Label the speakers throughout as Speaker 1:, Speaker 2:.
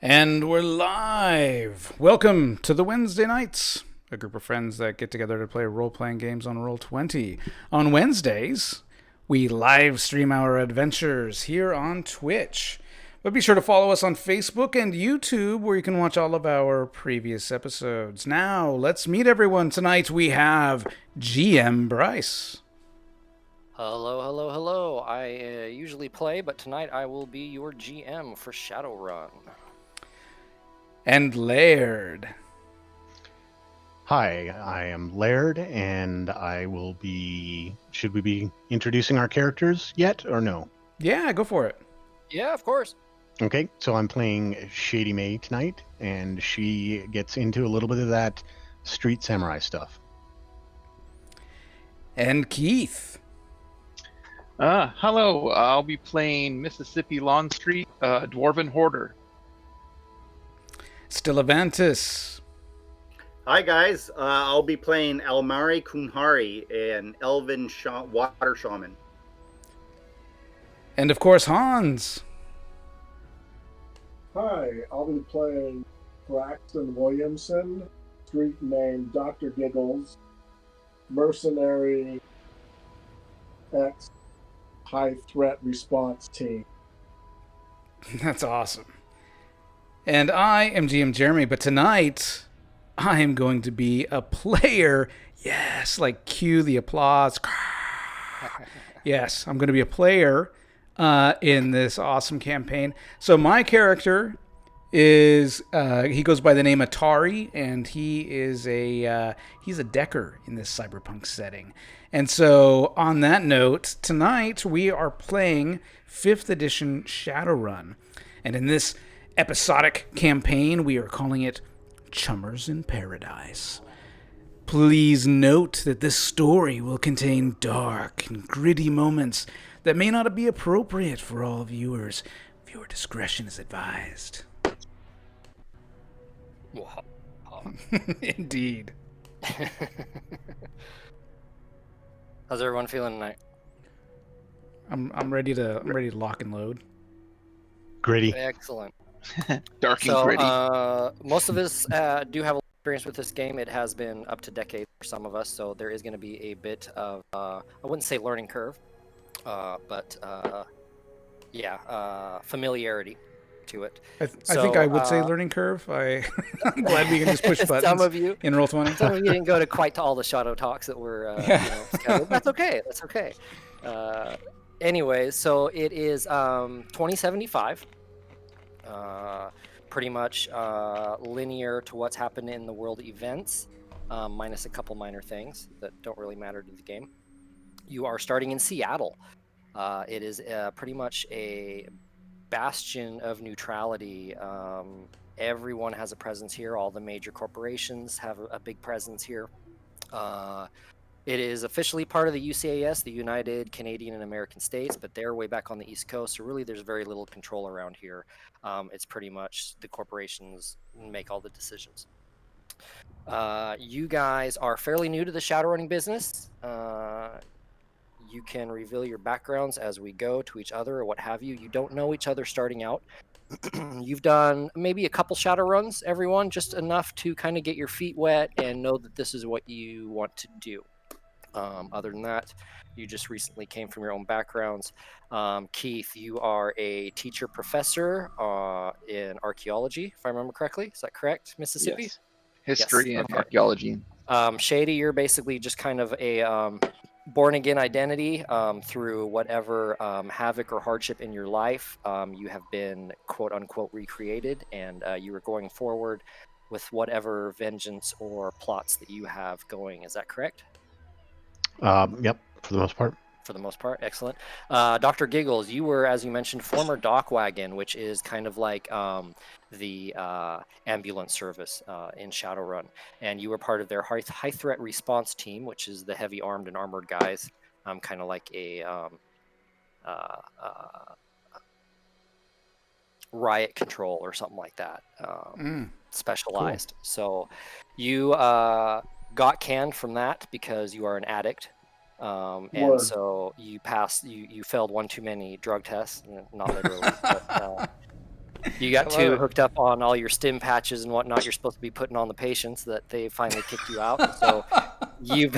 Speaker 1: And we're live! Welcome to the Wednesday Nights, a group of friends that get together to play role-playing games on Roll20. On Wednesdays, we live stream our adventures here on Twitch. But be sure to follow us on Facebook and YouTube, where you can watch all of our previous episodes. Now, let's meet everyone. Tonight we have GM Bryce.
Speaker 2: Hello, hello, hello. I usually play, but tonight I will be your GM for Shadowrun.
Speaker 1: And Laird.
Speaker 3: Hi, I am Laird, and I will be... Should we be introducing our characters yet, or no?
Speaker 1: Yeah, go for it.
Speaker 2: Yeah, of course.
Speaker 3: Okay, so I'm playing Shady May tonight, and she gets into a little bit of that street samurai stuff.
Speaker 1: And Keith.
Speaker 4: Hello, I'll be playing Mississippi Lawn Street, Dwarven Hoarder.
Speaker 1: Stillavantis.
Speaker 5: Hi guys, I'll be playing Almari Kunhari, an elven water shaman.
Speaker 1: And of course, Hans.
Speaker 6: Hi, I'll be playing Braxton Williamson, street name Dr. Giggles, mercenary X high threat response team.
Speaker 1: That's awesome. And I am GM Jeremy, but tonight I am going to be a player. Yes, like cue the applause. Yes, I'm going to be a player in this awesome campaign. So my character is he goes by the name Atari, and he's a decker in this cyberpunk setting. And so on that note, tonight we are playing 5th edition Shadowrun, and in this episodic campaign we are calling it Chummers in Paradise. Please note that this story will contain dark and gritty moments that may not be appropriate for all viewers. Viewer discretion is advised. Indeed.
Speaker 2: How's everyone feeling tonight?
Speaker 1: I'm ready to lock and load.
Speaker 3: Gritty.
Speaker 2: Excellent.
Speaker 4: Dark and gritty.
Speaker 2: Most of us do have experience with this game. It has been up to decades for some of us, so there is going to be a bit of I wouldn't say learning curve, but familiarity to it.
Speaker 1: I think I would say learning curve. I'm glad we can just push buttons.
Speaker 2: Some of you
Speaker 1: in Roll20.
Speaker 2: Some of you didn't go to quite to all the Shadow Talks that were scheduled. That's okay. That's okay. Anyway, so it is 2075. Pretty much linear to what's happened in the world events, minus a couple minor things that don't really matter to the game. You are starting in Seattle. It is pretty much a bastion of neutrality. Everyone has a presence here. All the major corporations have a big presence here. It is officially part of the UCAS, the United Canadian and American States, but they're way back on the East Coast, so really there's very little control around here. It's pretty much the corporations make all the decisions. You guys are fairly new to the Shadowrunning business. You can reveal your backgrounds as we go to each other or what have you. You don't know each other starting out. You've done maybe a couple Shadowruns, everyone, just enough to kind of get your feet wet and know that this is what you want to do. Other than that, you just recently came from your own backgrounds. Keith, you are a teacher professor in archaeology, if I remember correctly. Is that correct, Mississippi?
Speaker 4: Yes. History
Speaker 2: Yes,
Speaker 4: and
Speaker 2: okay.
Speaker 4: archaeology.
Speaker 2: Shady, you're basically just kind of a born-again identity through whatever havoc or hardship in your life. You have been quote-unquote recreated, and you are going forward with whatever vengeance or plots that you have going. Is that correct?
Speaker 3: Yep, for the most part.
Speaker 2: For the most part, excellent. Dr. Giggles, you were, as you mentioned, former Dock Wagon, which is kind of like the ambulance service in Shadowrun, and you were part of their high threat response team, which is the heavy armed and armored guys, kind of like a riot control or something like that, specialized. Cool. So you got canned from that because you are an addict. And so you passed, you failed one too many drug tests, not literally, but You got
Speaker 1: I love
Speaker 2: too
Speaker 1: it.
Speaker 2: hooked up on all your stim patches and whatnot you're supposed to be putting on the patients that they finally kicked you out. So you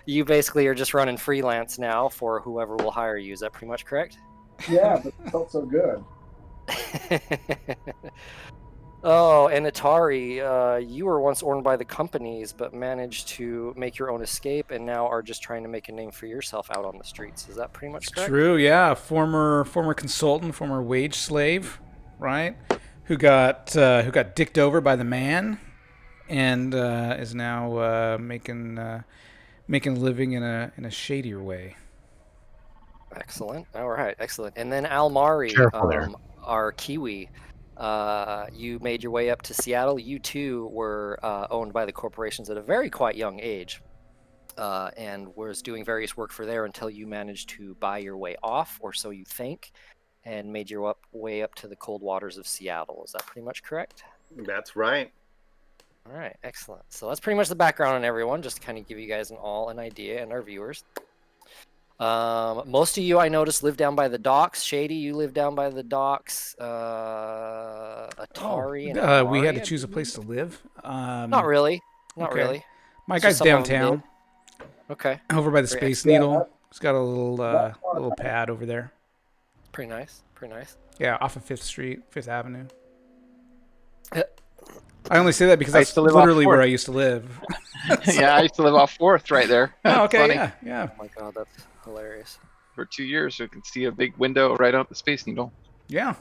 Speaker 2: you basically are just running freelance now for whoever will hire you. Is that pretty much correct?
Speaker 6: Yeah, but it felt so good.
Speaker 2: Oh, and Atari, you were once owned by the companies, but managed to make your own escape, and now are just trying to make a name for yourself out on the streets. Is that pretty much
Speaker 1: It's
Speaker 2: correct?
Speaker 1: true, yeah. Former consultant, former wage slave, right? Who got dicked over by the man, and is now making a living in a shadier way.
Speaker 2: Excellent. All right, excellent. And then Almari,
Speaker 3: Careful there.
Speaker 2: our Kiwi, you made your way up to Seattle. You too were owned by the corporations at a very quite young age, and was doing various work for there until you managed to buy your way off, or so you think, and made your way up to the cold waters of Seattle. Is that pretty much correct?
Speaker 5: That's right.
Speaker 2: All right, excellent. So that's pretty much the background on everyone, just to kind of give you guys an idea, and our viewers. Most of you, I noticed, live down by the docks. Shady, you live down by the docks. Atari and Almari,
Speaker 1: We had to
Speaker 2: I
Speaker 1: choose a
Speaker 2: believe.
Speaker 1: place to live.
Speaker 2: Not really. Not
Speaker 1: okay.
Speaker 2: really.
Speaker 1: My
Speaker 2: It's
Speaker 1: guy's
Speaker 2: just some of them
Speaker 1: downtown,
Speaker 2: did. Okay.
Speaker 1: over by the
Speaker 2: Very
Speaker 1: Space
Speaker 6: excellent.
Speaker 1: Needle.
Speaker 6: Yeah,
Speaker 1: He's got a little
Speaker 6: that part-
Speaker 1: little pad over there.
Speaker 2: Pretty nice. Pretty nice.
Speaker 1: Yeah, off of Fifth Street, Fifth Avenue.
Speaker 2: Yeah.
Speaker 1: I only say that because
Speaker 4: I
Speaker 1: that's
Speaker 4: used to live off
Speaker 1: literally where
Speaker 4: Fourth.
Speaker 1: I used to live.
Speaker 4: Yeah, I used to live off 4th right there.
Speaker 1: Oh,
Speaker 4: It's
Speaker 1: okay,
Speaker 4: funny.
Speaker 1: yeah.
Speaker 2: Oh my god, that's hilarious.
Speaker 4: For 2 years, you can see a big window right out the Space Needle.
Speaker 1: Yeah.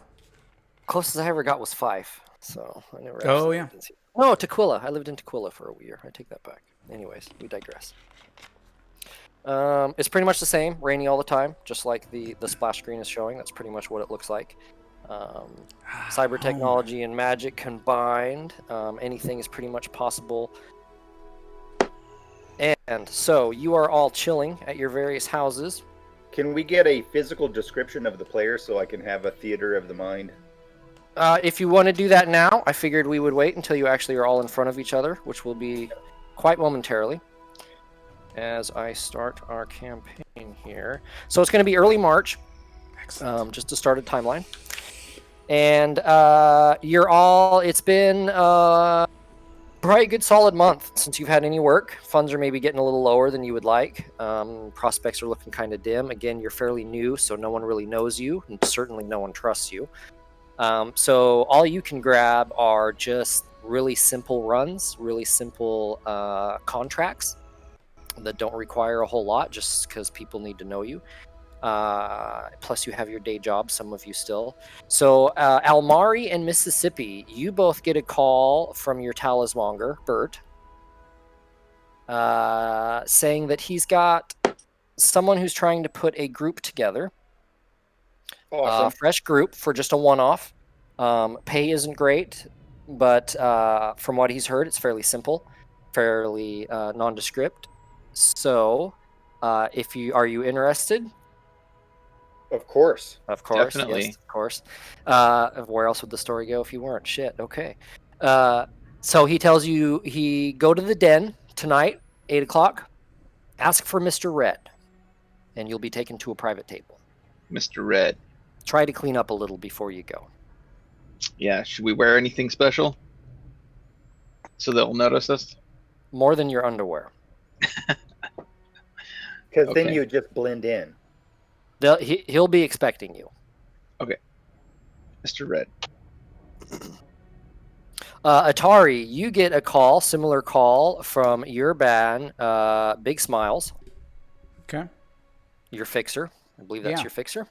Speaker 2: Closest I ever got was Fife, so I never.
Speaker 1: Oh,
Speaker 2: actually
Speaker 1: yeah.
Speaker 2: lived in Seattle. No, Tequila. I lived in Tequila for a year. I take that back. Anyways, we digress. It's pretty much the same, rainy all the time, just like the splash screen is showing. That's pretty much what it looks like. Cyber technology and magic combined, anything is pretty much possible. And so you are all chilling at your various houses.
Speaker 5: Can we get a physical description of the player so I can have a theater of the mind?
Speaker 2: If you want to do that now, I figured we would wait until you actually are all in front of each other, which will be quite momentarily as I start our campaign here. So it's going to be early March, just to start a timeline. And it's been probably a good solid month since you've had any work. Funds are maybe getting a little lower than you would like. Prospects are looking kind of dim. Again, you're fairly new, so no one really knows you, and certainly no one trusts you. So all you can grab are just really simple runs, really simple contracts that don't require a whole lot, just because people need to know you. Plus you have your day job, some of you still. So Almari and Mississippi, you both get a call from your talismonger, Bert, saying that he's got someone who's trying to put a group together.
Speaker 5: Awesome.
Speaker 2: Fresh group for just a one-off. Pay isn't great, but from what he's heard, it's fairly simple, fairly nondescript. So are you interested?
Speaker 5: Of course.
Speaker 2: Of course,
Speaker 4: Definitely.
Speaker 2: yes, of course. Where else would the story go if you weren't? Shit. Okay. So he tells you go to the den tonight, 8 o'clock. Ask for Mr. Red, and you'll be taken to a private table.
Speaker 4: Mr. Red.
Speaker 2: Try to clean up a little before you go.
Speaker 4: Yeah, should we wear anything special? So they'll notice us?
Speaker 2: More than your underwear.
Speaker 5: Because then
Speaker 4: Okay.
Speaker 5: you just blend in.
Speaker 2: He'll be expecting you.
Speaker 4: Mr. Red.
Speaker 2: Atari, you get a call, similar call from your band, Big Smiles,
Speaker 1: Okay.
Speaker 2: your fixer. I believe that's
Speaker 1: Yeah.
Speaker 2: your fixer.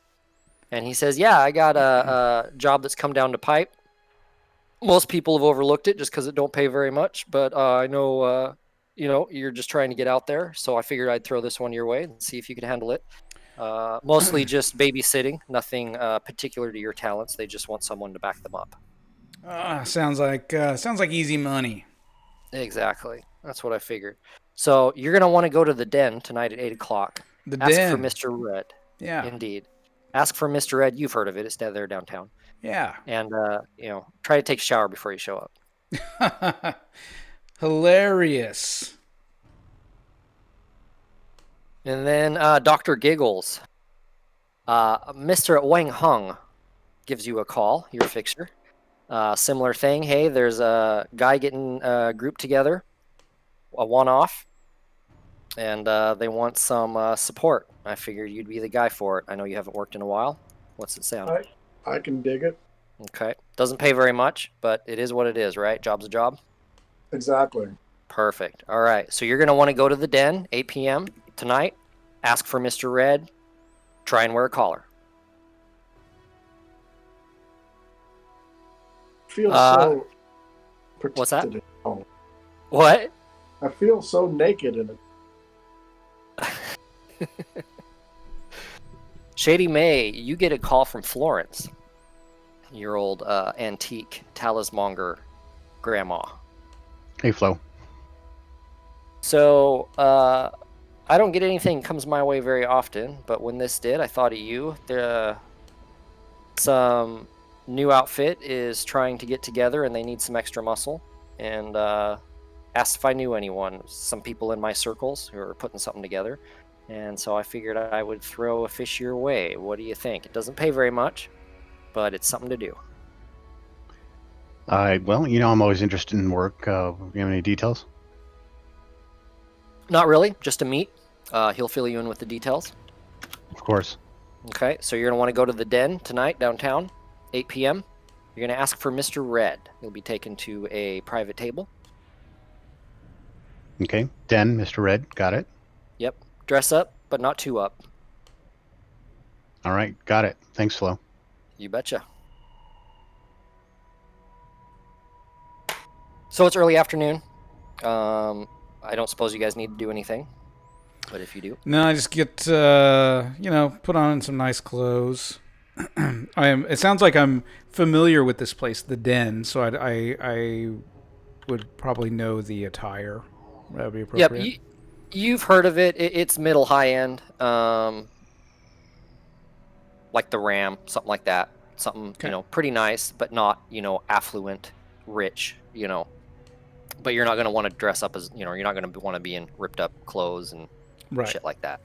Speaker 2: And he says, yeah, I got a job that's come down to pipe. Most people have overlooked it just because it don't pay very much. But I know, you're just trying to get out there. So I figured I'd throw this one your way and see if you could handle it. Mostly just babysitting, nothing particular to your talents. They just want someone to back them up.
Speaker 1: Sounds like easy money.
Speaker 2: Exactly. That's what I figured. So you're going to want to go to the den tonight at 8 o'clock.
Speaker 1: The
Speaker 2: Ask
Speaker 1: den.
Speaker 2: for Mr. Red.
Speaker 1: Yeah.
Speaker 2: Indeed. Ask for Mr. Red. You've heard of it. It's down there downtown.
Speaker 1: Yeah.
Speaker 2: And, try to take a shower before you show up.
Speaker 1: Hilarious.
Speaker 2: And then Dr. Giggles. Mr. Wang Hung gives you a call, your fixer. Similar thing. Hey, there's a guy getting grouped together, a one-off, and they want some support. I figured you'd be the guy for it. I know you haven't worked in a while. What's it sound?
Speaker 6: I can dig it.
Speaker 2: Okay. Doesn't pay very much, but it is what it is, right? Job's a job.
Speaker 6: Exactly.
Speaker 2: Perfect. All right. So you're going to want to go to the den, 8 p.m. tonight. Ask for Mr. Red. Try and wear a collar.
Speaker 6: Feel so protected.
Speaker 2: What's that?
Speaker 6: in it. Oh,
Speaker 2: What?
Speaker 6: I feel so naked in it.
Speaker 2: Shady May, you get a call from Florence, your old antique talismonger grandma.
Speaker 3: Hey, Flo.
Speaker 2: So, I don't get anything comes my way very often, but when this did, I thought of you. Some new outfit is trying to get together, and they need some extra muscle, and asked if I knew anyone, some people in my circles who are putting something together, and so I figured I would throw a fish your way. What do you think? It doesn't pay very much, but it's something to do.
Speaker 3: Well, I'm always interested in work. You have any details?
Speaker 2: Not really, just a meet. He'll fill you in with the details.
Speaker 3: Of course.
Speaker 2: Okay, so you're going to want to go to the den tonight downtown, 8 p.m. You're going to ask for Mr. Red. You'll be taken to a private table.
Speaker 3: Okay. Den, Mr. Red. Got it.
Speaker 2: Yep. Dress up, but not too up.
Speaker 3: All right. Got it. Thanks, Flo.
Speaker 2: You betcha. So it's early afternoon. I don't suppose you guys need to do anything, but if you do.
Speaker 1: No, I just get put on some nice clothes. It sounds like I'm familiar with this place, the Den, so I would probably know the attire. That would be appropriate.
Speaker 2: Yep, you've heard of it. It's middle high end, like the Ram, something like that. Something pretty nice, but not affluent, rich. But you're not going to want to dress up as you're not going to want to be in ripped up clothes and shit like that.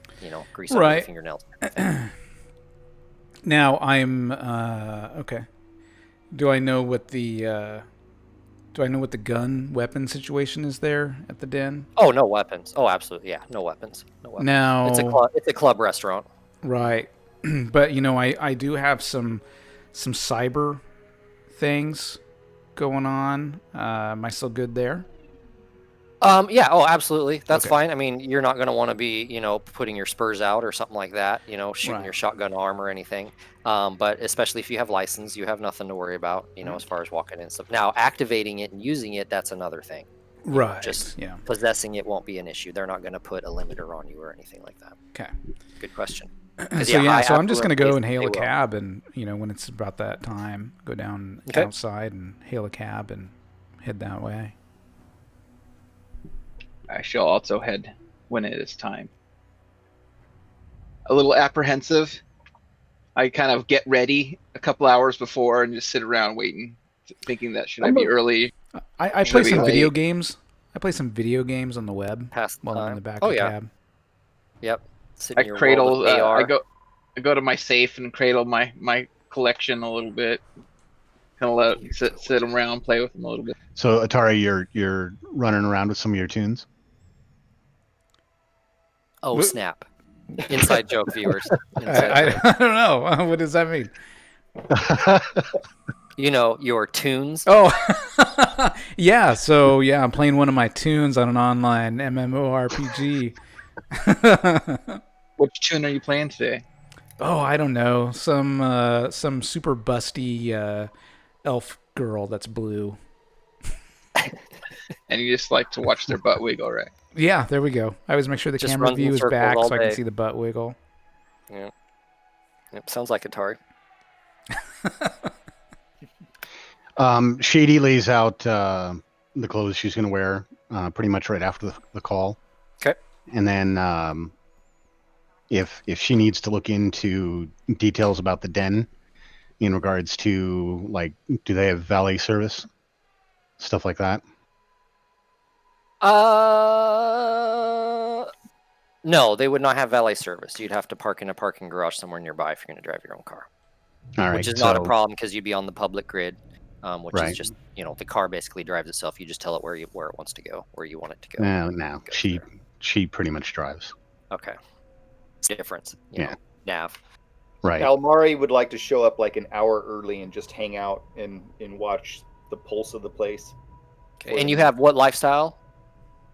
Speaker 2: Grease up your fingernails.
Speaker 1: Now I'm okay. Do I know what the gun weapon situation is there at the Den?
Speaker 2: Oh, no weapons. Oh, absolutely, yeah, no weapons. No weapons.
Speaker 1: Now
Speaker 2: it's a club restaurant.
Speaker 1: Right, but I do have some cyber things going on. Am I still good there?
Speaker 2: Yeah, oh, absolutely. That's
Speaker 1: Okay.
Speaker 2: fine. I mean, you're not going to want to be, putting your spurs out or something like that, shooting your shotgun arm or anything. But especially if you have license, you have nothing to worry about, as far as walking in and stuff. Now, activating it and using it, that's another thing.
Speaker 1: Right.
Speaker 2: Just possessing it won't be an issue. They're not going to put a limiter on you or anything like that.
Speaker 1: Okay.
Speaker 2: Good question.
Speaker 1: So I'm just going to go and hail a cab, and when it's about that time, go down outside and hail a cab and head that way.
Speaker 4: I shall also head when it is time. A little apprehensive. I kind of get ready a couple hours before and just sit around waiting, thinking that should I be early?
Speaker 1: I play some video games. I play some video games on the web while I'm in the back of the cab.
Speaker 2: Yep.
Speaker 4: I cradle. I go to my safe and cradle my collection a little bit. Kind of let sit around, play with them a little bit.
Speaker 3: So Atari, you're running around with some of your tunes.
Speaker 2: Oh snap! Inside joke, viewers.
Speaker 1: I don't know. What does that mean?
Speaker 2: Your tunes.
Speaker 1: Oh, yeah. So I'm playing one of my tunes on an online MMORPG.
Speaker 4: Which tune are you playing today?
Speaker 1: Oh, I don't know. Some super busty elf girl that's blue.
Speaker 2: And
Speaker 4: you just like to watch their butt wiggle, right?
Speaker 1: Yeah, there we go. I always make sure the
Speaker 2: just
Speaker 1: camera view is back so I can see the butt wiggle.
Speaker 2: Yeah. Yep, sounds like Atari.
Speaker 3: Shady lays out the clothes she's going to wear pretty much right after the call.
Speaker 2: Okay.
Speaker 3: And then if she needs to look into details about the Den in regards to, like, do they have valet service? Stuff like that.
Speaker 2: No, they would not have valet service. You'd have to park in a parking garage somewhere nearby if you're going to drive your own car.
Speaker 3: All right.
Speaker 2: Which is not a problem because you'd be on the public grid. which
Speaker 3: Right.
Speaker 2: is just, the car basically drives itself. You just tell it where it wants to go, where you want it to go.
Speaker 3: No.
Speaker 2: Goes
Speaker 3: She
Speaker 2: there.
Speaker 3: she pretty much drives.
Speaker 2: Okay. Difference.
Speaker 3: Yeah.
Speaker 2: Nav.
Speaker 3: Right.
Speaker 7: Almari would like to show up like an hour early and just hang out and watch the pulse of the place.
Speaker 2: Okay. And you have what lifestyle?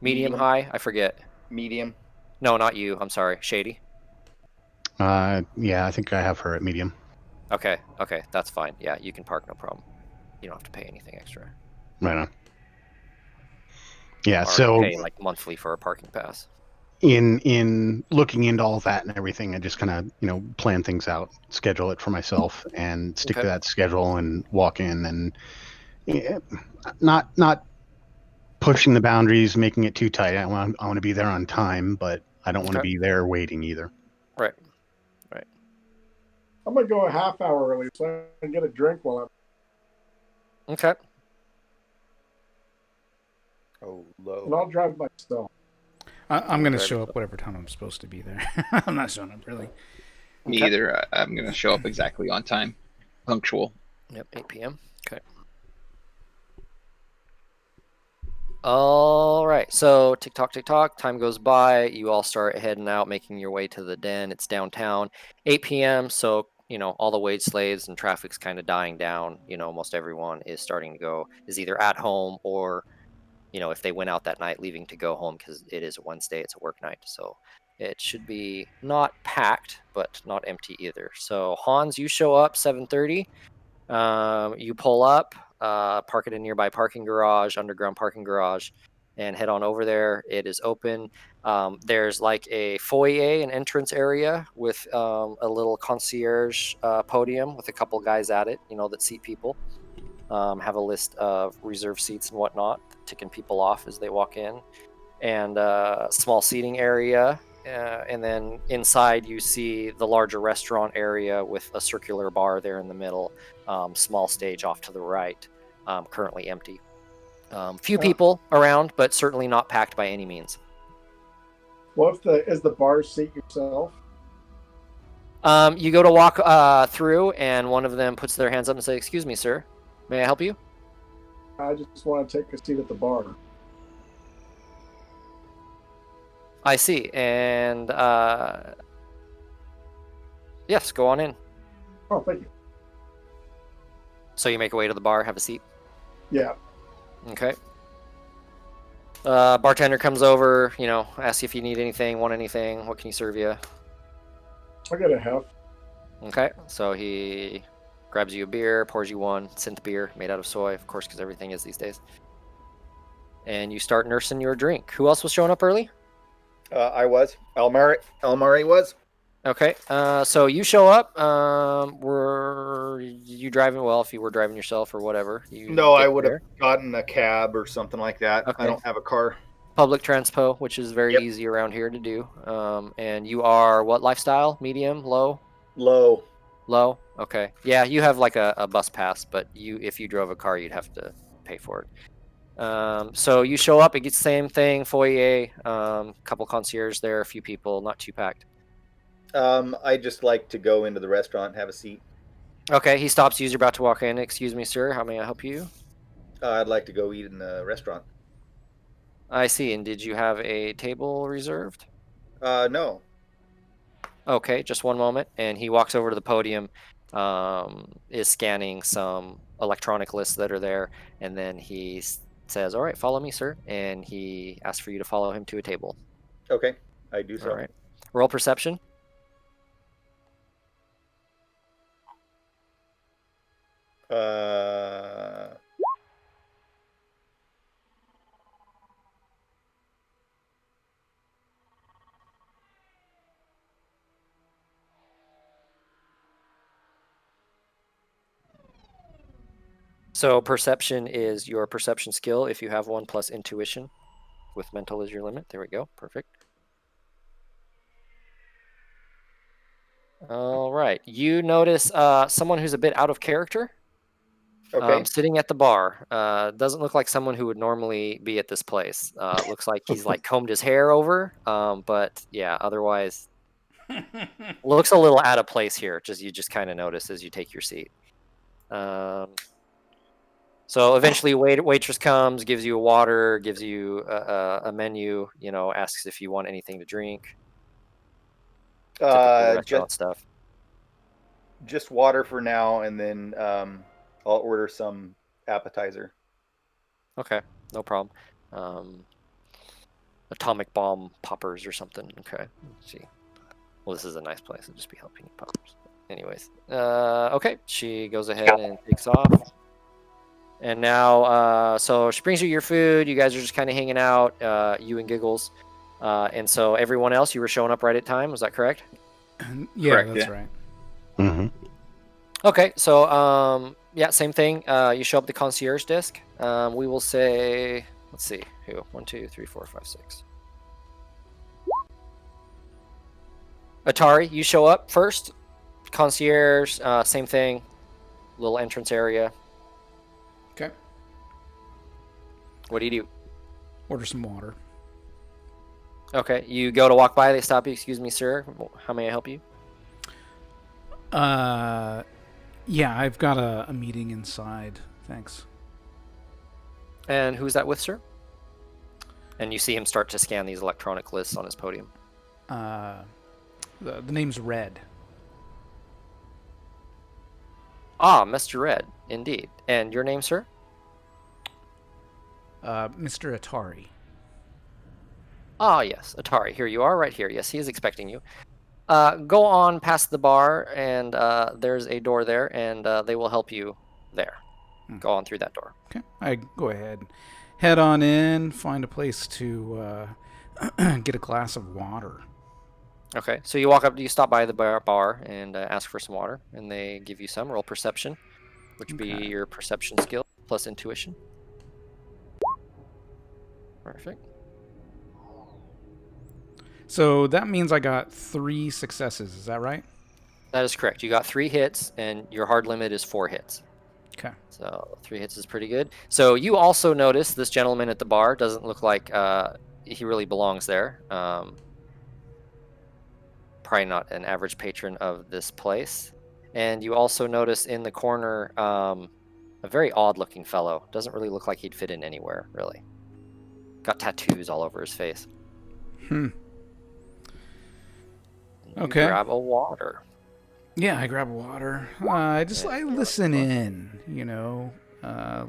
Speaker 2: Medium,
Speaker 7: Medium.
Speaker 2: high? I forget.
Speaker 7: Medium.
Speaker 2: No, not you. I'm sorry. Shady.
Speaker 3: Yeah, I think I have her at medium.
Speaker 2: Okay. That's fine. Yeah, you can park, no problem. You don't have to pay anything extra.
Speaker 3: Right on. Yeah,
Speaker 2: Or
Speaker 3: so
Speaker 2: pay like monthly for a parking pass.
Speaker 3: in looking into all that and everything, I just kind of plan things out, schedule it for myself, and stick to that schedule and walk in and not pushing the boundaries, making it too tight. I want to be there on time, but I don't want to be there waiting either.
Speaker 2: Right.
Speaker 6: I'm gonna go a half hour early so I can get a drink while I'm.
Speaker 2: Okay.
Speaker 7: Oh, low.
Speaker 6: And I'll drive myself.
Speaker 1: I'm going to show up whatever time I'm supposed to be there. I'm not showing up really.
Speaker 4: Me either. I'm going to show up exactly on time. Punctual.
Speaker 2: Yep, 8 p.m. Okay. All right. So tick tock. Time goes by. You all start heading out, making your way to the den. It's downtown. 8 p.m. So all the wage slaves and traffic's kind of dying down. Almost everyone is starting to go. Is either at home or, if they went out that night, leaving to go home because it is a Wednesday. It's a work night. So it should be not packed, but not empty either. So Hans, you show up 7:30. You pull up, park it in a nearby parking garage, underground parking garage, and head on over there. It is open. There's like a foyer, an entrance area with a little concierge podium with a couple guys at it, that seat people. Have a list of reserved seats and whatnot, ticking people off as they walk in, and a small seating area. And then inside you see the larger restaurant area with a circular bar there in the middle, small stage off to the right, currently empty. Few people around, but certainly not packed by any means.
Speaker 6: What is the bar seat yourself?
Speaker 2: You go to walk through, and one of them puts their hands up and says, "Excuse me, sir. May I help you?"
Speaker 6: I just want to take a seat at the bar.
Speaker 2: I see. And yes, go on in.
Speaker 6: Oh, thank you.
Speaker 2: So you make your way to the bar, have a seat.
Speaker 6: Yeah.
Speaker 2: Okay. Bartender comes over, asks you if you need anything, want anything. What can he serve you?
Speaker 6: I got a half.
Speaker 2: Okay. So he grabs you a beer, pours you one, synth beer made out of soy, of course, because everything is these days. And you start nursing your drink. Who else was showing up early?
Speaker 7: I was. Almari was.
Speaker 2: Okay. So you show up. Were you driving? Well, if you were driving yourself or whatever.
Speaker 7: No, I would have gotten a cab or something like that.
Speaker 2: Okay.
Speaker 7: I don't have a car.
Speaker 2: Public transpo, which is very easy around here to do. And you are what lifestyle? Medium? Low?
Speaker 7: Low.
Speaker 2: Low? Okay. Yeah, you have like a bus pass, but if you drove a car, you'd have to pay for it. So you show up, it gets the same thing, foyer, couple concierge there, a few people, not too packed.
Speaker 7: I just like to go into the restaurant and have a seat.
Speaker 2: Okay, he stops you as you're about to walk in. "Excuse me, sir, how may I help you?"
Speaker 7: I'd like to go eat in the restaurant.
Speaker 2: I see. And did you have a table reserved?
Speaker 7: No.
Speaker 2: Okay, just one moment. And he walks over to the podium, is scanning some electronic lists that are there, and then he says, "All right, follow me, sir." And he asks for you to follow him to a table.
Speaker 7: Okay, I do so.
Speaker 2: All right. Roll perception. So perception is your perception skill if you have one, plus intuition with mental as your limit. There we go. Perfect. All right. You notice someone who's a bit out of character.
Speaker 7: Okay.
Speaker 2: Sitting at the bar. Doesn't look like someone who would normally be at this place. Looks like he's like combed his hair over. But yeah, otherwise looks a little out of place here. You just kind of notice as you take your seat. So eventually, waitress comes, gives you a water, gives you a menu. You know, asks if you want anything to drink. Typical restaurant stuff.
Speaker 7: Just water for now, and then I'll order some appetizer.
Speaker 2: Okay, no problem. Atomic bomb poppers or something. Okay, let's see. Well, this is a nice place. I'll just be helping you poppers. Anyways, okay. She goes ahead and takes off. And now, so she brings you your food. You guys are just kind of hanging out, you and Giggles. And so everyone else, you were showing up right at time. Was that correct?
Speaker 1: Yeah,
Speaker 4: Correct,
Speaker 1: that's
Speaker 4: yeah.
Speaker 1: right.
Speaker 3: Mm-hmm.
Speaker 2: Okay, so yeah, same thing. You show up at the concierge desk. We will say, let's see, who? 1, 2, 3, 4, 5, 6. Atari, you show up first. Concierge, same thing. Little entrance area.
Speaker 1: Okay.
Speaker 2: What do you do?
Speaker 1: Order some water.
Speaker 2: Okay, you go to walk by. They stop you. Excuse me, sir. How may I help you?
Speaker 1: Yeah, I've got a meeting inside. Thanks.
Speaker 2: And who's that with, sir? And you see him start to scan these electronic lists on his podium.
Speaker 1: The name's Red.
Speaker 2: Ah, Mr. Red, indeed. And your name, sir?
Speaker 1: Mr. Atari.
Speaker 2: Ah, yes, Atari. Here you are, right here. Yes, he is expecting you. Go on past the bar, and there's a door there, and they will help you there. Go on through that door.
Speaker 1: Okay. I go ahead. Head on in, find a place to get a glass of water.
Speaker 2: Okay, so you walk up, you stop by the bar and ask for some water, and they give you some. Roll perception, which would be your perception skill plus intuition. Perfect.
Speaker 1: So that means I got 3 successes. Is that right?
Speaker 2: That is correct. You got 3 hits, and your hard limit is 4 hits.
Speaker 1: Okay.
Speaker 2: So 3 hits is pretty good. So you also notice this gentleman at the bar doesn't look like he really belongs there. Probably not an average patron of this place. And you also notice in the corner a very odd-looking fellow. Doesn't really look like he'd fit in anywhere, really. Got tattoos all over his face.
Speaker 1: Okay.
Speaker 2: Grab a water.
Speaker 1: Yeah, I grab water. I listen in,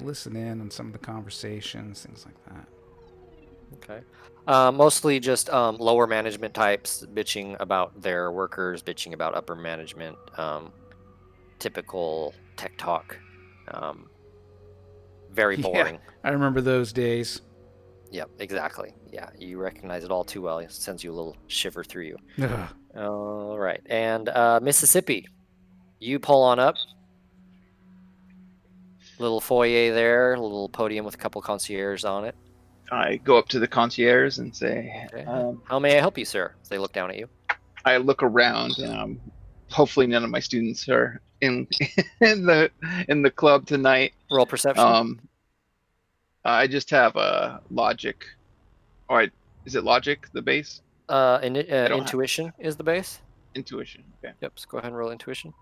Speaker 1: listen in on some of the conversations, things like that.
Speaker 2: Okay. Mostly just lower management types bitching about their workers, bitching about upper management. Typical tech talk. Very boring.
Speaker 1: Yeah, I remember those days.
Speaker 2: Yep, exactly. Yeah, you recognize it all too well. It sends you a little shiver through you.
Speaker 1: Ugh.
Speaker 2: All right. And Mississippi, you pull on up. Little foyer there, a little podium with a couple concierges on it.
Speaker 4: I go up to the concierge and say,
Speaker 2: Okay. How may I help you, sir? As they look down at you.
Speaker 4: I look around. Hopefully, none of my students are in the club tonight.
Speaker 2: Roll perception.
Speaker 4: I just have a logic. All right, is it logic the base?
Speaker 2: Intuition is the base.
Speaker 4: Intuition. Okay.
Speaker 2: Yep. So go ahead and roll intuition.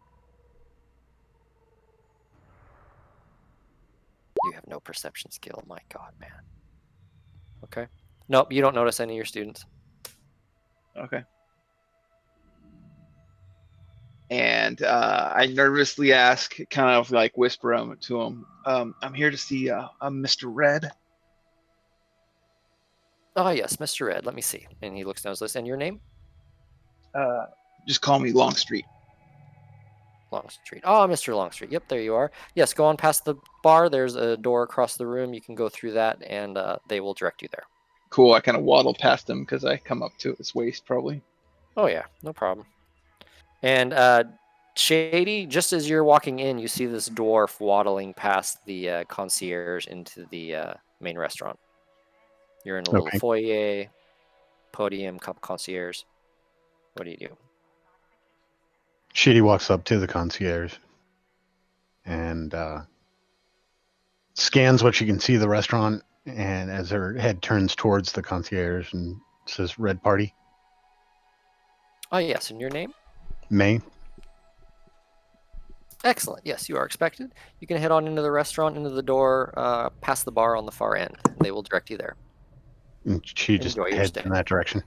Speaker 2: You have no perception skill. My God, man. Okay. Nope. You don't notice any of your students.
Speaker 4: Okay. And I nervously ask, kind of like whisper to him, I'm here to see Mr. Red.
Speaker 2: Oh, yes, Mr. Red. Let me see. And he looks down his list. And your name?
Speaker 4: Just call me Longstreet.
Speaker 2: Longstreet. Oh, Mr. Longstreet. Yep, there you are. Yes, go on past the bar. There's a door across the room. You can go through that, and they will direct you there.
Speaker 4: Cool. I kind of waddle past him because I come up to his waist, probably.
Speaker 2: Oh, yeah. No problem. And Shady, just as you're walking in, you see this dwarf waddling past the concierge into the main restaurant. You're in a little foyer, podium, couple concierge. What do you do?
Speaker 3: Shady walks up to the concierge and scans what she can see of the restaurant, and as her head turns towards the concierge and says, "Red party."
Speaker 2: Oh, yes. And your name?
Speaker 3: May.
Speaker 2: Excellent. Yes, you are expected. You can head on into the restaurant, into the door, past the bar on the far end. They will direct you there.
Speaker 3: And she just
Speaker 2: Enjoy your
Speaker 3: heads
Speaker 2: stay.
Speaker 3: in that direction.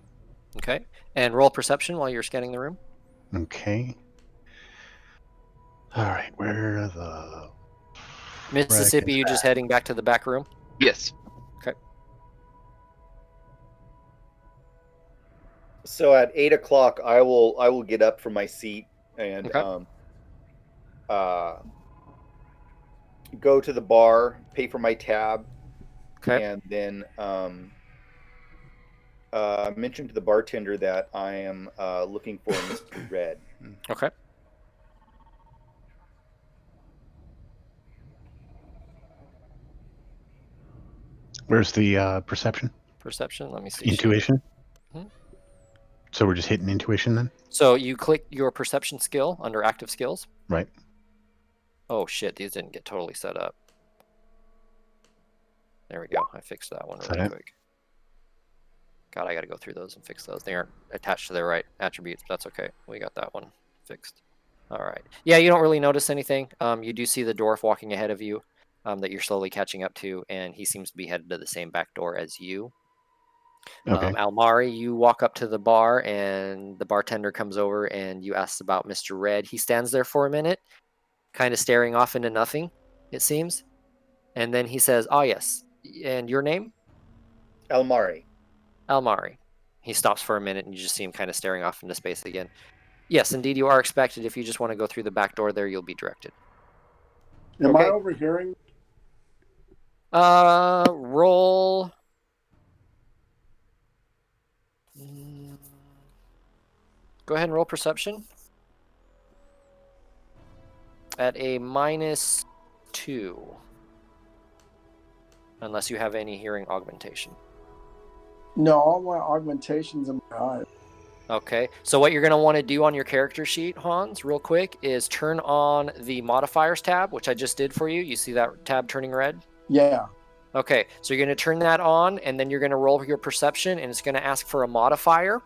Speaker 2: Okay. And roll perception while you're scanning the room.
Speaker 3: Okay. All right, where the
Speaker 2: Mississippi,
Speaker 3: is
Speaker 2: you just heading back to the back room?
Speaker 4: Yes.
Speaker 7: So at 8 o'clock, I will get up from my seat and
Speaker 2: Okay.
Speaker 7: go to the bar, pay for my tab,
Speaker 2: Okay.
Speaker 7: and then mention to the bartender that I am looking for Mr. Red.
Speaker 2: Okay.
Speaker 3: where's the perception?
Speaker 2: Perception. Let me see.
Speaker 3: Intuition.
Speaker 2: Mhm.
Speaker 3: So we're just hitting intuition then,
Speaker 2: So you click your perception skill under active skills.
Speaker 3: right?
Speaker 2: Oh shit, these didn't get totally set up. There we go. I fixed that one
Speaker 3: Is
Speaker 2: really
Speaker 3: that it?
Speaker 2: quick. God, I got to go through those and fix those. They aren't attached to their right attributes, but that's okay. We got that one fixed. All right. Yeah, you don't really notice anything. You do see the dwarf walking ahead of you that you're slowly catching up to, and he seems to be headed to the same back door as you.
Speaker 3: Okay.
Speaker 2: Almari, you walk up to the bar, and the bartender comes over, and you ask about Mr. Red. He stands there for a minute, kind of staring off into nothing, it seems. And then he says, "Oh, yes. And your name?"
Speaker 7: Almari.
Speaker 2: Almari. He stops for a minute, and you just see him kind of staring off into space again. Yes, indeed, you are expected. If you just want to go through the back door there, you'll be directed.
Speaker 6: Am I
Speaker 2: Okay.
Speaker 6: overhearing?
Speaker 2: Roll. Go ahead and roll perception. At a -2. Unless you have any hearing augmentation.
Speaker 6: No, all my augmentations in my eyes.
Speaker 2: Okay, so what you're going to want to do on your character sheet, Hans, real quick, is turn on the modifiers tab, which I just did for you. You see that tab turning red?
Speaker 6: Yeah.
Speaker 2: Okay, so you're going to turn that on, and then you're going to roll your perception, and it's going to ask for a modifier,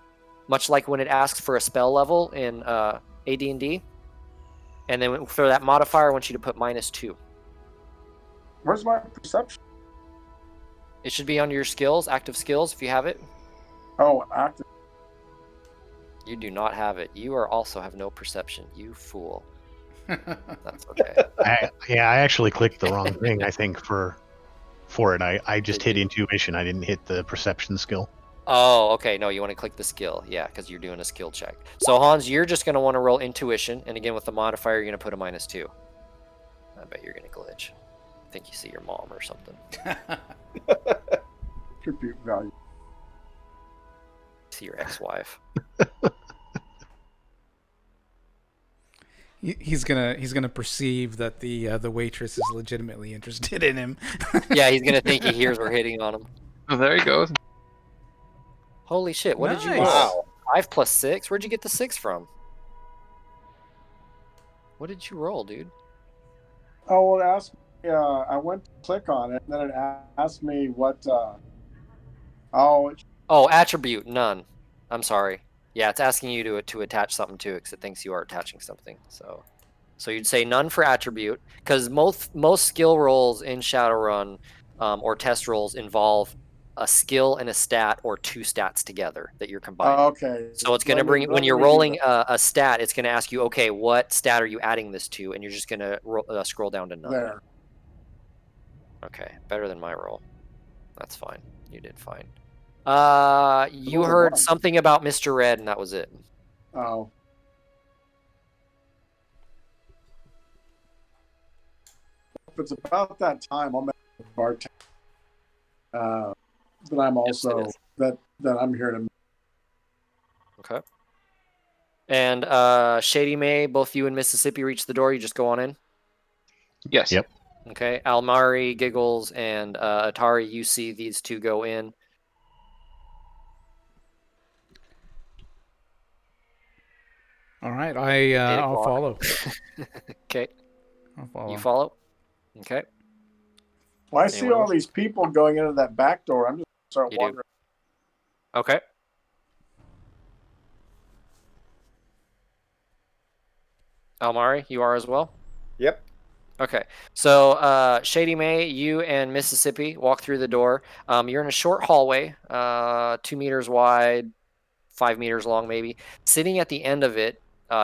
Speaker 2: much like when it asks for a spell level in AD&D. And then for that modifier, I want you to put -2.
Speaker 6: Where's my perception?
Speaker 2: It should be under your skills, active skills, if you have it.
Speaker 6: Oh, active.
Speaker 2: You do not have it. You are also have no perception. You fool. That's okay.
Speaker 3: I actually clicked the wrong thing. I think for it, I just hit intuition. I didn't hit the perception skill.
Speaker 2: Oh, okay. No, you want to click the skill. Yeah, because you're doing a skill check. So, Hans, you're just going to want to roll intuition. And again, with the modifier, you're going to put a -2. I bet you're going to glitch. I think you see your mom or something.
Speaker 6: Tribute value.
Speaker 2: See your ex-wife.
Speaker 1: He's gonna perceive that the waitress is legitimately interested in him.
Speaker 2: Yeah, he's going to think he hears we're hitting on him.
Speaker 4: Oh, there he goes.
Speaker 2: Holy shit, what did you
Speaker 1: Nice.
Speaker 2: roll?
Speaker 7: Wow.
Speaker 2: 5 + 6? Where'd you get the 6 from? What did you roll, dude?
Speaker 6: Oh, well, it asked me, I went to click on it, and then it asked me what.
Speaker 2: Oh, attribute, none. I'm sorry. Yeah, it's asking you to attach something to it because it thinks you are attaching something. So you'd say none for attribute, because most skill rolls in Shadowrun or test rolls involve a skill and a stat or 2 stats together that you're combining.
Speaker 6: Okay.
Speaker 2: So it's going to bring, when you're rolling a stat, it's going to ask you, okay, what stat are you adding this to? And you're just going to scroll down to none.
Speaker 6: There.
Speaker 2: Okay, better than my roll. That's fine. You did fine. You heard something about Mr. Red, and that was it.
Speaker 6: Oh. If it's about that time, I'll make a bartender. That I'm also
Speaker 2: Yes,
Speaker 6: that I'm here to.
Speaker 2: Okay. And Shady May, both you and Mississippi reach the door. You just go on in.
Speaker 4: Yes.
Speaker 3: Yep.
Speaker 2: Okay. Almari, Giggles, and Atari, you see these two go in.
Speaker 1: All right, I'll follow.
Speaker 2: Okay.
Speaker 1: I'll follow.
Speaker 2: You follow? Okay.
Speaker 6: Well, I see
Speaker 2: Anyone
Speaker 6: all
Speaker 2: else?
Speaker 6: these people going into that back door. I'm just gonna start
Speaker 2: You do.
Speaker 6: wandering.
Speaker 2: Okay. Almari, you are as well?
Speaker 5: Yep.
Speaker 2: Okay, so Shady May, you and Mississippi walk through the door. You're in a short hallway, 2 meters wide, 5 meters long, maybe. Sitting at the end of it,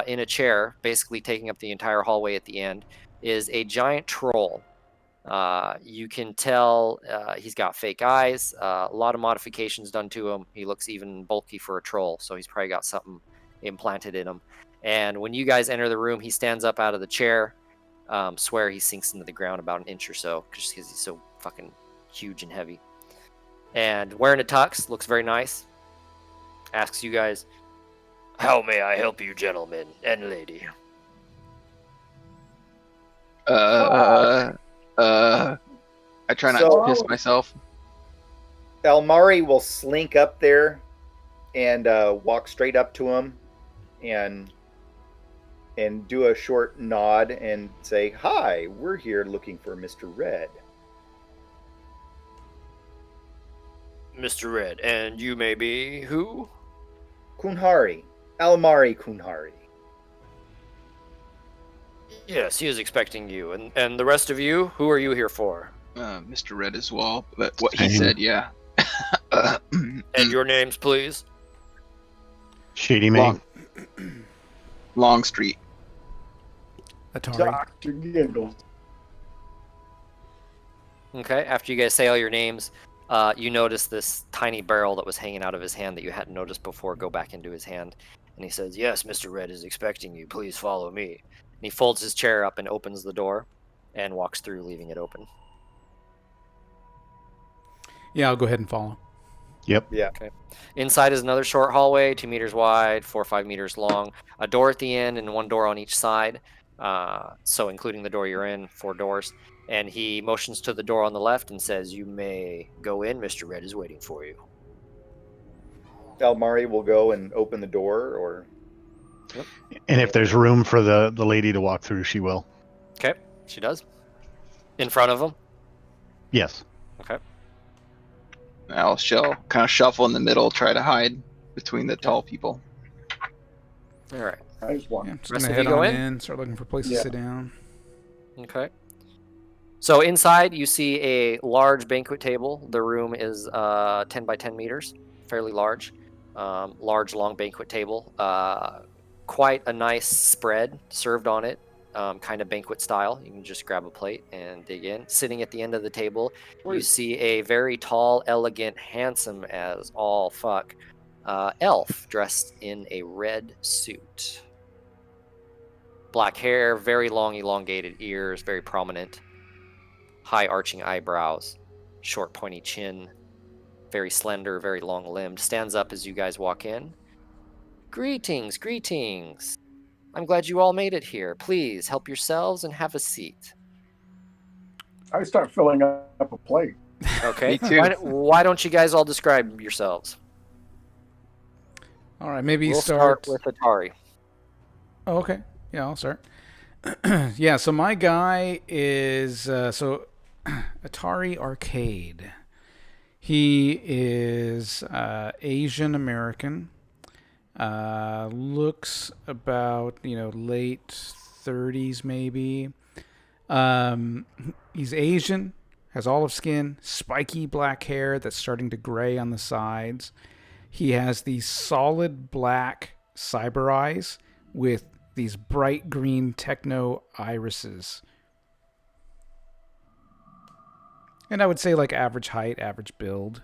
Speaker 2: in a chair, basically taking up the entire hallway at the end, is a giant troll. You can tell he's got fake eyes, a lot of modifications done to him. He looks even bulky for a troll, so he's probably got something implanted in him. And when you guys enter the room, he stands up out of the chair. Swear he sinks into the ground about an inch or so, just because he's so fucking huge and heavy. And wearing a tux, looks very nice. Asks you guys, "How may I help you, gentlemen and lady?"
Speaker 4: I try not to piss myself.
Speaker 5: Almari will slink up there and walk straight up to him and do a short nod and say, "Hi, we're here looking for Mr. Red."
Speaker 2: Mr. Red, and you may be who?
Speaker 5: Kunhari. Almari Kunhari.
Speaker 2: Yes, he is expecting you. And the rest of you, who are you here for?
Speaker 4: Mr. Red as well, but what he
Speaker 3: Same.
Speaker 4: said, yeah.
Speaker 2: And your names, please?
Speaker 3: Shady May.
Speaker 4: Longstreet.
Speaker 1: Atari.
Speaker 6: Dr. Giggles.
Speaker 2: Okay, after you guys say all your names, you notice this tiny barrel that was hanging out of his hand that you hadn't noticed before go back into his hand. And he says, "Yes, Mr. Red is expecting you. Please follow me." And he folds his chair up and opens the door and walks through, leaving it open.
Speaker 1: Yeah, I'll go ahead and follow.
Speaker 3: Yep.
Speaker 5: Yeah.
Speaker 2: Okay. Inside is another short hallway, 2 meters wide, 4 or 5 meters long. A door at the end and one door on each side. So including the door you're in, 4 doors. And he motions to the door on the left and says, "You may go in. Mr. Red is waiting for you."
Speaker 5: Almari will go and open the door, or
Speaker 3: And if there's room for the lady to walk through, she will.
Speaker 2: Okay, she does. In front of him.
Speaker 3: Yes.
Speaker 2: Okay.
Speaker 4: I'll kind of shuffle in the middle, try to hide between the tall people.
Speaker 2: All right.
Speaker 6: I just want.
Speaker 1: Yeah, I'm just
Speaker 2: Rest
Speaker 1: gonna
Speaker 2: of you
Speaker 1: head
Speaker 2: go
Speaker 1: on
Speaker 2: in?
Speaker 1: in, start looking for places to
Speaker 6: Yeah.
Speaker 1: sit down.
Speaker 2: Okay. So inside, you see a large banquet table. The room is 10 by 10 meters, fairly large. Large, long banquet table. Quite a nice spread served on it, kind of banquet style. You can just grab a plate and dig in. Sitting at the end of the table, you see a very tall, elegant, handsome as all fuck elf dressed in a red suit. Black hair, very long, elongated ears, very prominent. High arching eyebrows, short pointy chin, very slender, very long limbed. Stands up as you guys walk in. "Greetings, greetings. I'm glad you all made it here. Please help yourselves and have a seat."
Speaker 6: I start filling up a plate.
Speaker 2: Okay.
Speaker 4: Me too.
Speaker 2: Why don't you guys all describe yourselves?
Speaker 1: All right, maybe
Speaker 2: We'll
Speaker 1: start.
Speaker 2: start with Atari.
Speaker 1: Oh, okay. Yeah, I'll start. Yeah, so my guy is Atari Arcade. He is Asian American. Looks about late 30s maybe. He's Asian, has olive skin, spiky black hair that's starting to gray on the sides. He has these solid black cyber eyes with these bright green techno irises. And I would say like average height, average build,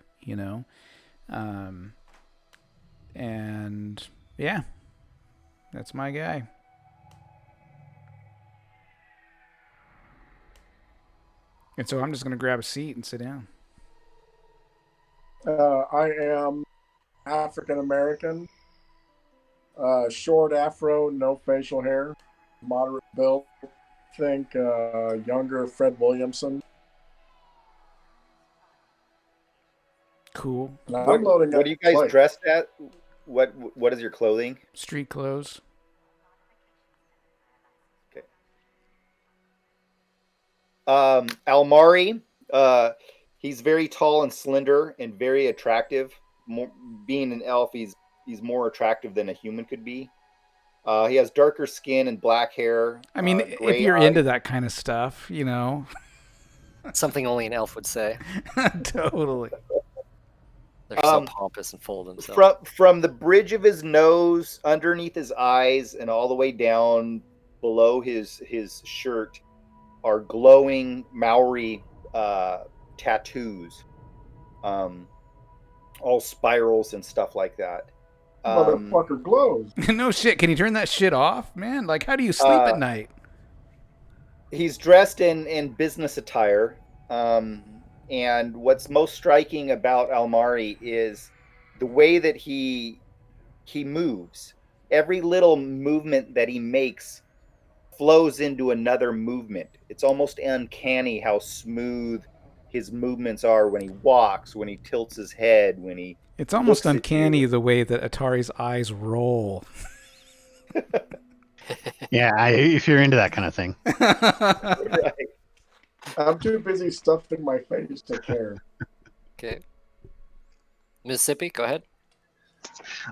Speaker 1: and yeah, that's my guy. And so I'm just going to grab a seat and sit down.
Speaker 6: I am African American. Short afro, no facial hair, moderate build. Think younger Fred Williamson.
Speaker 1: Cool.
Speaker 6: And I'm
Speaker 5: what
Speaker 6: loading up
Speaker 5: are you guys
Speaker 6: plate.
Speaker 5: dressed at? What is your clothing?
Speaker 1: Street clothes.
Speaker 5: Almari, he's very tall and slender and very attractive. Being an elf, he's more attractive than a human could be.
Speaker 7: He has darker skin and black hair.
Speaker 1: I mean, if
Speaker 7: gray
Speaker 1: you're
Speaker 7: eyes.
Speaker 1: into that kind of stuff, you know.
Speaker 2: Something only an elf would say.
Speaker 1: Totally.
Speaker 2: They're so pompous and full of themselves.
Speaker 7: From the bridge of his nose, underneath his eyes, and all the way down below his shirt are glowing Maori tattoos, all spirals and stuff like that.
Speaker 6: Motherfucker glows.
Speaker 1: No shit. Can you turn that shit off, man? Like, how do you sleep at night?
Speaker 7: He's dressed in business attire. And what's most striking about Almari is the way that he moves. Every little movement that he makes flows into another movement. It's almost uncanny how smooth his movements are when he walks, when he tilts his head, when he
Speaker 1: It's almost
Speaker 7: looks at
Speaker 1: uncanny
Speaker 7: you.
Speaker 1: the way that Atari's eyes roll.
Speaker 3: Yeah, if you're into that kind of thing.
Speaker 7: Right.
Speaker 6: I'm too busy stuffing my face to care.
Speaker 2: Okay. Mississippi, go ahead.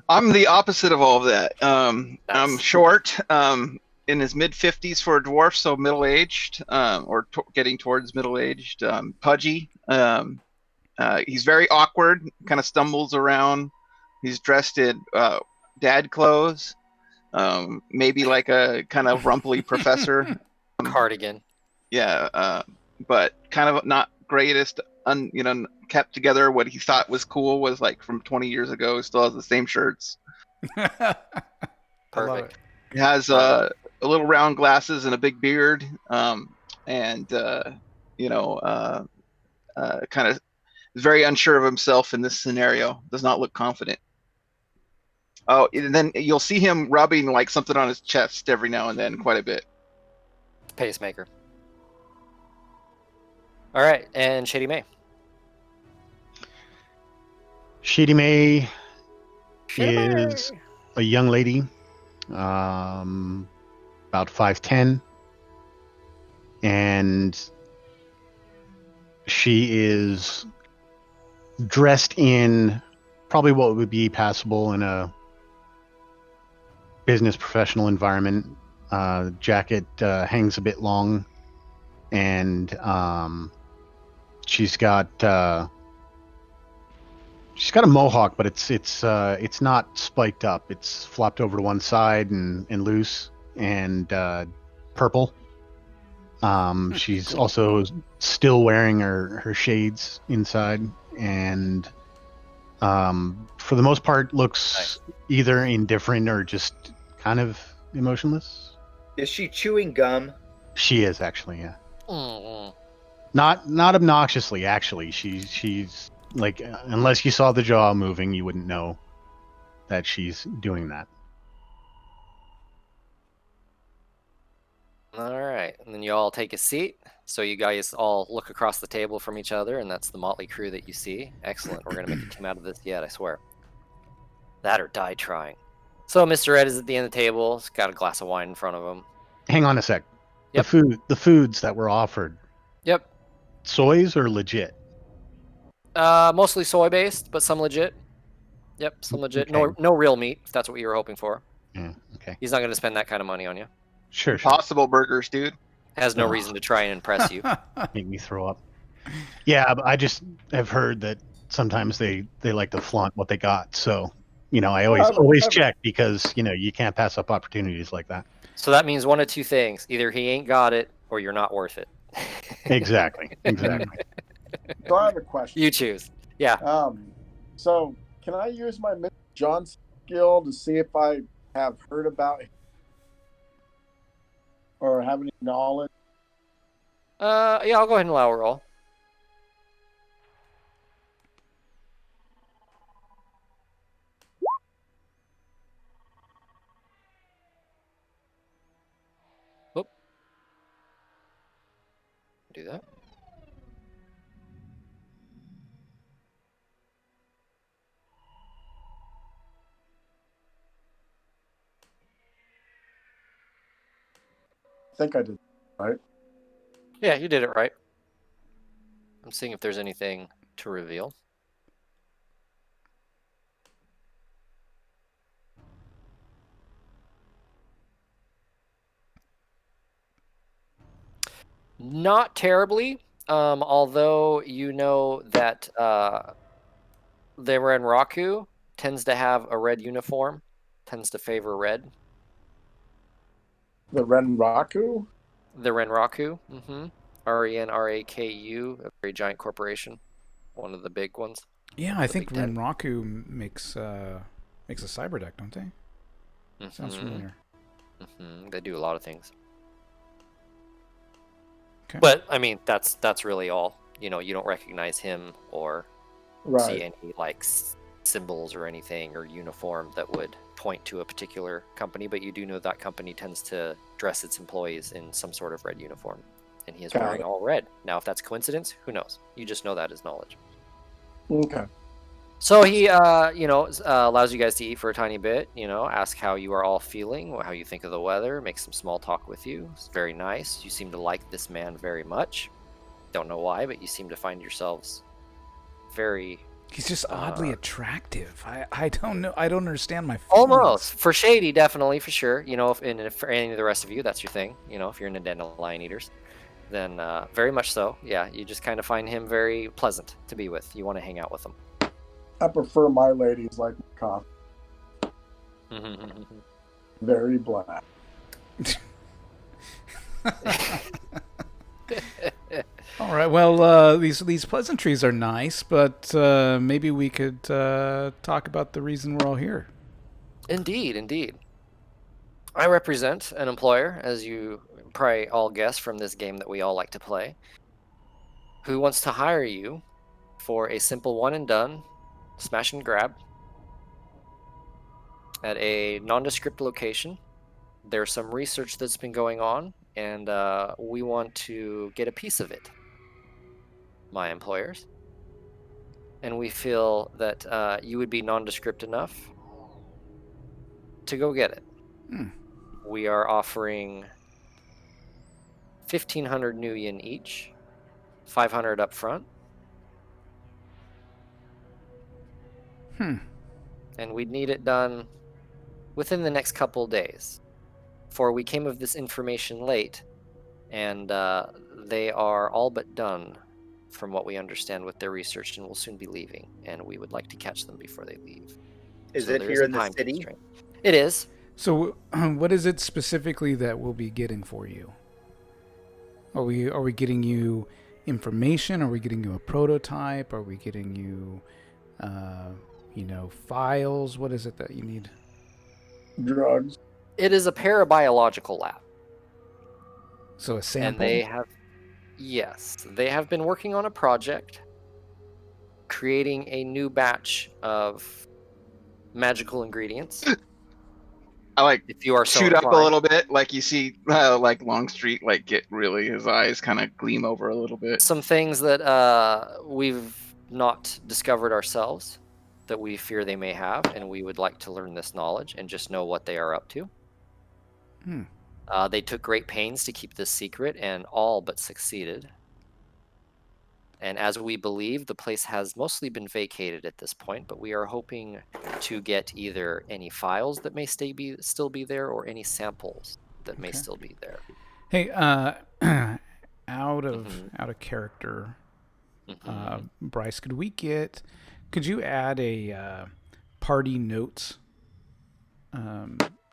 Speaker 4: I'm the opposite of all of that. I'm
Speaker 2: Nice.
Speaker 4: short, in his mid-50s for a dwarf, so middle-aged, or getting towards middle-aged, pudgy. He's very awkward, kind of stumbles around. He's dressed in dad clothes, maybe like a kind of rumply professor.
Speaker 2: Cardigan.
Speaker 4: Yeah, but kind of not greatest, kept together. What he thought was cool was like from 20 years ago. Still has the same shirts.
Speaker 2: Perfect.
Speaker 4: He has little round glasses and a big beard, and kind of is very unsure of himself in this scenario. Does not look confident. Oh, and then you'll see him rubbing like something on his chest every now and then, quite a bit.
Speaker 2: Pacemaker. All right, and Shady May.
Speaker 3: Shady May is a young lady, about 5'10", and she is dressed in probably what would be passable in a business professional environment. Jacket hangs a bit long, and she's got a mohawk, but it's not spiked up. It's flopped over to one side and loose and purple. She's also still wearing her shades inside, and for the most part looks either indifferent or just kind of emotionless.
Speaker 7: Is she chewing gum?
Speaker 3: She is actually, yeah.
Speaker 2: Mm-hmm.
Speaker 3: Not obnoxiously, actually. She's like, unless you saw the jaw moving, you wouldn't know that she's doing that.
Speaker 2: All right, and then you all take a seat. So you guys all look across the table from each other, and that's the motley crew that you see. Excellent. We're gonna make a team out of this yet, I swear. That or die trying. So Mr. Ed is at the end of the table. He's got a glass of wine in front of him.
Speaker 3: Hang on a sec.
Speaker 2: Yep.
Speaker 3: The foods that were offered,
Speaker 2: Yep.
Speaker 3: soys or legit?
Speaker 2: Mostly soy based, but some legit. Yep, some legit.
Speaker 3: Okay.
Speaker 2: No real meat, if that's what you were hoping for.
Speaker 3: Yeah, okay.
Speaker 2: He's not going to spend that kind of money on you.
Speaker 3: Sure.
Speaker 4: Possible burgers, dude.
Speaker 2: Has no
Speaker 3: Oh.
Speaker 2: reason to try and impress you.
Speaker 3: Make me throw up. Yeah, but I just have heard that sometimes they like to flaunt what they got. So, I always check, because, you can't pass up opportunities like that.
Speaker 2: So that means one of two things. Either he ain't got it, or you're not worth it.
Speaker 3: Exactly.
Speaker 6: So I have a question.
Speaker 2: You choose. Yeah.
Speaker 6: So can I use my Mr. John skill to see if I have heard about him or have any knowledge?
Speaker 2: Yeah, I'll go ahead and allow a roll. Whoop. Do that.
Speaker 6: I think I did, right?
Speaker 2: Yeah, you did it right. I'm seeing if there's anything to reveal. Not terribly, although you know that the Renraku tends to have a red uniform, tends to favor red.
Speaker 6: The Renraku?
Speaker 2: The Renraku, Renraku, a very giant corporation, one of the big ones.
Speaker 1: Yeah, I
Speaker 2: The
Speaker 1: think
Speaker 2: Big Ten.
Speaker 1: Renraku makes a cyber deck, don't they? Sounds familiar.
Speaker 2: They do a lot of things.
Speaker 1: Okay.
Speaker 2: But I mean, that's really all. You know, you don't recognize him or see
Speaker 6: Right.
Speaker 2: any like symbols or anything or uniform that would point to a particular company, but you do know that company tends to dress its employees in some sort of red uniform, and he is
Speaker 6: Got
Speaker 2: wearing
Speaker 6: it.
Speaker 2: all red. Now, if that's coincidence, who knows? You just know that as knowledge.
Speaker 6: Okay.
Speaker 2: So he, allows you guys to eat for a tiny bit. You know, ask how you are all feeling, how you think of the weather, make some small talk with you. It's very nice. You seem to like this man very much. Don't know why, but you seem to find yourselves very
Speaker 1: He's just oddly attractive. I don't know. I don't understand my feelings.
Speaker 2: almost for Shady, definitely for sure. You know, if for any of the rest of you, that's your thing. You know, if you're into dandelion eaters, then very much so. Yeah, you just kind of find him very pleasant to be with. You want to hang out with him.
Speaker 6: I prefer my ladies like my coffee. Very black.
Speaker 1: All right. Well, these pleasantries are nice, but maybe we could talk about the reason we're all here.
Speaker 2: Indeed. I represent an employer, as you probably all guess from this game that we all like to play, who wants to hire you for a simple one and done smash and grab at a nondescript location. There's some research that's been going on, and we want to get a piece of it, my employers. And we feel that you would be nondescript enough to go get it. We are offering 1,500 new yen each, 500 up front. And we'd need it done within the next couple days. For we came of this information late, and they are all but done from what we understand with their research and will soon be leaving, and we would like to catch them before they leave.
Speaker 7: Is
Speaker 2: So
Speaker 7: it
Speaker 2: there
Speaker 7: here
Speaker 2: a
Speaker 7: in the
Speaker 2: time
Speaker 7: city?
Speaker 2: constraint. It is.
Speaker 1: So, what is it specifically that we'll be getting for you? Are we getting you information? Are we getting you a prototype? Are we getting you, files? What is it that you need?
Speaker 6: Drugs.
Speaker 2: It is a parabiological lab.
Speaker 1: So a sample.
Speaker 2: And they have been working on a project creating a new batch of magical ingredients.
Speaker 4: I like
Speaker 2: If you are so
Speaker 4: shoot up a
Speaker 2: inclined.
Speaker 4: little bit, like you see, like Longstreet, like get really his eyes kind of gleam over a little bit.
Speaker 2: Some things that we've not discovered ourselves that we fear they may have, and we would like to learn this knowledge and just know what they are up to. They took great pains to keep this secret and all but succeeded. And as we believe, the place has mostly been vacated at this point, but we are hoping to get either any files that may still be there or any samples that may still be there.
Speaker 1: Hey, out of character, Bryce, could you add a party notes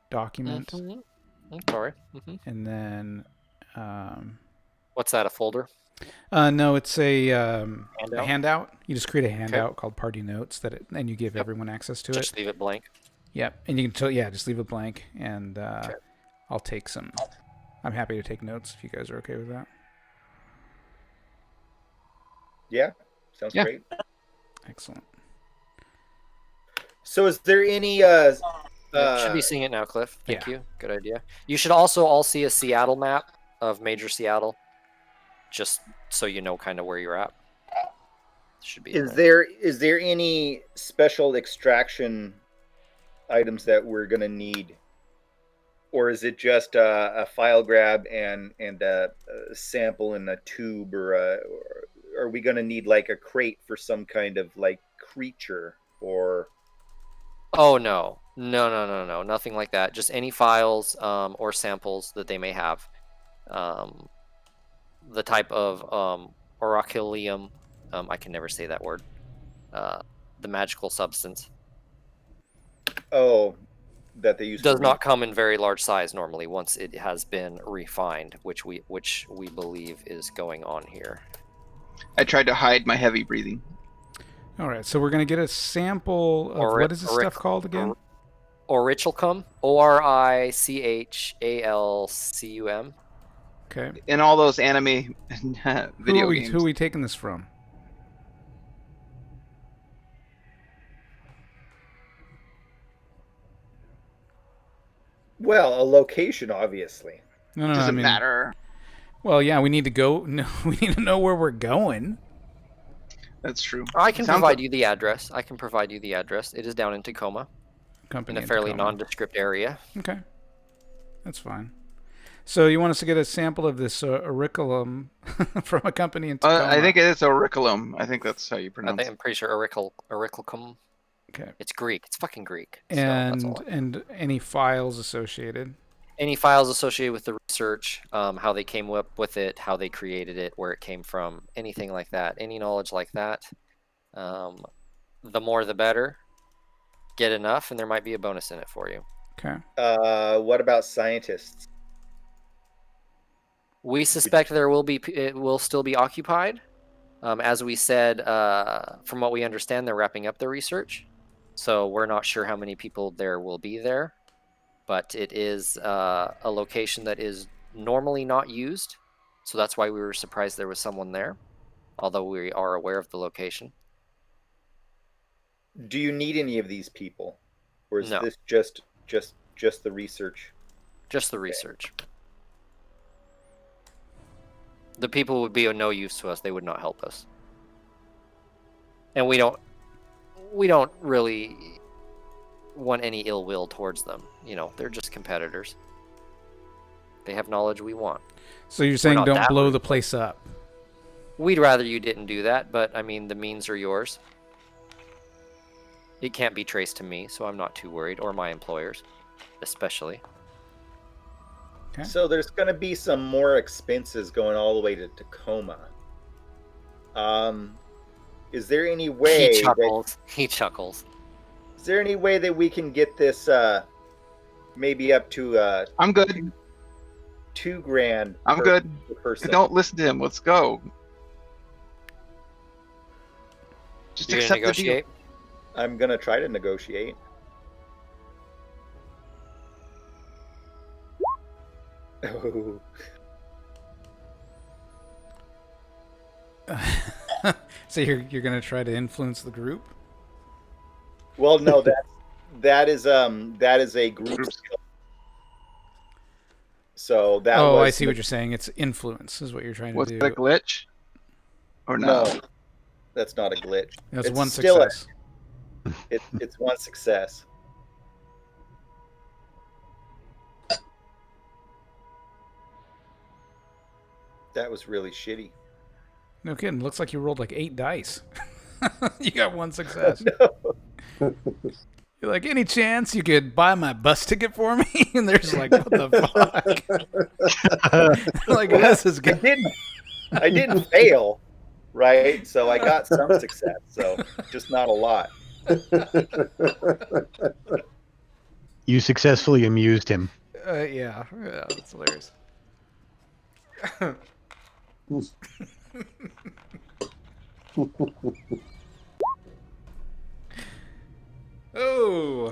Speaker 1: document?
Speaker 2: Sorry.
Speaker 1: And then
Speaker 2: What's that, a folder?
Speaker 1: no, it's a
Speaker 2: Handout?
Speaker 1: handout. You just create a handout called Party Notes and you give everyone access to
Speaker 2: Just
Speaker 1: it.
Speaker 2: leave it blank.
Speaker 1: Yep, and you can just leave it blank, and I'll take some. I'm happy to take notes if you guys are okay with that.
Speaker 7: Yeah, sounds great.
Speaker 1: Excellent.
Speaker 7: So, is there any?
Speaker 2: Should be seeing it now, Cliff. Thank you. Good idea. You should also all see a Seattle map of Major Seattle, just so you know kind of where you're at. Should be.
Speaker 7: Is there any special extraction items that we're gonna need, or is it just a file grab and a sample in a tube, or are we gonna need like a crate for some kind of like creature or?
Speaker 2: Oh no, nothing like that. Just any files or samples that they may have. the type of oracolium. I can never say that word. The magical substance
Speaker 7: Oh, that they use
Speaker 2: does
Speaker 7: for
Speaker 2: not come in very large size normally. Once it has been refined, which we believe is going on here.
Speaker 4: I tried to hide my heavy breathing.
Speaker 1: All right, so we're going to get a sample of what is this stuff called again?
Speaker 2: Orichalcum. Orichalcum.
Speaker 1: Okay.
Speaker 4: In all those anime video games.
Speaker 1: Who are we taking this from?
Speaker 7: Well, a location, obviously.
Speaker 1: No,
Speaker 4: Doesn't matter.
Speaker 1: Well, yeah, we need to go. No, we need to know where we're going.
Speaker 4: That's true.
Speaker 2: I can provide you the address. It is down in Tacoma,
Speaker 1: Company
Speaker 2: in a fairly
Speaker 1: Tacoma.
Speaker 2: nondescript area.
Speaker 1: Okay, that's fine. So you want us to get a sample of this auriculum from a company in Tacoma?
Speaker 4: I think it is auriculum. I think that's how you pronounce it.
Speaker 2: I'm pretty sure aurichalcum.
Speaker 1: Okay.
Speaker 2: It's Greek. It's fucking Greek.
Speaker 1: And any files associated?
Speaker 2: Any files associated with the research, how they came up with it, how they created it, where it came from, anything like that. Any knowledge like that, the more the better. Get enough, and there might be a bonus in it for you.
Speaker 1: Okay.
Speaker 7: What about scientists?
Speaker 2: We suspect it will still be occupied. As we said, from what we understand, they're wrapping up their research. So we're not sure how many people there will be there. But it is a location that is normally not used. So that's why we were surprised there was someone there. Although we are aware of the location.
Speaker 7: Do you need any of these people? Or is
Speaker 2: No.
Speaker 7: this just the research?
Speaker 2: Just the research. The people would be of no use to us. They would not help us. And we don't really want any ill will towards them. You know, they're just competitors. They have knowledge we want.
Speaker 1: So you're saying
Speaker 2: not
Speaker 1: don't
Speaker 2: that
Speaker 1: blow
Speaker 2: rude.
Speaker 1: the place up?
Speaker 2: We'd rather you didn't do that, but I mean, the means are yours. It can't be traced to me, so I'm not too worried, or my employers, especially.
Speaker 1: Okay.
Speaker 7: So there's going to be some more expenses going all the way to Tacoma. Is there any way
Speaker 2: He chuckles.
Speaker 7: Is there any way that we can get this maybe up to
Speaker 4: I'm good.
Speaker 7: $2,000?
Speaker 4: I'm good.
Speaker 7: Per person?
Speaker 4: Don't listen to him. Let's go. Just
Speaker 2: You're gonna
Speaker 4: accept the deal.
Speaker 2: negotiate?
Speaker 7: I'm gonna try to negotiate. Oh.
Speaker 1: So you're gonna try to influence the group?
Speaker 7: Well, no, that is a group skill. So that
Speaker 1: Oh,
Speaker 7: was
Speaker 1: I see what you're saying. It's influence is what you're trying to
Speaker 4: Was
Speaker 1: do.
Speaker 4: it a glitch? Or no?
Speaker 7: No, that's not a glitch.
Speaker 1: That's
Speaker 7: It's
Speaker 1: one
Speaker 7: still
Speaker 1: success.
Speaker 7: It's one success. That was really shitty.
Speaker 1: No kidding. Looks like you rolled like 8 dice. You got one success.
Speaker 7: No.
Speaker 1: You're like, any chance you could buy my bus ticket for me? And they're just like, what the fuck? Like, this is good.
Speaker 7: I didn't fail, right? So I got some success. So just not a lot.
Speaker 3: You successfully amused him.
Speaker 1: Yeah, that's hilarious. Oh,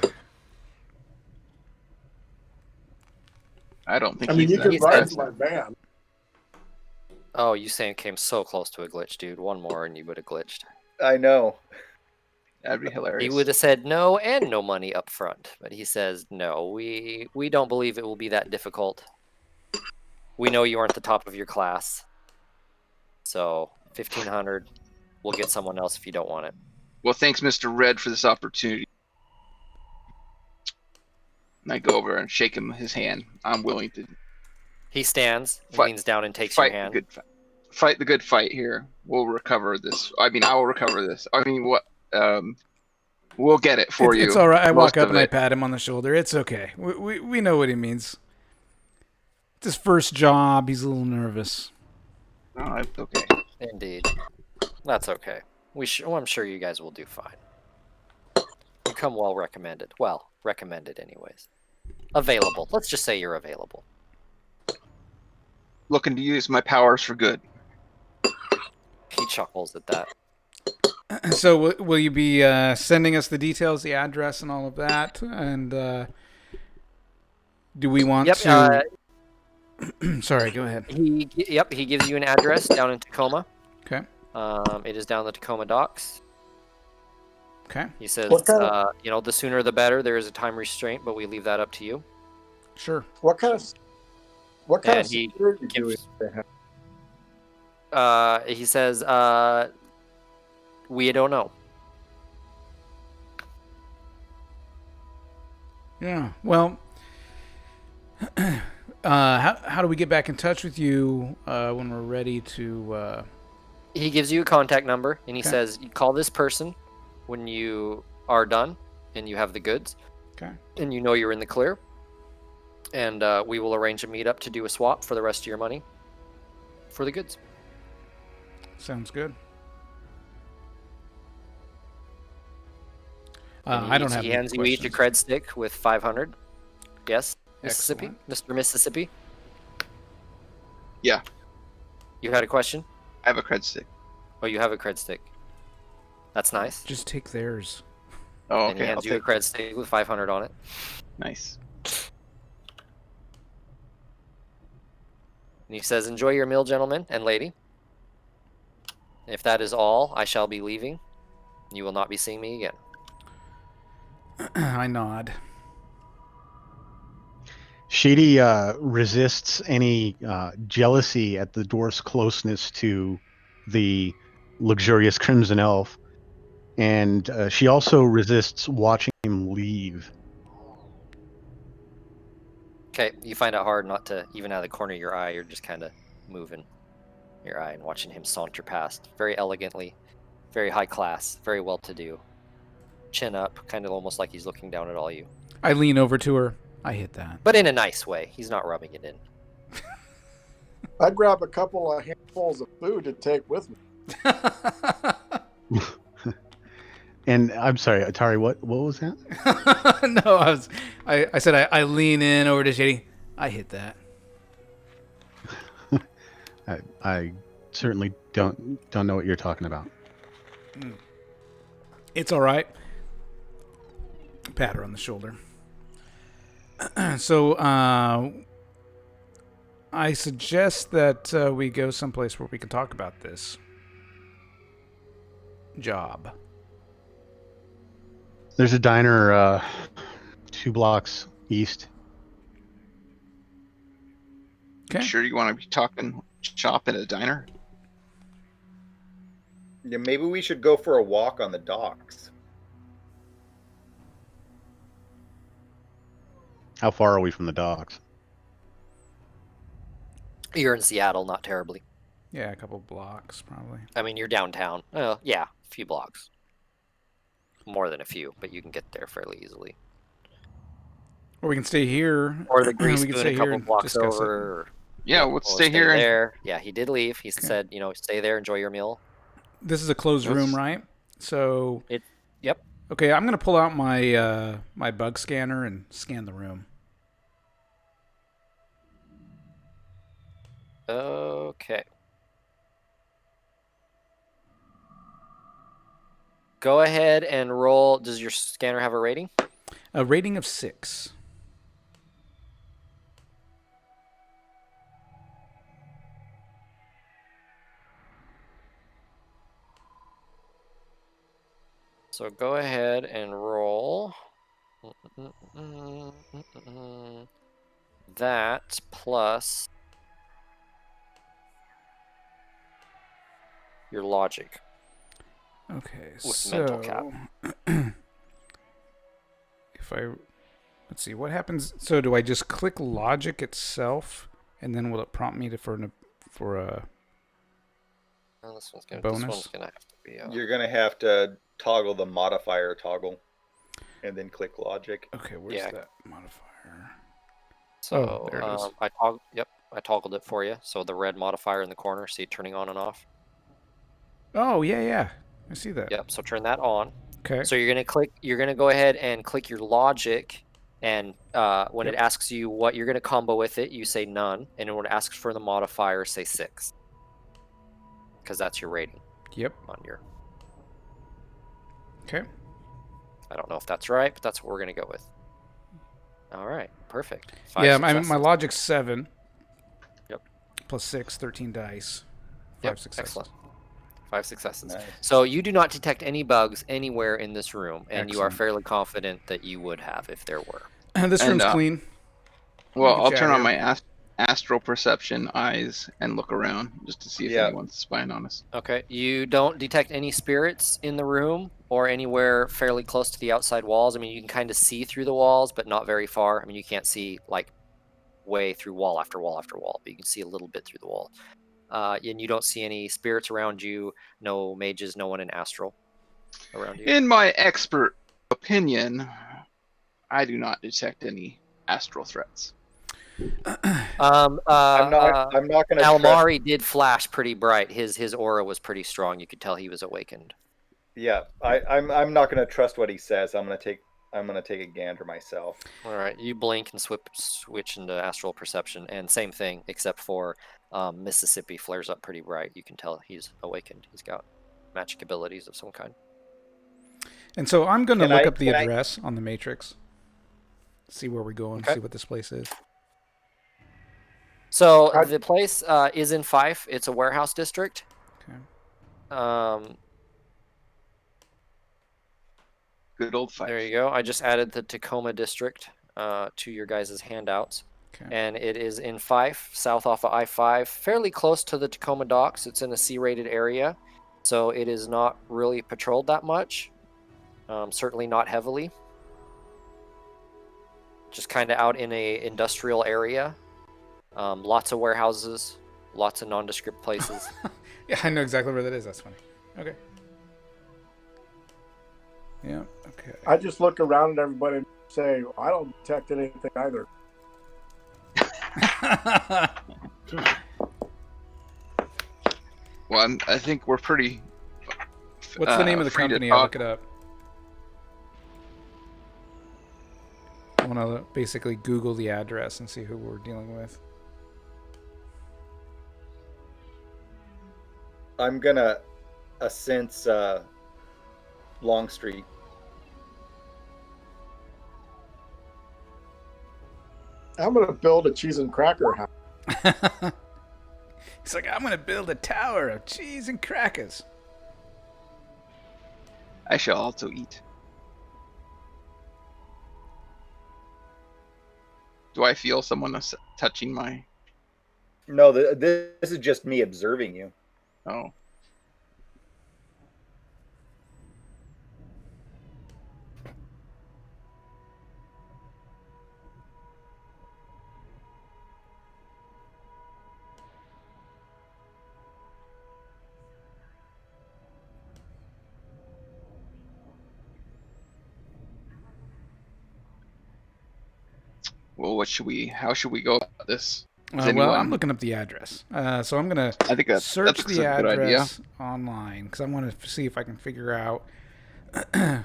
Speaker 4: I don't think
Speaker 6: I mean,
Speaker 4: he's
Speaker 6: you
Speaker 4: that
Speaker 6: could ride
Speaker 4: successful.
Speaker 6: my van.
Speaker 2: Oh, you saying came so close to a glitch, dude. One more and you would have glitched.
Speaker 7: I know.
Speaker 4: That'd be hilarious.
Speaker 2: He would have said no and no money up front, but he says no. We don't believe it will be that difficult. We know you aren't the top of your class, so 1,500. We'll get someone else if you don't want it.
Speaker 4: Well, thanks, Mr. Red, for this opportunity. And I go over and shake him his hand. I'm willing to
Speaker 2: He stands,
Speaker 4: Fight-
Speaker 2: leans down, and takes your
Speaker 4: fight the
Speaker 2: hand.
Speaker 4: good fight. Fight the good fight here. We'll recover this. I mean, I will recover this. I mean, what? We'll get it for you.
Speaker 1: It's all right. I walk
Speaker 4: Most
Speaker 1: up
Speaker 4: of
Speaker 1: and I
Speaker 4: it.
Speaker 1: pat him on the shoulder. It's okay. We know what he means. It's his first job. He's a little nervous.
Speaker 4: Oh, that's okay.
Speaker 2: Indeed. That's okay. I'm sure you guys will do fine. You come well recommended. Well, recommended anyways. Available. Let's just say you're available.
Speaker 4: Looking to use my powers for good.
Speaker 2: He chuckles at that.
Speaker 1: So will you be sending us the details, the address, and all of that? And do we want to? Sorry, go ahead.
Speaker 2: He gives you an address down in Tacoma.
Speaker 1: Okay.
Speaker 2: It is down the Tacoma docks.
Speaker 1: Okay.
Speaker 2: He says,
Speaker 6: What kind of-
Speaker 2: the sooner the better. There is a time restraint, but we leave that up to you.
Speaker 1: Sure.
Speaker 6: What kind of
Speaker 2: And he
Speaker 6: security do
Speaker 2: gives-
Speaker 6: they have?
Speaker 2: He says, we don't know.
Speaker 1: Yeah. Well, how do we get back in touch with you when we're ready to?
Speaker 2: He gives you a contact number, and he
Speaker 1: Okay.
Speaker 2: says, you call this person when you are done and you have the goods,
Speaker 1: Okay.
Speaker 2: and you know you're in the clear. And we will arrange a meetup to do a swap for the rest of your money for the goods.
Speaker 1: Sounds good.
Speaker 2: And
Speaker 1: I don't have.
Speaker 2: He
Speaker 1: any
Speaker 2: hands you each a
Speaker 1: questions.
Speaker 2: cred stick with 500. Yes, Mississippi,
Speaker 1: Excellent.
Speaker 2: Mr. Mississippi.
Speaker 4: Yeah.
Speaker 2: You had a question?
Speaker 4: I have a cred stick.
Speaker 2: Oh, you have a cred stick. That's nice.
Speaker 1: Just take theirs.
Speaker 4: Oh,
Speaker 2: And he
Speaker 4: okay. I'll
Speaker 2: hands you a
Speaker 4: take
Speaker 2: cred stick with 500 on it.
Speaker 4: Nice.
Speaker 2: And he says, enjoy your meal, gentlemen and lady. If that is all, I shall be leaving. You will not be seeing me again.
Speaker 1: I nod.
Speaker 3: Shady resists any jealousy at the dwarf's closeness to the luxurious Crimson Elf, and she also resists watching him leave.
Speaker 2: Okay, you find it hard not to, even out of the corner of your eye, you're just kind of moving your eye and watching him saunter past. Very elegantly, very high class, very well-to-do. Chin up, kind of almost like he's looking down at all you.
Speaker 1: I lean over to her. I hit that.
Speaker 2: But in a nice way. He's not rubbing it in.
Speaker 6: I'd grab a couple of handfuls of food to take with me.
Speaker 3: And I'm sorry, Atari, what was that?
Speaker 1: No, I said I lean in over to Shady. I hit that.
Speaker 3: I certainly don't know what you're talking about.
Speaker 1: It's all right. Pat her on the shoulder. So, I suggest that we go someplace where we can talk about this job.
Speaker 3: There's a diner 2 blocks east.
Speaker 1: Okay.
Speaker 4: Sure you want to be talking shop at a diner?
Speaker 5: Yeah, maybe we should go for a walk on the docks.
Speaker 3: How far are we from the docks?
Speaker 2: You're in Seattle, not terribly.
Speaker 1: Yeah, a couple blocks probably.
Speaker 2: I mean, you're downtown. Yeah, a few blocks. More than a few, but you can get there fairly easily.
Speaker 1: Or we can stay here.
Speaker 2: Or the Grease
Speaker 1: We can
Speaker 2: Spoon
Speaker 1: stay
Speaker 2: a
Speaker 1: here
Speaker 2: couple
Speaker 1: and
Speaker 2: blocks
Speaker 1: discuss it.
Speaker 2: over. Or,
Speaker 4: Yeah,
Speaker 2: we'll
Speaker 4: let's stay here. And
Speaker 2: there. Yeah, he did leave. He said, stay there, enjoy your meal.
Speaker 1: This is a closed
Speaker 4: Yes.
Speaker 1: room, right? So.
Speaker 2: Yep.
Speaker 1: Okay, I'm gonna pull out my my bug scanner and scan the room.
Speaker 2: Okay. Go ahead and roll. Does your scanner have a rating?
Speaker 1: A rating of 6.
Speaker 2: So go ahead and roll. That plus your logic.
Speaker 1: Okay,
Speaker 2: With mental cap.
Speaker 1: if let's see what happens. So do I just click logic itself, and then will it prompt me for a
Speaker 2: Oh, this one's gonna
Speaker 1: bonus?
Speaker 2: have to be.
Speaker 5: You're gonna have to toggle the modifier toggle, and then click logic.
Speaker 1: Okay, where's
Speaker 2: Yeah.
Speaker 1: that modifier?
Speaker 2: So
Speaker 1: there it is.
Speaker 2: I toggle. Yep. I toggled it for you. So the red modifier in the corner, see it turning on and off.
Speaker 1: Oh, yeah. I see that.
Speaker 2: Yep. So turn that on.
Speaker 1: Okay.
Speaker 2: So you're gonna go ahead and click your logic, and when it asks you what you're gonna combo with it, you say none, and when it asks for the modifier, say 6, because that's your rating.
Speaker 1: Yep.
Speaker 2: On your.
Speaker 1: Okay.
Speaker 2: I don't know if that's right, but that's what we're gonna go with. All right, perfect. 5
Speaker 1: Yeah,
Speaker 2: successes.
Speaker 1: my logic's 7.
Speaker 2: Yep.
Speaker 1: Plus 6, 13 dice. 5
Speaker 2: Yep,
Speaker 1: successes.
Speaker 2: excellent. 5 successes.
Speaker 7: Nice.
Speaker 2: So you do not detect any bugs anywhere in this room, and you are
Speaker 1: Excellent.
Speaker 2: fairly confident that you would have if there were.
Speaker 1: This room's clean.
Speaker 4: Well,
Speaker 1: Look at
Speaker 4: I'll
Speaker 1: you
Speaker 4: turn
Speaker 1: out
Speaker 4: on
Speaker 1: here.
Speaker 4: my astral perception eyes and look around just to see if
Speaker 7: Yeah.
Speaker 4: anyone's spying on us.
Speaker 2: Okay, you don't detect any spirits in the room or anywhere fairly close to the outside walls. I mean, you can kind of see through the walls, but not very far. I mean, you can't see like way through wall after wall after wall, but you can see a little bit through the wall. And you don't see any spirits around you, no mages, no one in astral around you.
Speaker 4: In my expert opinion, I do not detect any astral threats.
Speaker 7: I'm not going to.
Speaker 2: Almari did flash pretty bright. His aura was pretty strong. You could tell he was awakened.
Speaker 7: Yeah, I'm not going to trust what he says. I'm going to take a gander myself.
Speaker 2: All right, you blink and switch into astral perception, and same thing, except for Mississippi flares up pretty bright. You can tell he's awakened. He's got magic abilities of some kind.
Speaker 1: And so I'm going to
Speaker 7: Can
Speaker 1: look
Speaker 7: I-
Speaker 1: up the
Speaker 7: can I-
Speaker 1: address on the Matrix. See where we're going,
Speaker 2: Okay.
Speaker 1: see what this place is.
Speaker 2: So the place is in Fife. It's a warehouse district.
Speaker 1: Okay.
Speaker 4: Good old fight.
Speaker 2: There you go. I just added the Tacoma district to your guys' handouts.
Speaker 1: Okay.
Speaker 2: And it is in Fife, south off of I-5, fairly close to the Tacoma docks. It's in a C-rated area, so it is not really patrolled that much. Certainly not heavily. Just kind of out in a industrial area. Lots of warehouses, lots of nondescript places.
Speaker 1: Yeah, I know exactly where that is. That's funny. Okay. Yeah, okay.
Speaker 6: I just look around at everybody and say, I don't detect anything either.
Speaker 4: Well, I think we're pretty.
Speaker 1: What's the name of the
Speaker 4: free to
Speaker 1: company? I'll
Speaker 4: talk.
Speaker 1: look it up. I want to basically Google the address and see who we're dealing with.
Speaker 7: I'm going to sense Longstreet.
Speaker 6: I'm going to build a cheese and cracker house.
Speaker 1: He's like, I'm going to build a tower of cheese and crackers.
Speaker 4: I shall also eat. Do I feel someone touching my?
Speaker 7: No, this is just me observing you.
Speaker 4: Oh. Well, how should we go about this? Does
Speaker 1: Well,
Speaker 4: anyone-
Speaker 1: I'm looking up the address. So I'm going
Speaker 4: I think
Speaker 1: to
Speaker 4: that's
Speaker 1: search
Speaker 4: a
Speaker 1: the
Speaker 4: good idea.
Speaker 1: address online because I want to see if I can figure out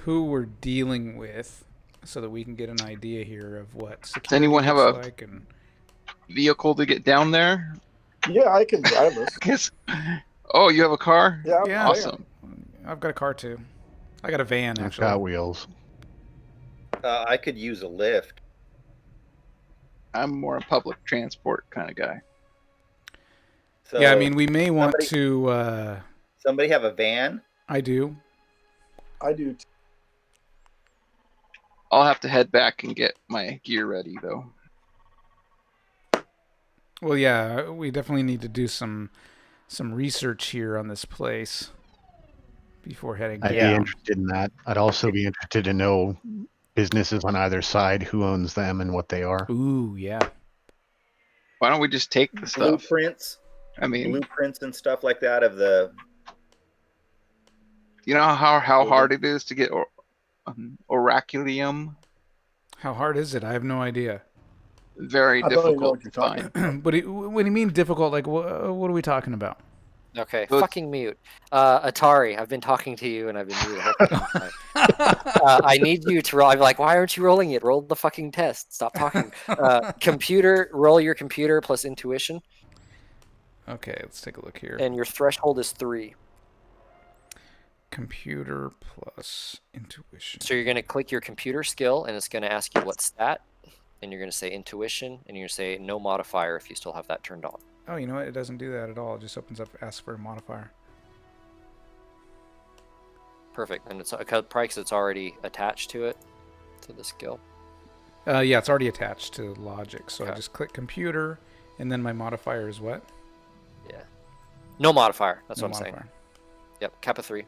Speaker 1: who we're dealing with so that we can get an idea here of what security
Speaker 4: anyone have
Speaker 1: looks
Speaker 4: a-
Speaker 1: like. And
Speaker 4: Vehicle to get down there?
Speaker 6: Yeah, I can drive this.
Speaker 4: Yes. Oh, you have a car?
Speaker 6: Yeah,
Speaker 1: Yeah.
Speaker 4: Awesome.
Speaker 1: I've got a car too. I got a van
Speaker 3: I've
Speaker 1: actually.
Speaker 3: got wheels.
Speaker 7: I could use a lift.
Speaker 4: I'm more a public transport kind of guy.
Speaker 7: So
Speaker 1: Yeah, I mean, we may want
Speaker 7: somebody-
Speaker 1: to.
Speaker 7: somebody have a van?
Speaker 1: I do.
Speaker 6: I do.
Speaker 4: I'll have to head back and get my gear ready, though.
Speaker 1: Well, yeah, we definitely need to do some research here on this place before heading
Speaker 3: I'd
Speaker 1: down.
Speaker 3: be interested in that. I'd also be interested to know businesses on either side, who owns them and what they are.
Speaker 1: Ooh, yeah.
Speaker 4: Why don't we just take the stuff?
Speaker 7: Blueprints?
Speaker 4: I mean,
Speaker 7: Blueprints and stuff like that of the...
Speaker 4: you know how hard it is to get oraculium?
Speaker 1: How hard is it? I have no idea.
Speaker 4: very
Speaker 6: I don't even know
Speaker 4: difficult
Speaker 6: what
Speaker 4: to
Speaker 6: you're talking
Speaker 4: find.
Speaker 1: But when you mean difficult, like what are we talking about?
Speaker 2: Okay,
Speaker 4: So it's-
Speaker 2: fucking mute. Atari, I've been talking to you and I've been muted the whole fucking time. I need you to roll. I'm like, why aren't you rolling it? Roll the fucking test. Stop talking. Computer, roll your computer plus intuition,
Speaker 1: Okay, let's take a look here.
Speaker 2: and your threshold is 3.
Speaker 1: Computer plus intuition.
Speaker 2: So you're going to click your computer skill, and it's going to ask you what stat, and you're going to say intuition, and you're going to say no modifier if you still have that turned on.
Speaker 1: Oh, you know what? It doesn't do that at all. It just opens up, asks for a modifier.
Speaker 2: Perfect, and it's probably because it's already attached to it, to the skill.
Speaker 1: Yeah, it's already attached to logic. So I
Speaker 2: Okay.
Speaker 1: just click computer, and then my modifier is what?
Speaker 2: Yeah. No modifier. That's
Speaker 1: No
Speaker 2: what I'm saying.
Speaker 1: modifier.
Speaker 2: Yep, kappa 3.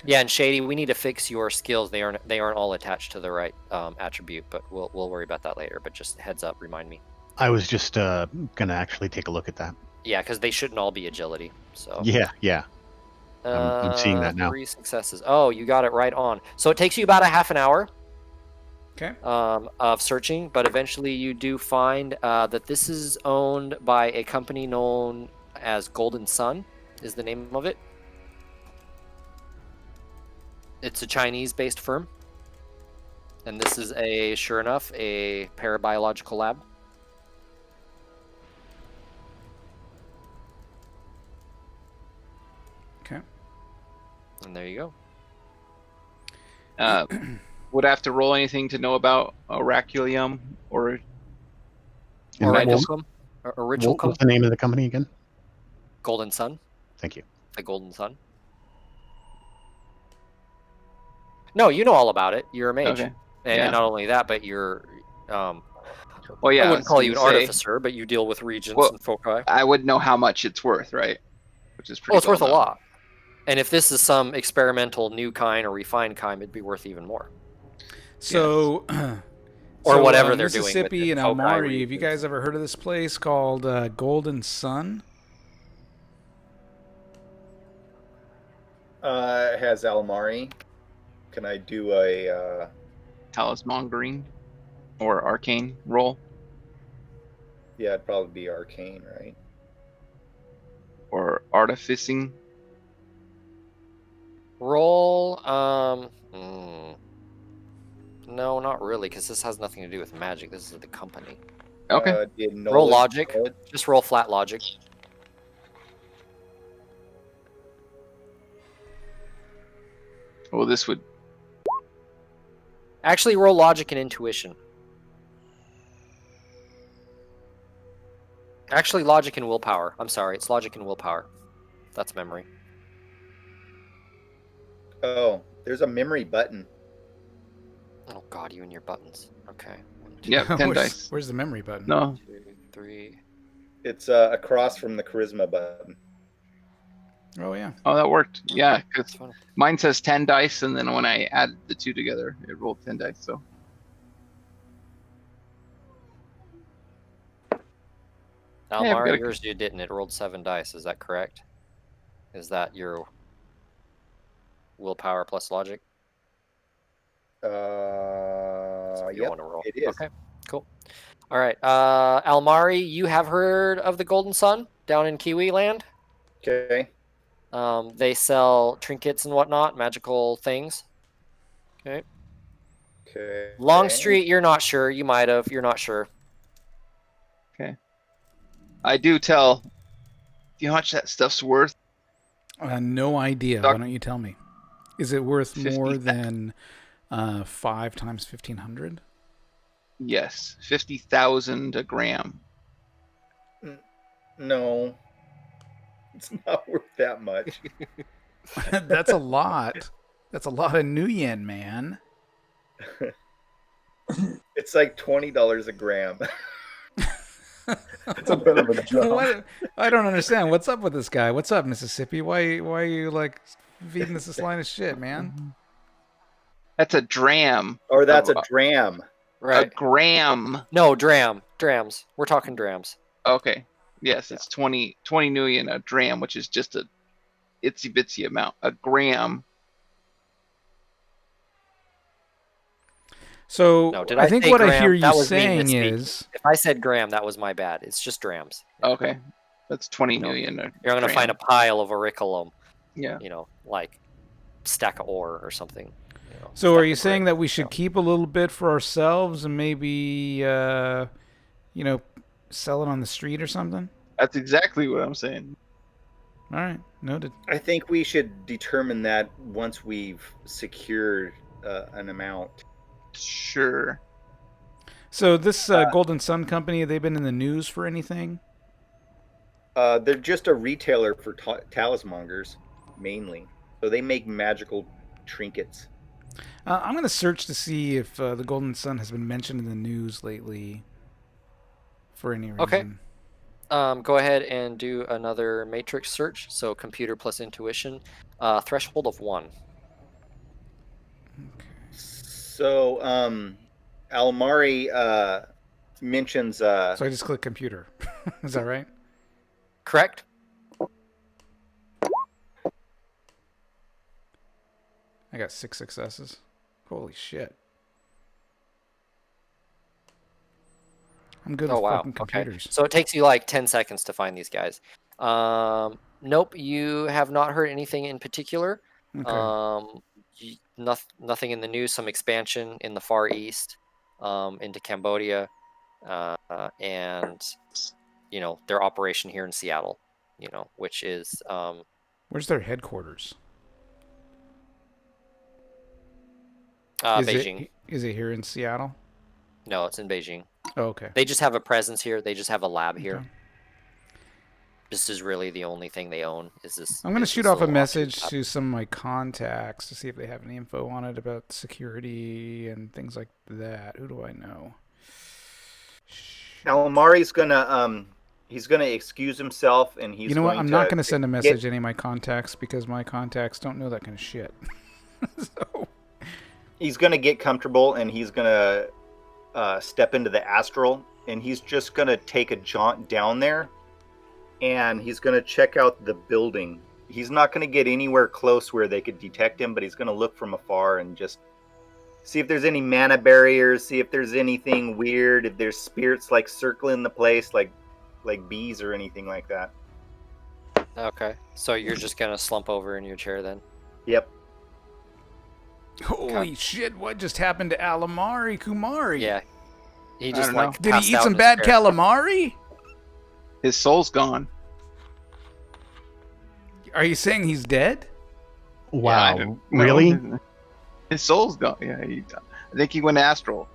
Speaker 2: Yeah, and Shady, we need to fix your skills. They aren't all attached to the right attribute, but we'll worry about that later. But just heads up, remind me.
Speaker 3: I was just gonna actually take a look at that.
Speaker 2: Yeah, because they shouldn't all be agility. So
Speaker 3: Yeah. I'm seeing that now.
Speaker 2: 3 successes. Oh, you got it right on. So it takes you about a half an hour
Speaker 1: Okay.
Speaker 2: of searching, but eventually you do find that this is owned by a company known as Golden Sun, is the name of it. It's a Chinese-based firm, and this is sure enough, a parabiological lab.
Speaker 1: Okay.
Speaker 2: And there you
Speaker 4: Uh, would I have to roll anything to know about Oraculium or
Speaker 3: And
Speaker 2: go.
Speaker 3: what-
Speaker 2: Orichalcum? Orichalcum?
Speaker 3: what's the name of the company again?
Speaker 2: Golden Sun.
Speaker 3: Thank you.
Speaker 2: The Golden Sun. No, you know all about it. You're a mage.
Speaker 4: Okay.
Speaker 2: And
Speaker 4: Yeah.
Speaker 2: not only that, but you're...
Speaker 4: Well, yeah,
Speaker 2: I
Speaker 4: I
Speaker 2: wouldn't
Speaker 4: was
Speaker 2: call you an
Speaker 4: gonna say,
Speaker 2: artificer, but you deal with regents
Speaker 4: Well,
Speaker 2: and foci.
Speaker 4: I would know how much it's worth, right? Which is pretty.
Speaker 2: Well, it's worth a
Speaker 4: well known.
Speaker 2: lot. And if this is some experimental new kind or refined kind, it'd be worth even more.
Speaker 1: So,
Speaker 2: Or whatever they're doing with
Speaker 1: Mississippi
Speaker 2: the
Speaker 1: and
Speaker 2: foci
Speaker 1: Almari. Have you
Speaker 2: regions.
Speaker 1: guys ever heard of this place called Golden Sun?
Speaker 7: Has Almari. Can I do a
Speaker 4: Talismongering or arcane roll
Speaker 7: yeah, it'd probably be arcane, right?
Speaker 4: or artificing?
Speaker 2: Roll, no, not really, because this has nothing to do with magic. This is the company.
Speaker 4: Okay.
Speaker 7: Did
Speaker 2: Roll
Speaker 7: knowledge
Speaker 2: logic.
Speaker 7: good?
Speaker 2: Just roll flat logic.
Speaker 4: Well, this would.
Speaker 2: Actually, roll logic and intuition. Actually, logic and willpower. I'm sorry, it's logic and willpower. That's memory.
Speaker 7: Oh, there's a memory button.
Speaker 2: Oh god, you and your buttons. Okay. 1, 2,
Speaker 4: Yeah, 10
Speaker 1: where's,
Speaker 4: dice.
Speaker 1: Where's the memory button?
Speaker 4: No.
Speaker 2: 2, 3.
Speaker 7: It's across from the charisma button.
Speaker 1: Oh yeah.
Speaker 4: Oh, that worked. Yeah, because
Speaker 2: That's funny.
Speaker 4: mine says 10 dice, and then when I added the two together, it rolled 10 dice. So
Speaker 2: Now,
Speaker 4: Yeah, we
Speaker 2: Mara,
Speaker 4: gotta-
Speaker 2: yours you didn't. It rolled 7 dice. Is that correct? Is that your willpower plus logic? You
Speaker 7: Yep,
Speaker 2: want to roll?
Speaker 7: it is.
Speaker 2: Okay, cool. All right, Almari, you have heard of the Golden Sun down in Kiwi Land?
Speaker 7: Okay.
Speaker 2: They sell trinkets and whatnot, magical things. Okay.
Speaker 7: Okay.
Speaker 2: Longstreet, you're not sure. You might have. You're not sure.
Speaker 4: I do tell. Do you know how much that stuff's worth?
Speaker 1: No idea.
Speaker 4: Doc-
Speaker 1: Why don't you tell me? Is it worth
Speaker 4: 50
Speaker 1: more than 5 times 1,500?
Speaker 4: Yes, 50,000 a gram.
Speaker 7: No. It's not worth that much.
Speaker 1: That's a lot. That's a lot of new yen, man.
Speaker 7: It's like $20 a gram.
Speaker 6: It's a bit of a jump.
Speaker 1: What? I don't understand. What's up with this guy? What's up, Mississippi? Why are you like feeding us this line of shit, man?
Speaker 4: That's a dram.
Speaker 7: Or that's a dram.
Speaker 4: A
Speaker 2: Right.
Speaker 4: gram.
Speaker 2: No, drams. We're talking drams.
Speaker 4: Okay. Yes, it's 20 nuyen a dram, which is just a itsy bitsy amount. A gram.
Speaker 1: So
Speaker 2: No, did
Speaker 1: I
Speaker 2: I
Speaker 1: think
Speaker 2: say
Speaker 1: what I
Speaker 2: gram?
Speaker 1: hear you
Speaker 2: That was me
Speaker 1: saying
Speaker 2: misspeaking.
Speaker 1: is,
Speaker 2: If I said gram, that was my bad. It's just drams.
Speaker 4: Okay, that's 20
Speaker 2: No.
Speaker 4: million.
Speaker 2: You're going to find a pile of auriculum,
Speaker 4: Yeah.
Speaker 2: like stack of ore or something.
Speaker 1: so are
Speaker 2: stack
Speaker 1: you
Speaker 2: of
Speaker 1: saying
Speaker 2: brick,
Speaker 1: that we should keep a little bit for ourselves and maybe, sell it on the street or something?
Speaker 4: That's exactly what I'm saying.
Speaker 1: All right, noted.
Speaker 7: I think we should determine that once we've secured an amount.
Speaker 4: Sure.
Speaker 1: So this Golden Sun Company, have they been in the news for anything?
Speaker 7: They're just a retailer for talismongers, mainly. So they make magical trinkets.
Speaker 1: I'm going to search to see if the Golden Sun has been mentioned in the news lately for any reason.
Speaker 2: Okay. Go ahead and do another matrix search. So computer plus intuition. Threshold of 1.
Speaker 7: So Almari mentions...
Speaker 1: So I just click computer. Is that right?
Speaker 2: Correct.
Speaker 1: I got 6 successes. Holy shit. I'm good with fucking computers.
Speaker 2: Okay. So it takes you like 10 seconds to find these guys. Nope, you have not heard anything in particular.
Speaker 1: Okay.
Speaker 2: Nothing in the news. Some expansion in the Far East, into Cambodia, and their operation here in Seattle. Which is
Speaker 1: Where's their headquarters?
Speaker 2: Beijing.
Speaker 1: Is it here in Seattle?
Speaker 2: No, it's in Beijing.
Speaker 1: Oh, okay.
Speaker 2: They just have a presence here. They just have a lab here.
Speaker 1: Okay.
Speaker 2: This is really the only thing they own. Is this?
Speaker 1: I'm going to shoot off a message to some of my contacts to see if they have any info on it about security and things like that. Who do I know?
Speaker 7: Almari's gonna he's gonna excuse himself, and he's.
Speaker 1: You know what? I'm not going to send a message
Speaker 7: get...
Speaker 1: to any of my contacts because my contacts don't know that kind of shit. So
Speaker 7: he's gonna get comfortable, and he's gonna step into the astral, and he's just gonna take a jaunt down there, and he's gonna check out the building. He's not gonna get anywhere close where they could detect him, but he's gonna look from afar and just see if there's any mana barriers, see if there's anything weird, if there's spirits like circling the place, like bees or anything like that.
Speaker 2: Okay, so you're just gonna slump over in your chair then?
Speaker 7: Yep.
Speaker 1: holy shit! What just happened to Alamari Kumari?
Speaker 2: Yeah, he
Speaker 4: I
Speaker 2: just
Speaker 4: don't know.
Speaker 2: like
Speaker 1: Did
Speaker 2: passed
Speaker 1: he eat
Speaker 2: out
Speaker 1: some
Speaker 2: in his
Speaker 1: bad
Speaker 2: chair.
Speaker 1: calamari?
Speaker 4: His soul's gone.
Speaker 1: Are you saying he's dead?
Speaker 3: Wow,
Speaker 4: Yeah,
Speaker 3: really?
Speaker 4: No, his soul's gone. Yeah, I think he went astral.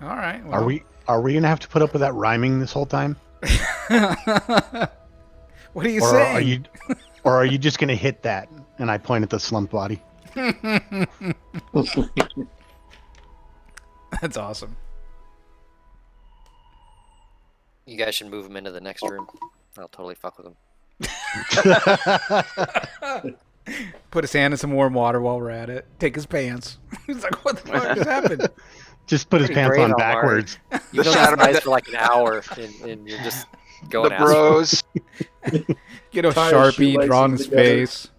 Speaker 1: All right. Well.
Speaker 3: Are we gonna have to put up with that rhyming this whole time?
Speaker 1: What are you saying?
Speaker 3: Or are you just gonna hit that? And I point at the slumped body.
Speaker 1: That's awesome.
Speaker 2: You guys should move him into the next room. I'll totally fuck with him.
Speaker 1: Put his hand in some warm water while we're at it. Take his pants. He's like, what the fuck just happened?
Speaker 3: Just put his
Speaker 2: Pretty
Speaker 3: pants
Speaker 2: great,
Speaker 3: on
Speaker 2: Almari.
Speaker 3: backwards.
Speaker 2: You've
Speaker 4: The
Speaker 2: known
Speaker 4: shadow-
Speaker 2: these guys for like an hour, and you're just going
Speaker 4: The
Speaker 2: astral.
Speaker 4: bros.
Speaker 1: Get a
Speaker 6: Tie his
Speaker 1: Sharpie,
Speaker 6: shoelaces
Speaker 1: draw on his
Speaker 6: together.
Speaker 1: face.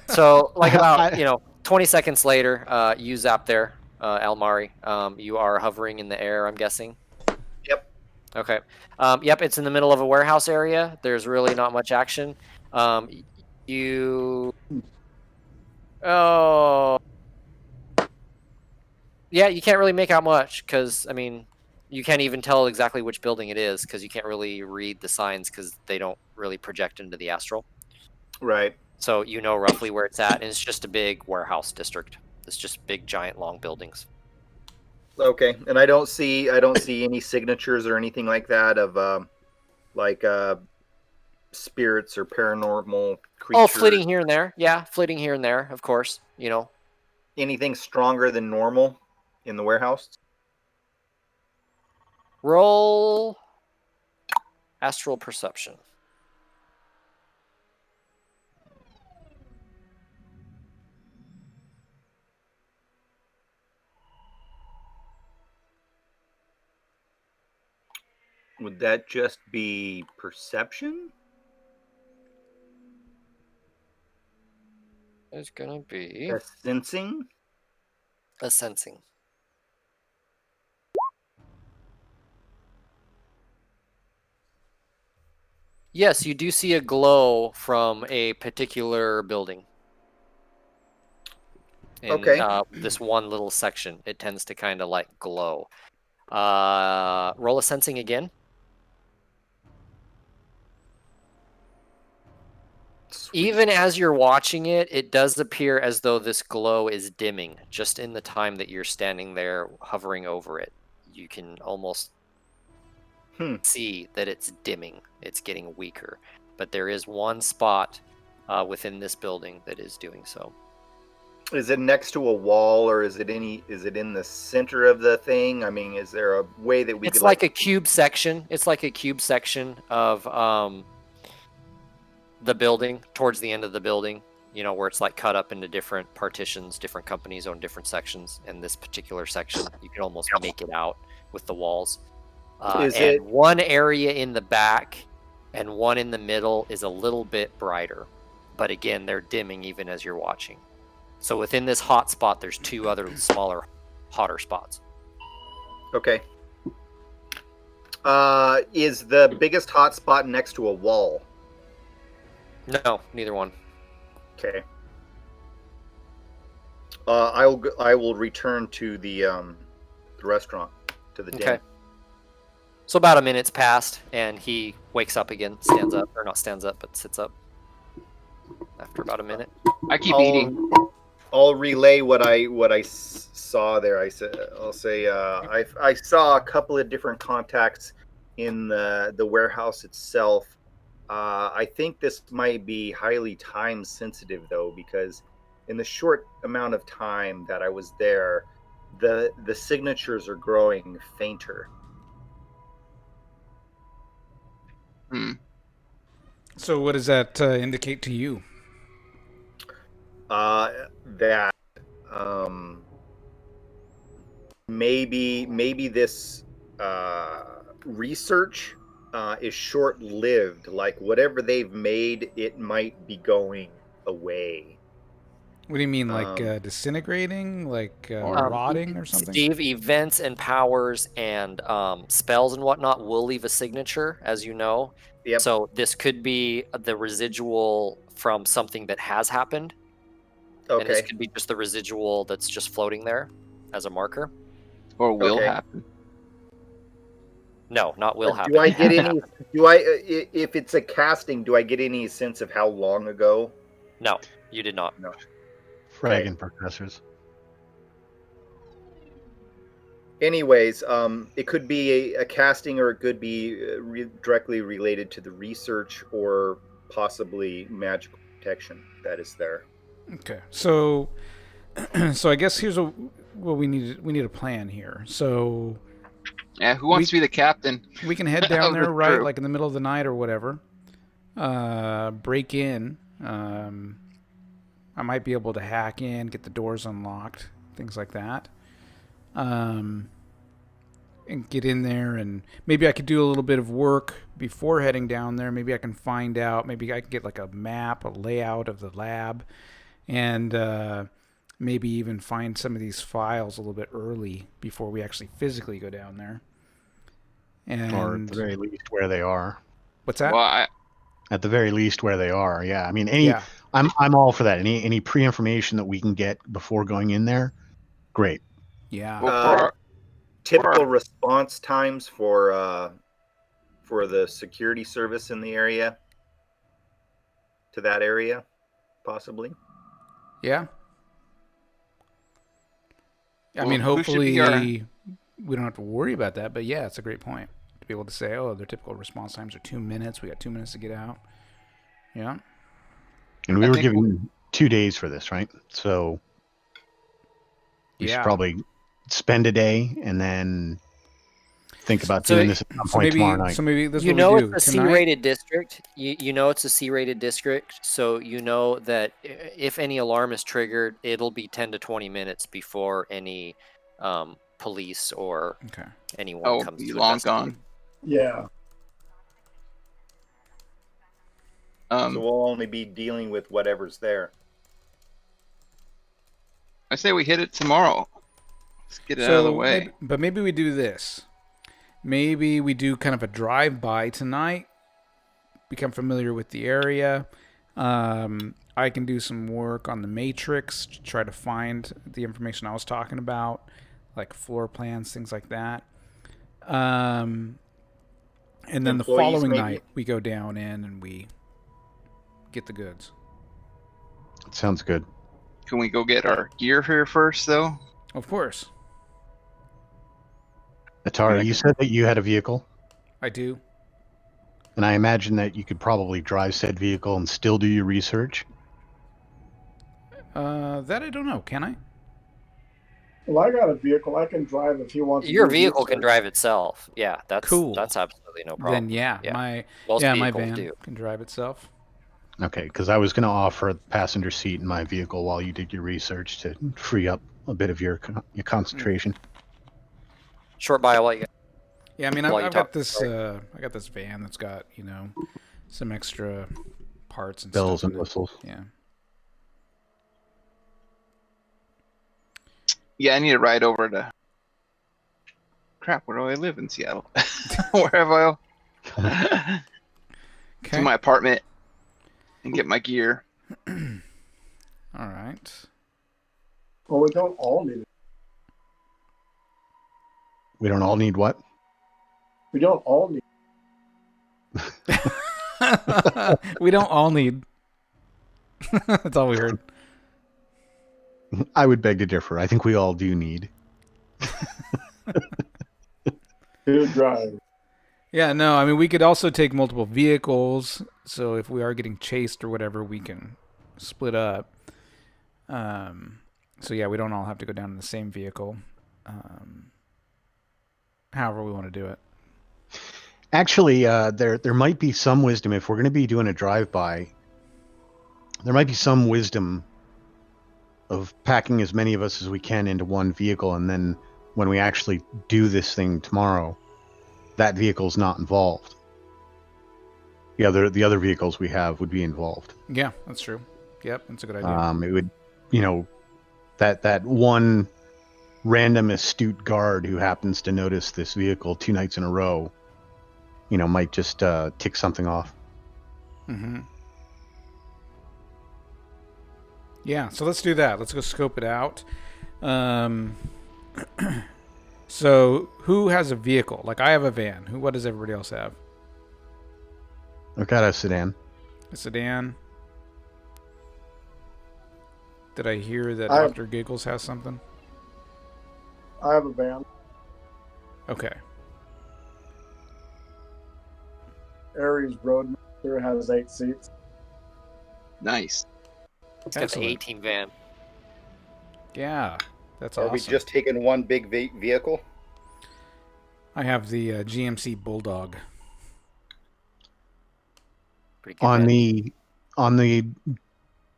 Speaker 2: So, like about 20 seconds later, you zap there, Almari. You are hovering in the air, I'm guessing.
Speaker 7: Yep.
Speaker 2: Okay. Yep, it's in the middle of a warehouse area. There's really not much action. Yeah, you can't really make out much because, I mean, you can't even tell exactly which building it is because you can't really read the signs because they don't really project into the astral.
Speaker 7: Right.
Speaker 2: So you know roughly where it's at, and it's just a big warehouse district. It's just big, giant, long buildings.
Speaker 7: Okay. And I don't see any signatures or anything like that of spirits or paranormal creatures.
Speaker 2: Oh, flitting here and there. Yeah, flitting here and there, of course.
Speaker 7: Anything stronger than normal in the warehouse?
Speaker 2: Roll astral perception.
Speaker 7: Would that just be perception?
Speaker 2: It's gonna be
Speaker 7: Sensing?
Speaker 2: A sensing. Yes, you do see a glow from a particular building. In,
Speaker 7: Okay.
Speaker 2: This one little section, it tends to kind of like glow. Roll a sensing again. Even as you're watching it, it does appear as though this glow is dimming just in the time that you're standing there hovering over it. You can almost see that it's dimming. It's getting weaker. But there is one spot within this building that is doing so.
Speaker 7: Is it next to a wall, or is it in the center of the thing? I mean, is there a way that we
Speaker 2: It's
Speaker 7: could
Speaker 2: like a cube section. It's like a cube section of the building, towards the end of the building, you know, where it's like cut up into different partitions, different companies own different sections. And this particular section, you can almost make it out with the walls. One area in the back and one in the middle is a little bit brighter. But again, they're dimming even as you're watching. So within this hot spot, there's two other smaller, hotter spots.
Speaker 7: Okay. Is the biggest hot spot next to a wall?
Speaker 2: No, neither one.
Speaker 7: Okay. I will return to the restaurant, to the den.
Speaker 2: Okay. So about a minute's passed, and he wakes up again, stands up, or not stands up, but sits up. After about a minute,
Speaker 4: I keep eating.
Speaker 7: I'll relay what I saw there. I'll say I saw a couple of different contacts in the warehouse itself. I think this might be highly time sensitive though, because in the short amount of time that I was there, the signatures are growing fainter.
Speaker 1: So what does that indicate to you?
Speaker 7: That maybe this research is short-lived. Like whatever they've made, it might be going away.
Speaker 1: What do you mean, like disintegrating, like rotting or something?
Speaker 2: Steve, events and powers and spells and whatnot will leave a signature, as you know.
Speaker 7: Yep.
Speaker 2: So this could be the residual from something that has happened.
Speaker 7: Okay.
Speaker 2: And this could be just the residual that's just floating there as a marker.
Speaker 4: Or will happen.
Speaker 2: No, not will happen.
Speaker 7: Do I get any? If it's a casting, do I get any sense of how long ago?
Speaker 2: No, you did not.
Speaker 7: No.
Speaker 3: Fragging professors.
Speaker 7: Anyways, it could be a casting, or it could be directly related to the research, or possibly magical protection that is there.
Speaker 1: Okay, so I guess here's what we need. We need a plan here. So
Speaker 4: yeah, who wants to be the captain?
Speaker 1: We can head down there, right, like in the middle of the night or whatever. Break in. I might be able to hack in, get the doors unlocked, things like that. And get in there, and maybe I could do a little bit of work before heading down there. Maybe I can find out. Maybe I can get like a map, a layout of the lab, and maybe even find some of these files a little bit early before we actually physically go down there. And
Speaker 3: or at the very least where they are.
Speaker 1: What's that?
Speaker 4: Well,
Speaker 3: at the very least where they are. Yeah, I mean, I'm all for that. Any pre-information that we can get before going in there, great.
Speaker 1: Yeah.
Speaker 7: Typical response times for the security service in the area, to that area, possibly.
Speaker 1: Yeah. I mean, hopefully we don't have to worry about that, but yeah, it's a great point to be able to say, oh, their typical response times are 2 minutes. We got 2 minutes to get out. Yeah.
Speaker 3: And we were given 2 days for this, right? So we should probably spend a day and then think about doing this at some point tomorrow night.
Speaker 1: So maybe this is
Speaker 2: you
Speaker 1: what
Speaker 2: know
Speaker 1: we do.
Speaker 2: it's a C-rated district. You know it's a C-rated district, so you know that if any alarm is triggered, it'll be 10 to 20 minutes before any police or anyone comes to
Speaker 4: long gone.
Speaker 6: Yeah.
Speaker 7: So we'll only be dealing with whatever's there.
Speaker 4: I say we hit it tomorrow. Let's get it out of the way.
Speaker 1: Maybe we do this. Maybe we do kind of a drive-by tonight. Become familiar with the area. I can do some work on the Matrix to try to find the information I was talking about, like floor plans, things like that. And then the following night, we go down in and we get the goods.
Speaker 3: Sounds good.
Speaker 4: Can we go get our gear here first, though?
Speaker 1: Of course.
Speaker 3: Atari, you said that you had a vehicle,
Speaker 1: I do.
Speaker 3: and I imagine that you could probably drive said vehicle and still do your research.
Speaker 1: That I don't know. Can I?
Speaker 6: Well, I got a vehicle. I can drive if he wants.
Speaker 2: Your vehicle can drive itself. Yeah, that's
Speaker 1: cool.
Speaker 2: That's absolutely no problem.
Speaker 1: Then yeah,
Speaker 2: Most
Speaker 1: my
Speaker 2: vehicles
Speaker 1: van
Speaker 2: do.
Speaker 1: can drive itself.
Speaker 3: Okay, because I was going to offer a passenger seat in my vehicle while you did your research to free up a bit of your concentration.
Speaker 2: Short bio, what you got?
Speaker 1: Yeah, I mean,
Speaker 2: While you
Speaker 1: I've got
Speaker 2: talk,
Speaker 1: this.
Speaker 2: sorry.
Speaker 1: I got this van that's got some extra parts and
Speaker 3: Bells
Speaker 1: stuff
Speaker 3: and
Speaker 1: in it.
Speaker 3: whistles.
Speaker 1: Yeah.
Speaker 4: Yeah, I need to ride over to... Crap, where do I live in Seattle? Where have I...
Speaker 1: Okay.
Speaker 4: To my apartment and get my gear.
Speaker 1: All right.
Speaker 6: Well, we don't all need it.
Speaker 3: We don't all need what?
Speaker 6: We don't all need.
Speaker 1: We don't all need. That's all we heard.
Speaker 3: I would beg to differ. I think we all do need.
Speaker 6: Good drive.
Speaker 1: Yeah, no, I mean, we could also take multiple vehicles, so if we are getting chased or whatever, we can split up. So yeah, we don't all have to go down in the same vehicle. However we want to do it.
Speaker 3: Actually, there might be some wisdom if we're going to be doing a drive-by. There might be some wisdom of packing as many of us as we can into one vehicle, and then when we actually do this thing tomorrow, that vehicle's not involved. The other vehicles we have would be involved.
Speaker 1: Yeah, that's true. Yep, that's a good idea.
Speaker 3: It would, that one random astute guard who happens to notice this vehicle 2 nights in a row, might just tick something off.
Speaker 1: Mm-hmm. Yeah, so let's do that. Let's go scope it out. So, who has a vehicle? Like, I have a van. What does everybody else have?
Speaker 3: I've got a sedan.
Speaker 1: A sedan? Did I hear that Dr. Giggles has something?
Speaker 6: I have a van.
Speaker 1: Okay.
Speaker 6: Aries Roadmaster has 8 seats.
Speaker 4: Nice.
Speaker 2: It's got the
Speaker 1: Excellent.
Speaker 2: 18 van.
Speaker 1: Yeah, that's
Speaker 7: Are
Speaker 1: awesome.
Speaker 7: we just taking one big vehicle?
Speaker 1: I have the GMC Bulldog.
Speaker 2: Pretty good.
Speaker 3: On the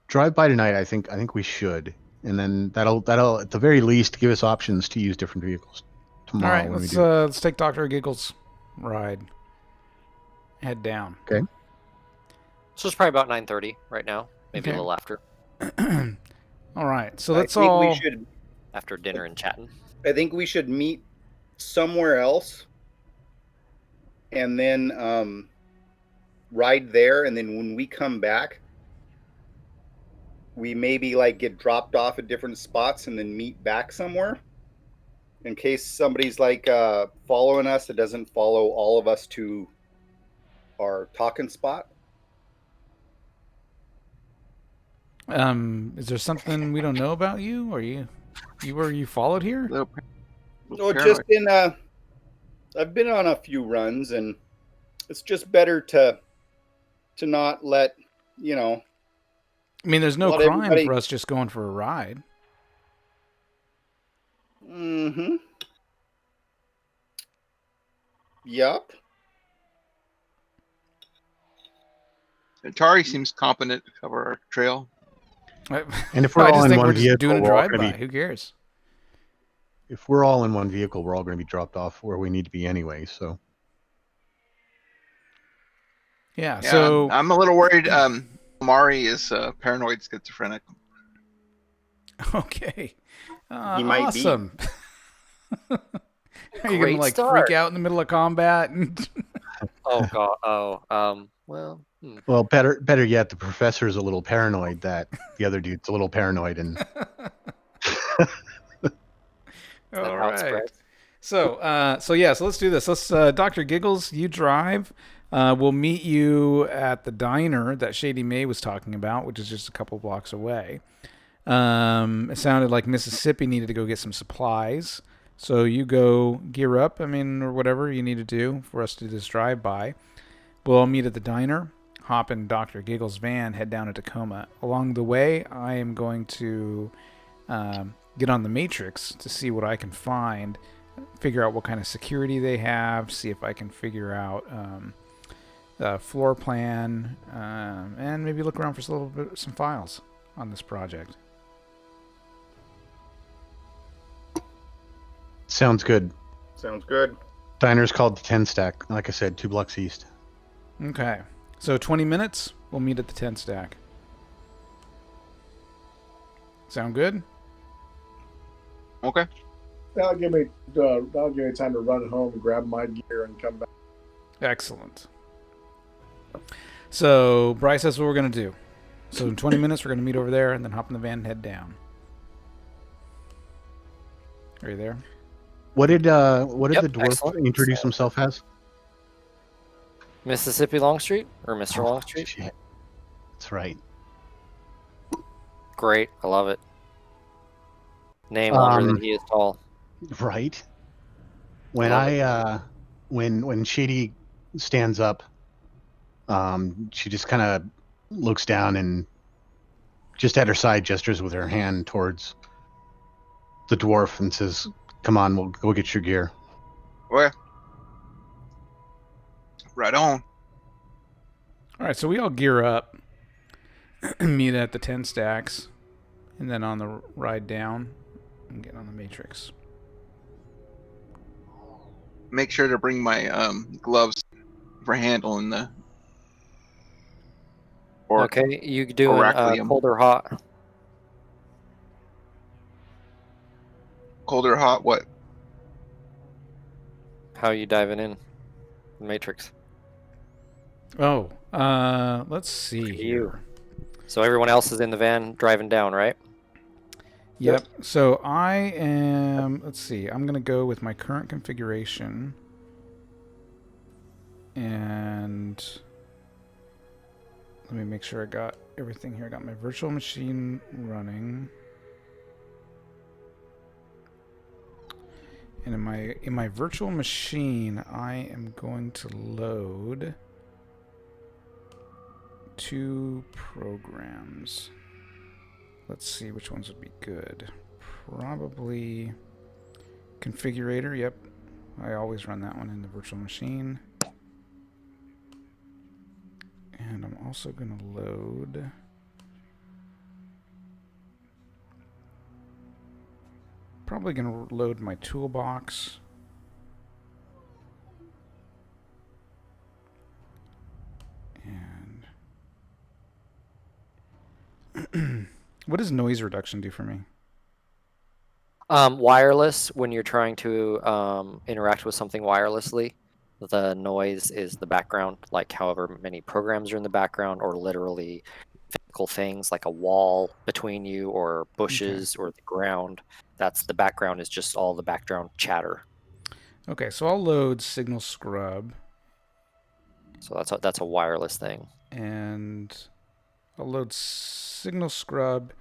Speaker 3: drive by tonight, I think we should, and then that'll at the very least give us options to use different vehicles tomorrow.
Speaker 1: All right,
Speaker 3: when we do.
Speaker 1: let's take Dr. Giggles' ride. Head down.
Speaker 3: Okay.
Speaker 2: So it's probably about 9:30 right now, maybe
Speaker 1: Okay.
Speaker 2: a little after.
Speaker 1: All right, so
Speaker 7: I
Speaker 1: let's
Speaker 7: think
Speaker 1: all.
Speaker 7: we should.
Speaker 2: After dinner and chatting.
Speaker 7: I think we should meet somewhere else, and then ride there. And then when we come back, we maybe get dropped off at different spots, and then meet back somewhere. In case somebody's following us that doesn't follow all of us to our talking spot.
Speaker 1: Is there something we don't know about you? Or you were you followed here?
Speaker 7: No, just I've been on a few runs, and it's just better to not let
Speaker 1: I mean, there's no
Speaker 7: Not
Speaker 1: crime
Speaker 7: everybody-
Speaker 1: for us just going for a ride.
Speaker 7: Mm-hmm. Yup.
Speaker 4: Atari seems competent to cover our trail.
Speaker 3: And if we're
Speaker 1: I
Speaker 3: all
Speaker 1: just
Speaker 3: in
Speaker 1: think
Speaker 3: one
Speaker 1: we're just
Speaker 3: vehicle,
Speaker 1: doing a
Speaker 3: we're all
Speaker 1: drive-by.
Speaker 3: gonna be-
Speaker 1: Who cares?
Speaker 3: If we're all in one vehicle, we're all going to be dropped off where we need to be anyway. So
Speaker 1: Yeah.
Speaker 4: Yeah,
Speaker 1: So
Speaker 4: I'm a little worried. Mari is paranoid schizophrenic.
Speaker 1: okay.
Speaker 7: He might be.
Speaker 1: Awesome. Are you gonna
Speaker 2: Great
Speaker 1: like
Speaker 2: start.
Speaker 1: freak out in the middle of combat?
Speaker 2: Oh god. Oh. Well.
Speaker 3: Well, better yet, the professor is a little paranoid that the other dude's a little paranoid, and
Speaker 2: That
Speaker 1: All
Speaker 2: how it
Speaker 1: right.
Speaker 2: spreads?
Speaker 1: So let's do this. Let's, Dr. Giggles, you drive. We'll meet you at the diner that Shady May was talking about, which is just a couple blocks away. It sounded like Mississippi needed to go get some supplies. So you go gear up, or whatever you need to do for us to do this drive-by. We'll all meet at the diner, hop in Dr. Giggles' van, head down to Tacoma. Along the way, I am going to get on the Matrix to see what I can find, figure out what kind of security they have, see if I can figure out the floor plan, and maybe look around for some files on this project.
Speaker 3: sounds good.
Speaker 7: Sounds good.
Speaker 3: Diner's called the 10 Stack. Like I said, 2 blocks east.
Speaker 1: Okay. So 20 minutes, we'll meet at the 10 stack. Sound good?
Speaker 4: Okay.
Speaker 6: That'll give me time to run home, grab my gear, and come back.
Speaker 1: Excellent. So Bryce, that's what we're going to do. So in 20 minutes, we're going to meet over there and then hop in the van and head down. Are you there?
Speaker 3: What did
Speaker 2: Yep,
Speaker 3: the dwarf
Speaker 2: excellent.
Speaker 3: introduce himself as?
Speaker 2: Mississippi Longstreet or Mr.
Speaker 3: Oh,
Speaker 2: Longstreet?
Speaker 3: shit. That's right.
Speaker 2: Great. I love it. Name longer than he is tall.
Speaker 3: Right. When
Speaker 2: Love
Speaker 3: when Shady stands up, she just kind of looks down and just at her side gestures with her hand towards the dwarf and says, "Come on, we'll go get your gear."
Speaker 4: Okay. Right on.
Speaker 1: All right, so we all gear up, meet at the 10 stacks, and then on the ride down, and get on the Matrix.
Speaker 4: Make sure to bring my gloves for handling the.
Speaker 2: Okay, you doing
Speaker 4: Oraculium.
Speaker 2: cold or hot?
Speaker 4: Cold or hot? What?
Speaker 2: How are you diving in? The Matrix.
Speaker 1: Oh, let's see
Speaker 2: You.
Speaker 1: here.
Speaker 2: So everyone else is in the van driving down, right?
Speaker 1: Yep. So I am, let's see, I'm going to go with my current configuration. And let me make sure I got everything here. I got my virtual machine running. And in my virtual machine, I am going to load 2 programs. Let's see which ones would be good. Probably configurator. Yep. I always run that one in the virtual machine. And I'm also going to load probably going to load my toolbox. And what does noise reduction do for me?
Speaker 2: Wireless, when you're trying to interact with something wirelessly, the noise is the background, like however many programs are in the background, or literally physical things like a wall between you or bushes or the ground. That's the background, is just all the background chatter.
Speaker 1: Okay, so I'll load Signal Scrub.
Speaker 2: So that's a wireless thing.
Speaker 1: And I'll load Signal Scrub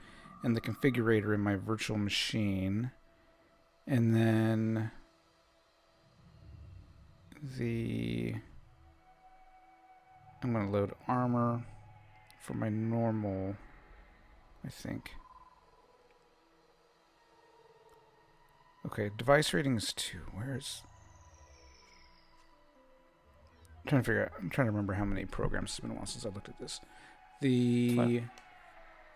Speaker 1: and the configurator in my virtual machine. And then I'm going to load Armor for my normal, I think. Okay, device rating is 2. Where's... I'm trying to remember how many programs. It's been a while since I looked at this.
Speaker 2: I'm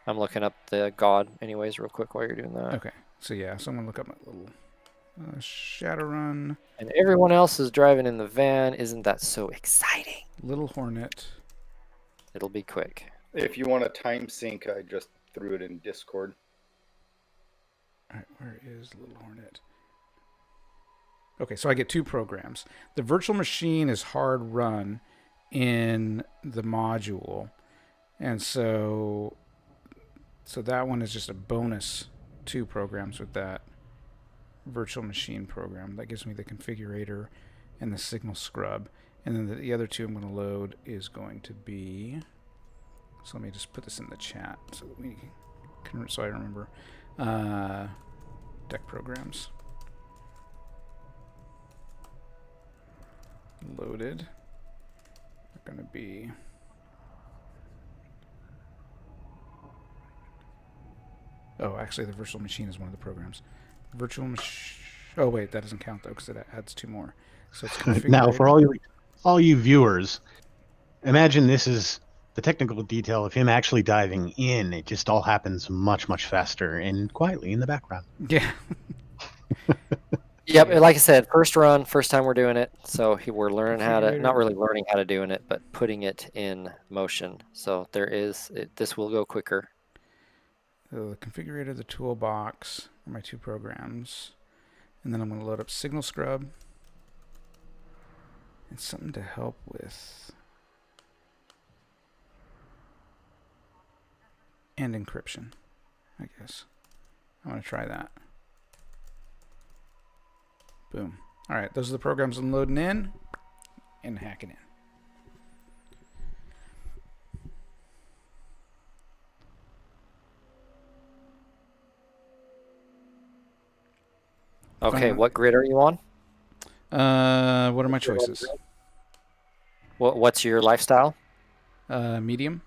Speaker 2: looking up the God anyways real quick while you're doing that.
Speaker 1: Okay, so yeah, so I'm gonna look up my little Shadowrun.
Speaker 2: And everyone else is driving in the van. Isn't that so exciting?
Speaker 1: Little Hornet.
Speaker 2: It'll be quick.
Speaker 7: If you want a time sync, I just threw it in Discord.
Speaker 1: All right, where is Little Hornet? Okay, so I get 2 programs. The virtual machine is hard run in the module. And so that one is just a bonus 2 programs with that virtual machine program. That gives me the configurator and the signal scrub. And then the other 2 I'm going to load is going to be... So let me just put this in the chat so I remember. Deck programs. Loaded. They're going to be... Oh, actually, the virtual machine is one of the programs. Virtual machine... Oh, wait, that doesn't count, though, because it adds 2 more. So it's configurator.
Speaker 3: Now, for all you viewers, imagine this is the technical detail of him actually diving in. It just all happens much, much faster and quietly in the background.
Speaker 1: Yeah.
Speaker 2: Yep, like I said, first run, first time we're doing it. So we're learning how to,
Speaker 1: Configurator.
Speaker 2: not really learning how to doing it, but putting it in motion. So this will go quicker.
Speaker 1: So the configurator, the toolbox, are my 2 programs. And then I'm going to load up Signal Scrub. And something to help with. And encryption, I guess. I'm going to try that. Boom. All right, those are the programs I'm loading in and hacking in.
Speaker 2: Okay, what grid are you on?
Speaker 1: What are my choices?
Speaker 2: What's your lifestyle?
Speaker 1: Medium.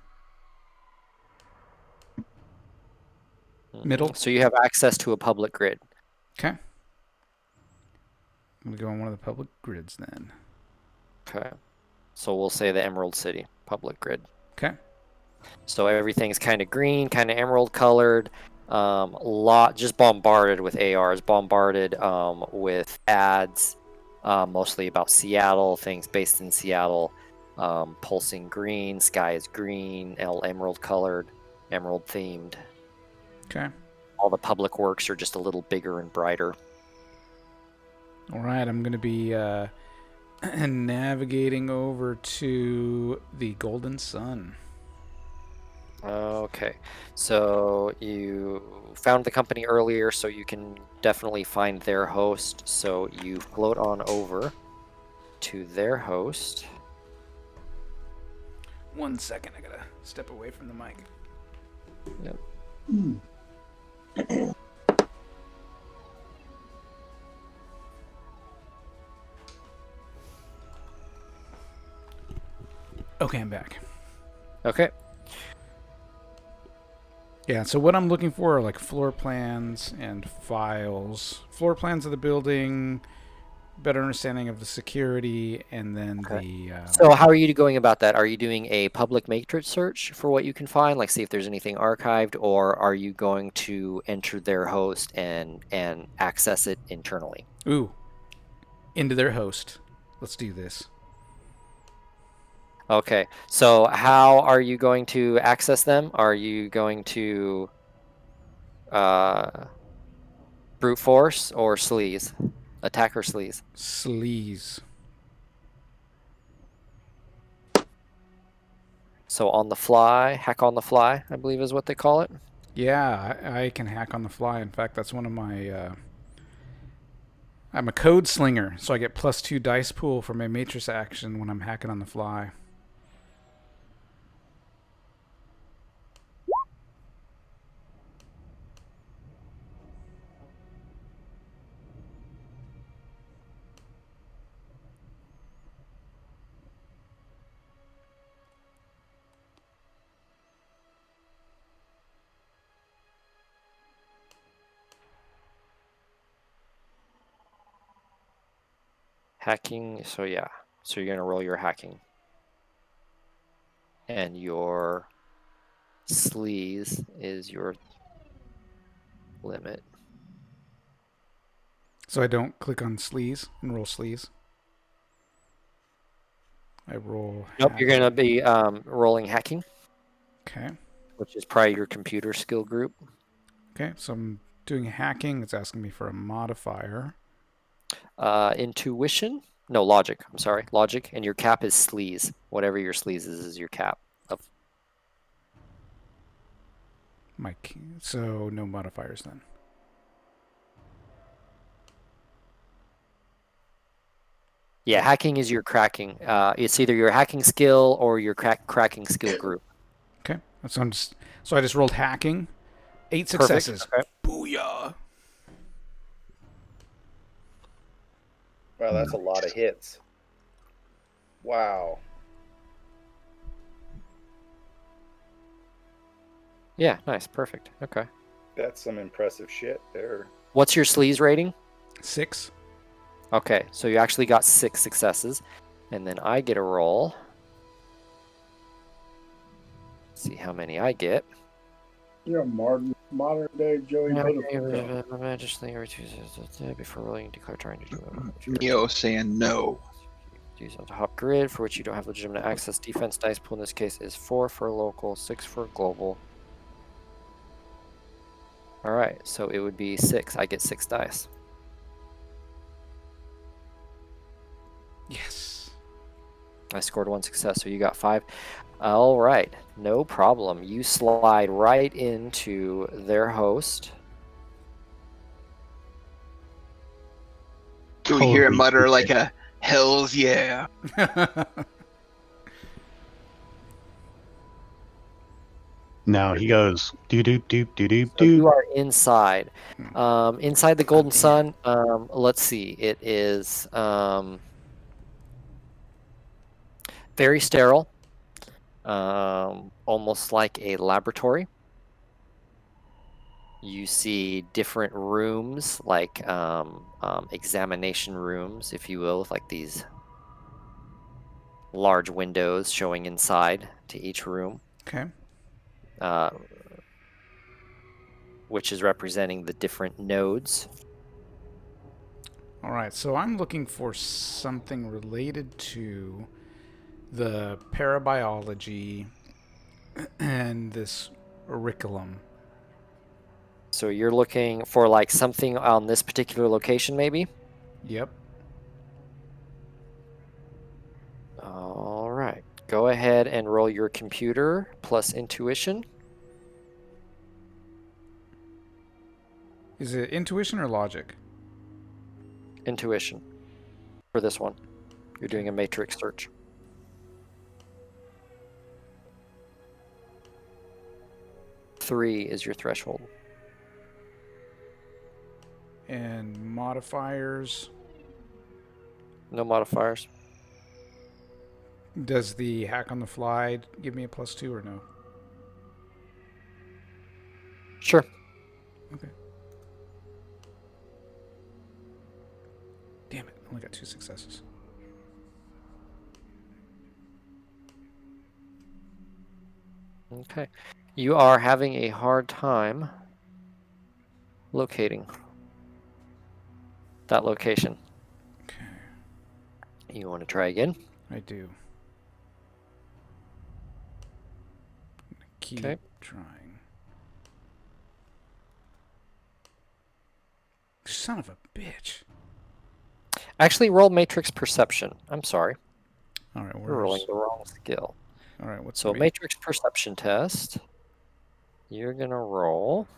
Speaker 1: Middle.
Speaker 2: So you have access to a public grid.
Speaker 1: Okay. I'm going to go on one of the public grids then.
Speaker 2: Okay. So we'll say the Emerald City public grid.
Speaker 1: Okay.
Speaker 2: So everything's kind of green, kind of emerald colored. Just bombarded with ARs, bombarded with ads, mostly about Seattle, things based in Seattle. Pulsing green, sky is green, emerald colored, emerald themed.
Speaker 1: Okay.
Speaker 2: All the public works are just a little bigger and brighter.
Speaker 1: All right, I'm going to be navigating over to the Golden Sun.
Speaker 2: Okay, so you found the company earlier, so you can definitely find their host. So you float on over to their host.
Speaker 1: 1 second, I gotta step away from the mic.
Speaker 2: Yep.
Speaker 1: Okay, I'm back.
Speaker 2: Okay.
Speaker 1: Yeah, so what I'm looking for are like floor plans and files. Floor plans of the building, better understanding of the security, and then the...
Speaker 2: So how are you going about that? Are you doing a public matrix search for what you can find, like see if there's anything archived, or are you going to enter their host and access it internally?
Speaker 1: Ooh, into their host. Let's do this.
Speaker 2: Okay, so how are you going to access them? Are you going to brute force or sleaze? Attack or sleaze?
Speaker 1: Sleaze.
Speaker 2: So on the fly, hack on the fly, I believe is what they call it.
Speaker 1: Yeah, I can hack on the fly. In fact, that's one of my... I'm a code slinger, so I get +2 dice pool for my matrix action when I'm hacking on the fly.
Speaker 2: Hacking, so yeah. So you're going to roll your hacking. And your sleaze is your limit.
Speaker 1: So I don't click on sleaze and roll sleaze. I roll...
Speaker 2: Nope, you're going to be rolling hacking.
Speaker 1: Okay.
Speaker 2: Which is probably your computer skill group.
Speaker 1: Okay, so I'm doing hacking. It's asking me for a modifier.
Speaker 2: intuition. No, logic. I'm sorry, logic. And your cap is sleaze. Whatever your sleaze is your cap. Of
Speaker 1: So no modifiers then.
Speaker 2: yeah, hacking is your cracking. It's either your hacking skill or your cracking skill group.
Speaker 1: Okay. So I just rolled hacking. 8
Speaker 2: Perfect.
Speaker 1: successes.
Speaker 2: Okay.
Speaker 1: Booyah.
Speaker 7: Wow, that's a lot of hits. Wow.
Speaker 2: Yeah, nice. Perfect. Okay.
Speaker 7: That's some impressive shit there.
Speaker 2: What's your sleaze rating?
Speaker 1: 6.
Speaker 2: Okay, so you actually got 6 successes. And then I get a roll. See how many I get.
Speaker 6: Yeah, modern day Joey Buttafuoco.
Speaker 2: Majesty every Tuesday before rolling, declare trying to do
Speaker 4: Neo saying no.
Speaker 2: Use on top grid for which you don't have legitimate access. Defense dice pool in this case is 4 for local, 6 for global. All right, so it would be 6. I get 6 dice.
Speaker 1: Yes.
Speaker 2: I scored 1 success, so you got 5. All right, no problem. You slide right into their host.
Speaker 4: Do we hear him
Speaker 3: Holy
Speaker 4: mutter
Speaker 3: shit.
Speaker 4: like a "Hell's yeah"?
Speaker 3: No, he goes do do do do do
Speaker 2: So you
Speaker 3: do.
Speaker 2: are inside. Inside the Golden Sun, let's see. It is very sterile, almost like a laboratory. You see different rooms, like examination rooms, if you will, with like these large windows showing inside to each room,
Speaker 1: Okay.
Speaker 2: which is representing the different nodes.
Speaker 1: All right. So I'm looking for something related to the parabiology and this auriculum.
Speaker 2: So you're looking for like something on this particular location, maybe?
Speaker 1: Yep.
Speaker 2: All right. Go ahead and roll your computer plus intuition.
Speaker 1: Is it intuition or logic?
Speaker 2: Intuition for this one. You're doing a matrix search. Three is your threshold.
Speaker 1: And modifiers.
Speaker 2: No modifiers.
Speaker 1: Does the hack on the fly give me a +2 or no?
Speaker 2: Sure.
Speaker 1: Okay. Damn it. Only got 2 successes.
Speaker 2: Okay. You are having a hard time locating that location.
Speaker 1: Okay.
Speaker 2: You want to try again?
Speaker 1: I do. I'm gonna keep
Speaker 2: Okay.
Speaker 1: trying. Son of a bitch.
Speaker 2: Actually, roll matrix perception. I'm sorry.
Speaker 1: All right,
Speaker 2: We're rolling the wrong skill.
Speaker 1: All right, what's
Speaker 2: So
Speaker 1: the
Speaker 2: matrix perception test. You're going to roll.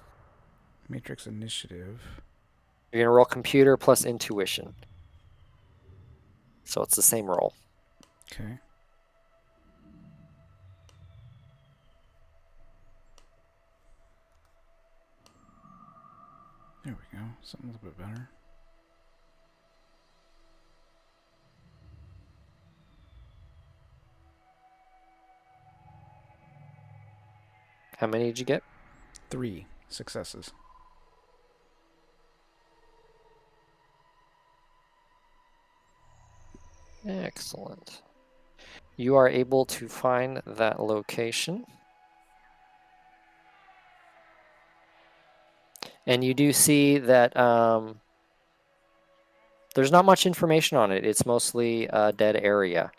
Speaker 1: matrix initiative?
Speaker 2: You're going to roll computer plus intuition. So it's the same roll.
Speaker 1: Okay. There we go. Something a little bit better.
Speaker 2: How many did you get?
Speaker 1: 3 successes.
Speaker 2: Excellent. You are able to find that location. And you do see that there's not much information on it. It's mostly a dead area.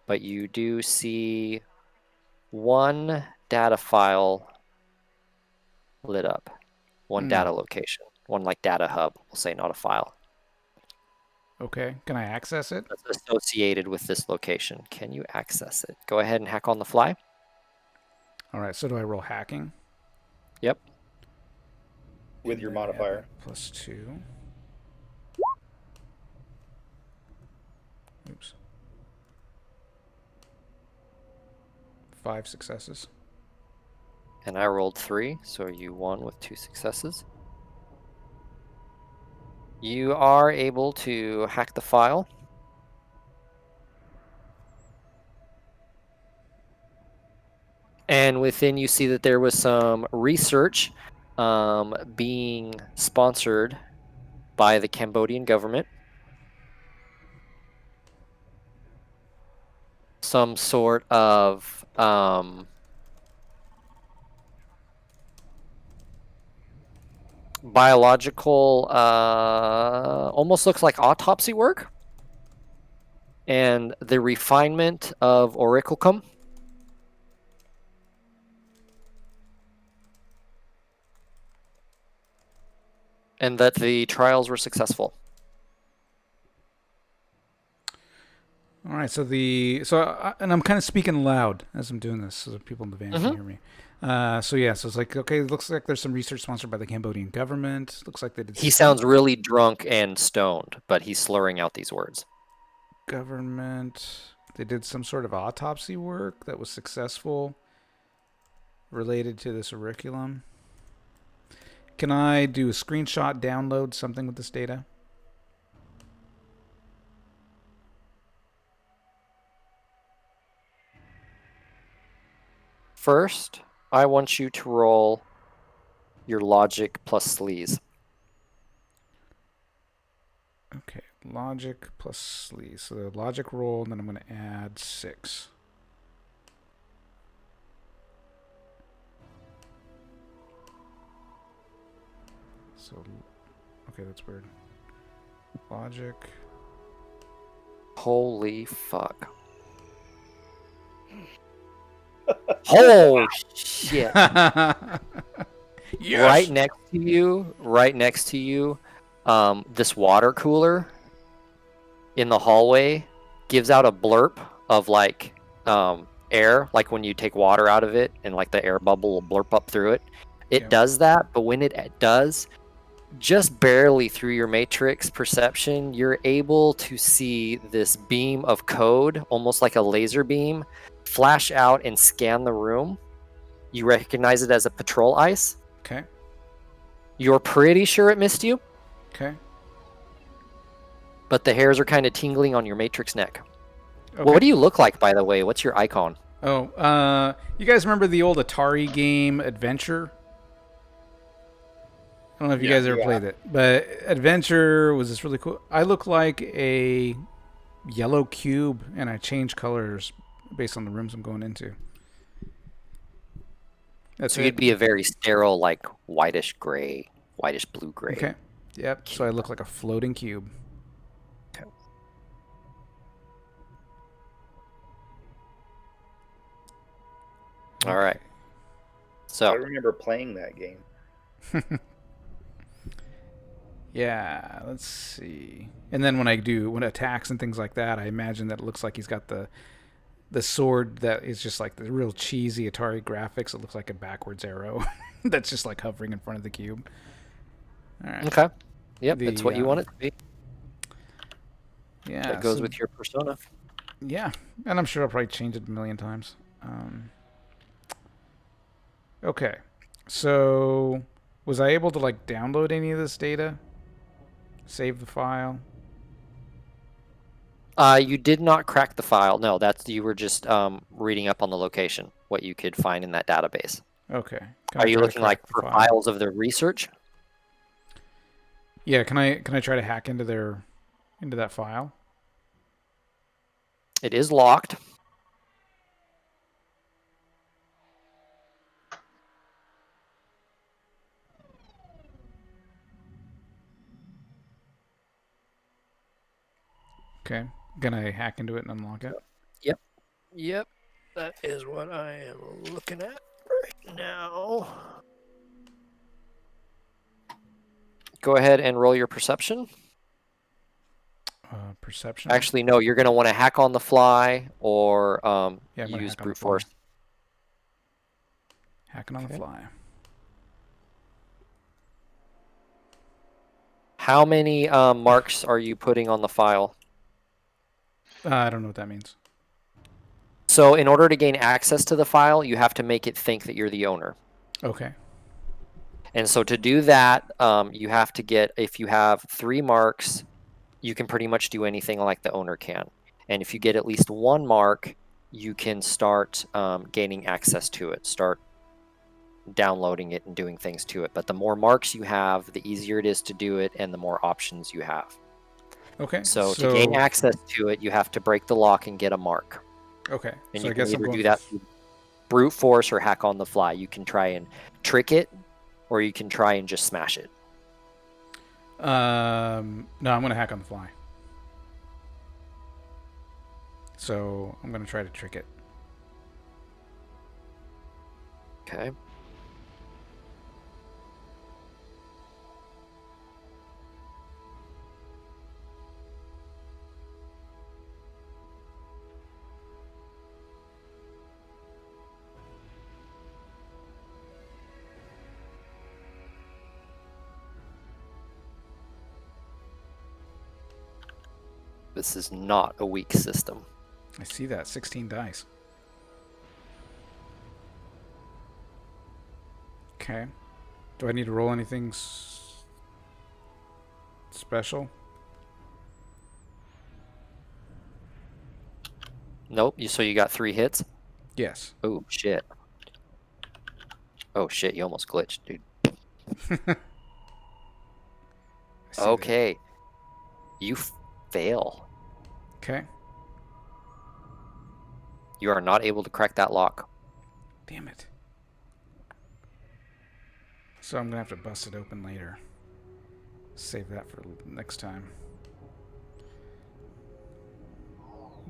Speaker 2: But you do see one data file lit up. One data location. One like data hub, we'll say, not a file.
Speaker 1: Okay. Can I access it?
Speaker 2: That's associated with this location. Can you access it? Go ahead and hack on the fly.
Speaker 1: All right. So do I roll hacking?
Speaker 2: Yep.
Speaker 7: With
Speaker 1: And
Speaker 7: your
Speaker 1: then add
Speaker 7: modifier.
Speaker 1: +2. Oops. 5 successes.
Speaker 2: And I rolled 3, so you won with 2 successes. You are able to hack the file. And within, you see that there was some research being sponsored by the Cambodian government. Some sort of biological, almost looks like autopsy work. And the refinement of auriculcum. And that the trials were successful.
Speaker 1: All right. And I'm kind of speaking loud as I'm doing this, so that people in the van can hear me. So it's like, okay, it looks like there's some research sponsored by the Cambodian government. Looks like they did.
Speaker 2: He sounds really drunk and stoned, but he's slurring out these words.
Speaker 1: Government. They did some sort of autopsy work that was successful related to this auriculum. Can I do a screenshot, download something with this data?
Speaker 2: First, I want you to roll your logic plus sleaze.
Speaker 1: Okay, logic plus sleaze. So the logic roll, and then I'm going to add 6. So, okay, that's weird. Logic.
Speaker 2: Holy fuck. Oh shit.
Speaker 1: Yes!
Speaker 2: Right next to you, this water cooler in the hallway gives out a blurp of like air, like when you take water out of it and like the air bubble will blurp up through it. It does that, but when it does, just barely through your matrix perception, you're able to see this beam of code, almost like a laser beam, flash out and scan the room. You recognize it as a patrol ice.
Speaker 1: Okay.
Speaker 2: You're pretty sure it missed you,
Speaker 1: Okay.
Speaker 2: but the hairs are kind of tingling on your matrix neck.
Speaker 1: Okay.
Speaker 2: What do you look like, by the way? What's your icon?
Speaker 1: Oh, you guys remember the old Atari game Adventure? I don't know if you guys ever played it, but Adventure was this really cool. I look like a yellow cube, and I change colors based on the rooms I'm going into. That's
Speaker 2: So
Speaker 1: it.
Speaker 2: you'd be a very sterile, like whitish gray, whitish blue gray.
Speaker 1: Okay. Yep. So I look like a floating cube.
Speaker 2: Okay. All right.
Speaker 7: I
Speaker 2: So
Speaker 7: remember playing that game.
Speaker 1: Yeah, let's see. And then when attacks and things like that, I imagine that it looks like he's got the sword that is just like the real cheesy Atari graphics. It looks like a backwards arrow that's just like hovering in front of the cube. All right.
Speaker 2: okay. Yep, that's what you want it to be.
Speaker 1: Yeah.
Speaker 2: That goes
Speaker 1: so-
Speaker 2: with your persona.
Speaker 1: Yeah, and I'm sure I'll probably change it a million times. Okay, so was I able to like download any of this data? Save the file?
Speaker 2: You did not crack the file. No, you were just reading up on the location, what you could find in that database.
Speaker 1: Okay. Can
Speaker 2: Are
Speaker 1: I
Speaker 2: you
Speaker 1: try to
Speaker 2: looking
Speaker 1: crack
Speaker 2: like
Speaker 1: the
Speaker 2: for
Speaker 1: file?
Speaker 2: files of the research?
Speaker 1: Yeah. Can I try to hack into that file?
Speaker 2: It is locked.
Speaker 1: Okay. Can I hack into it and unlock it?
Speaker 2: Yep, that is what I am looking at right now. Go ahead and roll your perception.
Speaker 1: Perception.
Speaker 2: Actually, no. You're going to want to hack on the fly or
Speaker 1: Yeah, I'm gonna
Speaker 2: use
Speaker 1: hack on the
Speaker 2: brute
Speaker 1: fly.
Speaker 2: force.
Speaker 1: Hacking on the fly.
Speaker 2: How many marks are you putting on the file?
Speaker 1: I don't know what that means.
Speaker 2: So in order to gain access to the file, you have to make it think that you're the owner.
Speaker 1: Okay.
Speaker 2: And so to do that, you have to get, if you have 3 marks, you can pretty much do anything like the owner can. And if you get at least 1 mark, you can start gaining access to it, start downloading it and doing things to it. But the more marks you have, the easier it is to do it and the more options you have.
Speaker 1: Okay.
Speaker 2: So to gain access to it, you have to break the lock and get a mark.
Speaker 1: Okay.
Speaker 2: And
Speaker 1: So
Speaker 2: you
Speaker 1: I guess
Speaker 2: can
Speaker 1: I'm
Speaker 2: either
Speaker 1: going
Speaker 2: do that through brute force or hack on the fly. You can try and trick it, or you can try and just smash it.
Speaker 1: No, I'm gonna hack on the fly. So I'm gonna try to trick it.
Speaker 2: Okay. This is not a weak system.
Speaker 1: I see that. 16 dice. Okay. Do I need to roll anything special?
Speaker 2: Nope. So you got 3 hits?
Speaker 1: Yes.
Speaker 2: Oh, shit. Oh, shit. You almost glitched, dude.
Speaker 1: I see that.
Speaker 2: Okay. You fail.
Speaker 1: Okay.
Speaker 2: You are not able to crack that lock.
Speaker 1: Damn it. So I'm gonna have to bust it open later. Save that for next time.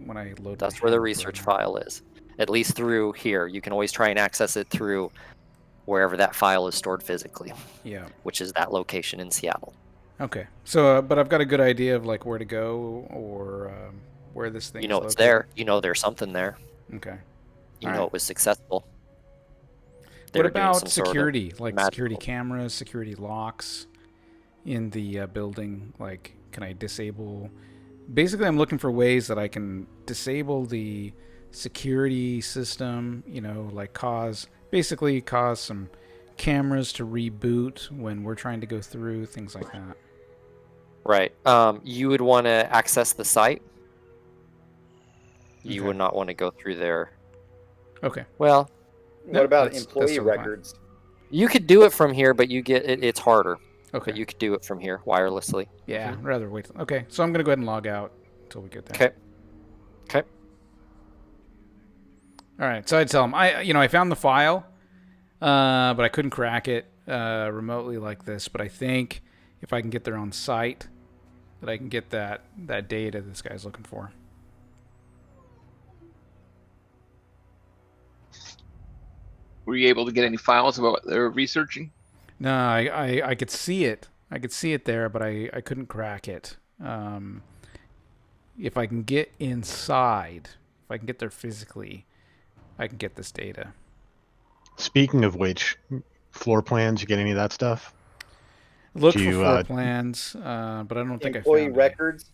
Speaker 1: When I load.
Speaker 2: That's
Speaker 1: my
Speaker 2: where the
Speaker 1: hammer
Speaker 2: research
Speaker 1: program.
Speaker 2: file is. At least through here. You can always try and access it through wherever that file is stored physically,
Speaker 1: Yeah.
Speaker 2: which is that location in Seattle.
Speaker 1: Okay. So, but I've got a good idea of like where to go or where this thing.
Speaker 2: You know
Speaker 1: is
Speaker 2: it's
Speaker 1: located.
Speaker 2: there. You know there's something there.
Speaker 1: Okay.
Speaker 2: You
Speaker 1: All
Speaker 2: know
Speaker 1: right.
Speaker 2: it was successful. They
Speaker 1: What
Speaker 2: were doing
Speaker 1: about
Speaker 2: some sort of
Speaker 1: security? Like security
Speaker 2: magical-
Speaker 1: cameras, security locks in the building? Like, can I disable? Basically, I'm looking for ways that I can disable the security system. You know, like cause some cameras to reboot when we're trying to go through things like that.
Speaker 2: Right. You would want to access the site. You
Speaker 1: Okay.
Speaker 2: would not want to go through there.
Speaker 1: Okay.
Speaker 2: Well,
Speaker 7: What about
Speaker 1: that's
Speaker 7: employee
Speaker 1: totally fine.
Speaker 7: records?
Speaker 2: you could do it from here, but you get it's harder.
Speaker 1: Okay.
Speaker 2: But you could do it from here wirelessly.
Speaker 1: Yeah, I'd rather wait. Okay, so I'm gonna go ahead and log out until we get there.
Speaker 2: Okay. Okay.
Speaker 1: All right. So I tell him I found the file, but I couldn't crack it remotely like this. But I think if I can get there on site, that I can get that data this guy's looking for.
Speaker 4: Were you able to get any files about what they were researching?
Speaker 1: No, I could see it. I could see it there, but I couldn't crack it. If I can get inside, if I can get there physically, I can get this data.
Speaker 3: Speaking of which, floor plans, you get any of that stuff?
Speaker 1: Look
Speaker 3: Do
Speaker 1: for
Speaker 3: you,
Speaker 1: floor plans, but I don't think I
Speaker 7: Employee
Speaker 1: found any.
Speaker 7: records?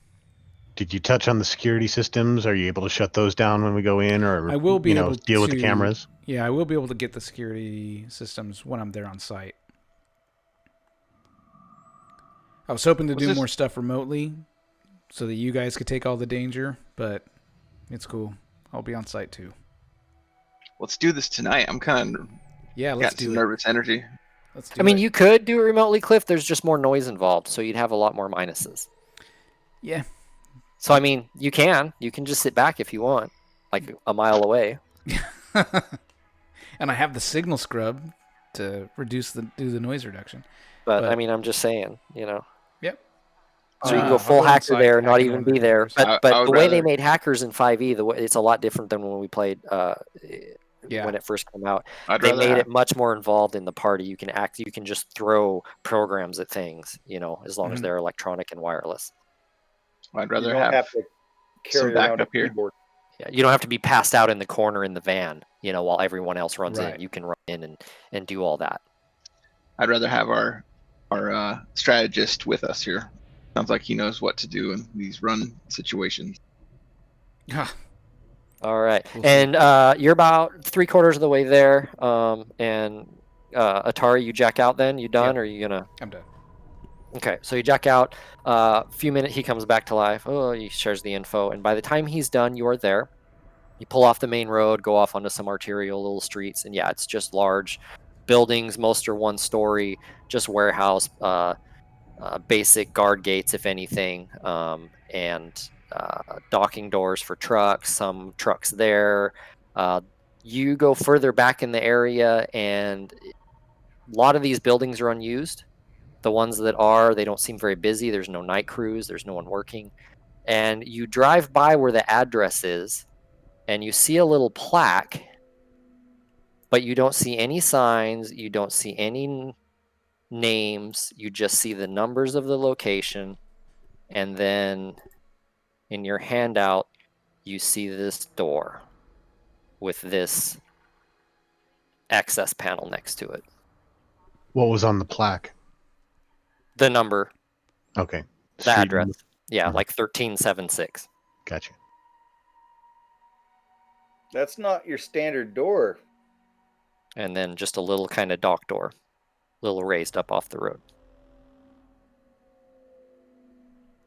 Speaker 3: Did you touch on the security systems? Are you able to shut those down when we go in, or
Speaker 1: I will be able
Speaker 3: deal with the
Speaker 1: to-
Speaker 3: cameras?
Speaker 1: Yeah, I will be able to get the security systems when I'm there on site. I was hoping to
Speaker 4: Was
Speaker 1: do
Speaker 4: this-
Speaker 1: more stuff remotely so that you guys could take all the danger, but it's cool. I'll be on site too.
Speaker 4: Let's do this tonight. I'm kind of
Speaker 1: Yeah, let's
Speaker 4: got
Speaker 1: do
Speaker 4: some
Speaker 1: it.
Speaker 4: nervous energy.
Speaker 1: Let's do
Speaker 2: I mean,
Speaker 1: it.
Speaker 2: you could do it remotely, Cliff. There's just more noise involved, so you'd have a lot more minuses.
Speaker 1: Yeah.
Speaker 2: So I mean, you can just sit back if you want, like a mile away.
Speaker 1: And I have the signal scrub to do the noise reduction.
Speaker 2: But
Speaker 1: But-
Speaker 2: I mean, I'm just saying,
Speaker 1: Yep.
Speaker 2: So you can
Speaker 1: I'll
Speaker 2: go full
Speaker 1: on
Speaker 2: hacker
Speaker 1: site
Speaker 2: there, not
Speaker 1: hacking
Speaker 2: even
Speaker 1: on
Speaker 2: be
Speaker 1: their
Speaker 2: there.
Speaker 1: cameras.
Speaker 2: But
Speaker 4: I would
Speaker 2: the way they
Speaker 4: rather-
Speaker 2: made hackers in 5e, it's a lot different than when we played
Speaker 1: Yeah.
Speaker 2: when it first came out.
Speaker 4: I'd
Speaker 2: They
Speaker 4: rather
Speaker 2: made
Speaker 4: have-
Speaker 2: it much more involved in the party. You can just throw programs at things, as long as
Speaker 1: Mhm.
Speaker 2: they're electronic and wireless.
Speaker 4: I'd
Speaker 5: You
Speaker 4: rather
Speaker 5: don't have to carry
Speaker 4: some
Speaker 5: around a
Speaker 4: backup here.
Speaker 5: keyboard.
Speaker 2: Yeah, you don't have to be passed out in the corner in the van, while everyone else runs
Speaker 1: Right.
Speaker 2: in. You can run in and do all that.
Speaker 4: I'd rather have our strategist with us here. Sounds like he knows what to do in these run situations.
Speaker 2: All right.
Speaker 1: We'll see.
Speaker 2: And you're about 3/4 of the way there. And Atari, you jack out then? You done?
Speaker 1: Yep.
Speaker 2: Or are you going to...
Speaker 1: I'm done.
Speaker 2: Okay, so you jack out. A few minutes, he comes back to life. Oh, he shares the info. And by the time he's done, you are there. You pull off the main road, go off onto some arterial little streets. And yeah, it's just large buildings. Most are 1-story, just warehouse, basic guard gates, if anything, and docking doors for trucks, some trucks there. You go further back in the area, and a lot of these buildings are unused. The ones that are, they don't seem very busy. There's no night crews. There's no one working. And you drive by where the address is, and you see a little plaque, but you don't see any signs. You don't see any names. You just see the numbers of the location. And then in your handout, you see this door with this access panel next to it.
Speaker 3: What was on the plaque?
Speaker 2: The number,
Speaker 3: Okay.
Speaker 2: the
Speaker 3: Street
Speaker 2: address.
Speaker 3: number.
Speaker 2: Yeah,
Speaker 3: Mhm.
Speaker 2: like 1376.
Speaker 3: Gotcha.
Speaker 5: That's not your standard door.
Speaker 2: And then just a little kind of dock door, little raised up off the road.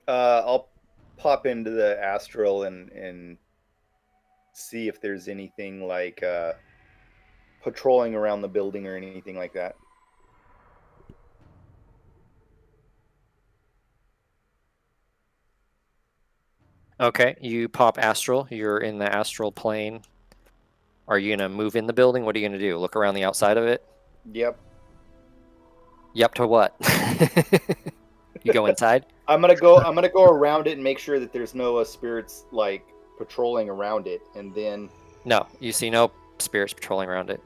Speaker 5: I'll pop into the Astral and see if there's anything like patrolling around the building or anything like that.
Speaker 2: Okay, you pop Astral. You're in the Astral plane. Are you going to move in the building? What are you going to do? Look around the outside of it?
Speaker 5: Yep.
Speaker 2: Yep to what? You go inside?
Speaker 5: I'm gonna go around it and make sure that there's no spirits like patrolling around it, and then
Speaker 2: No, you see no spirits patrolling around it.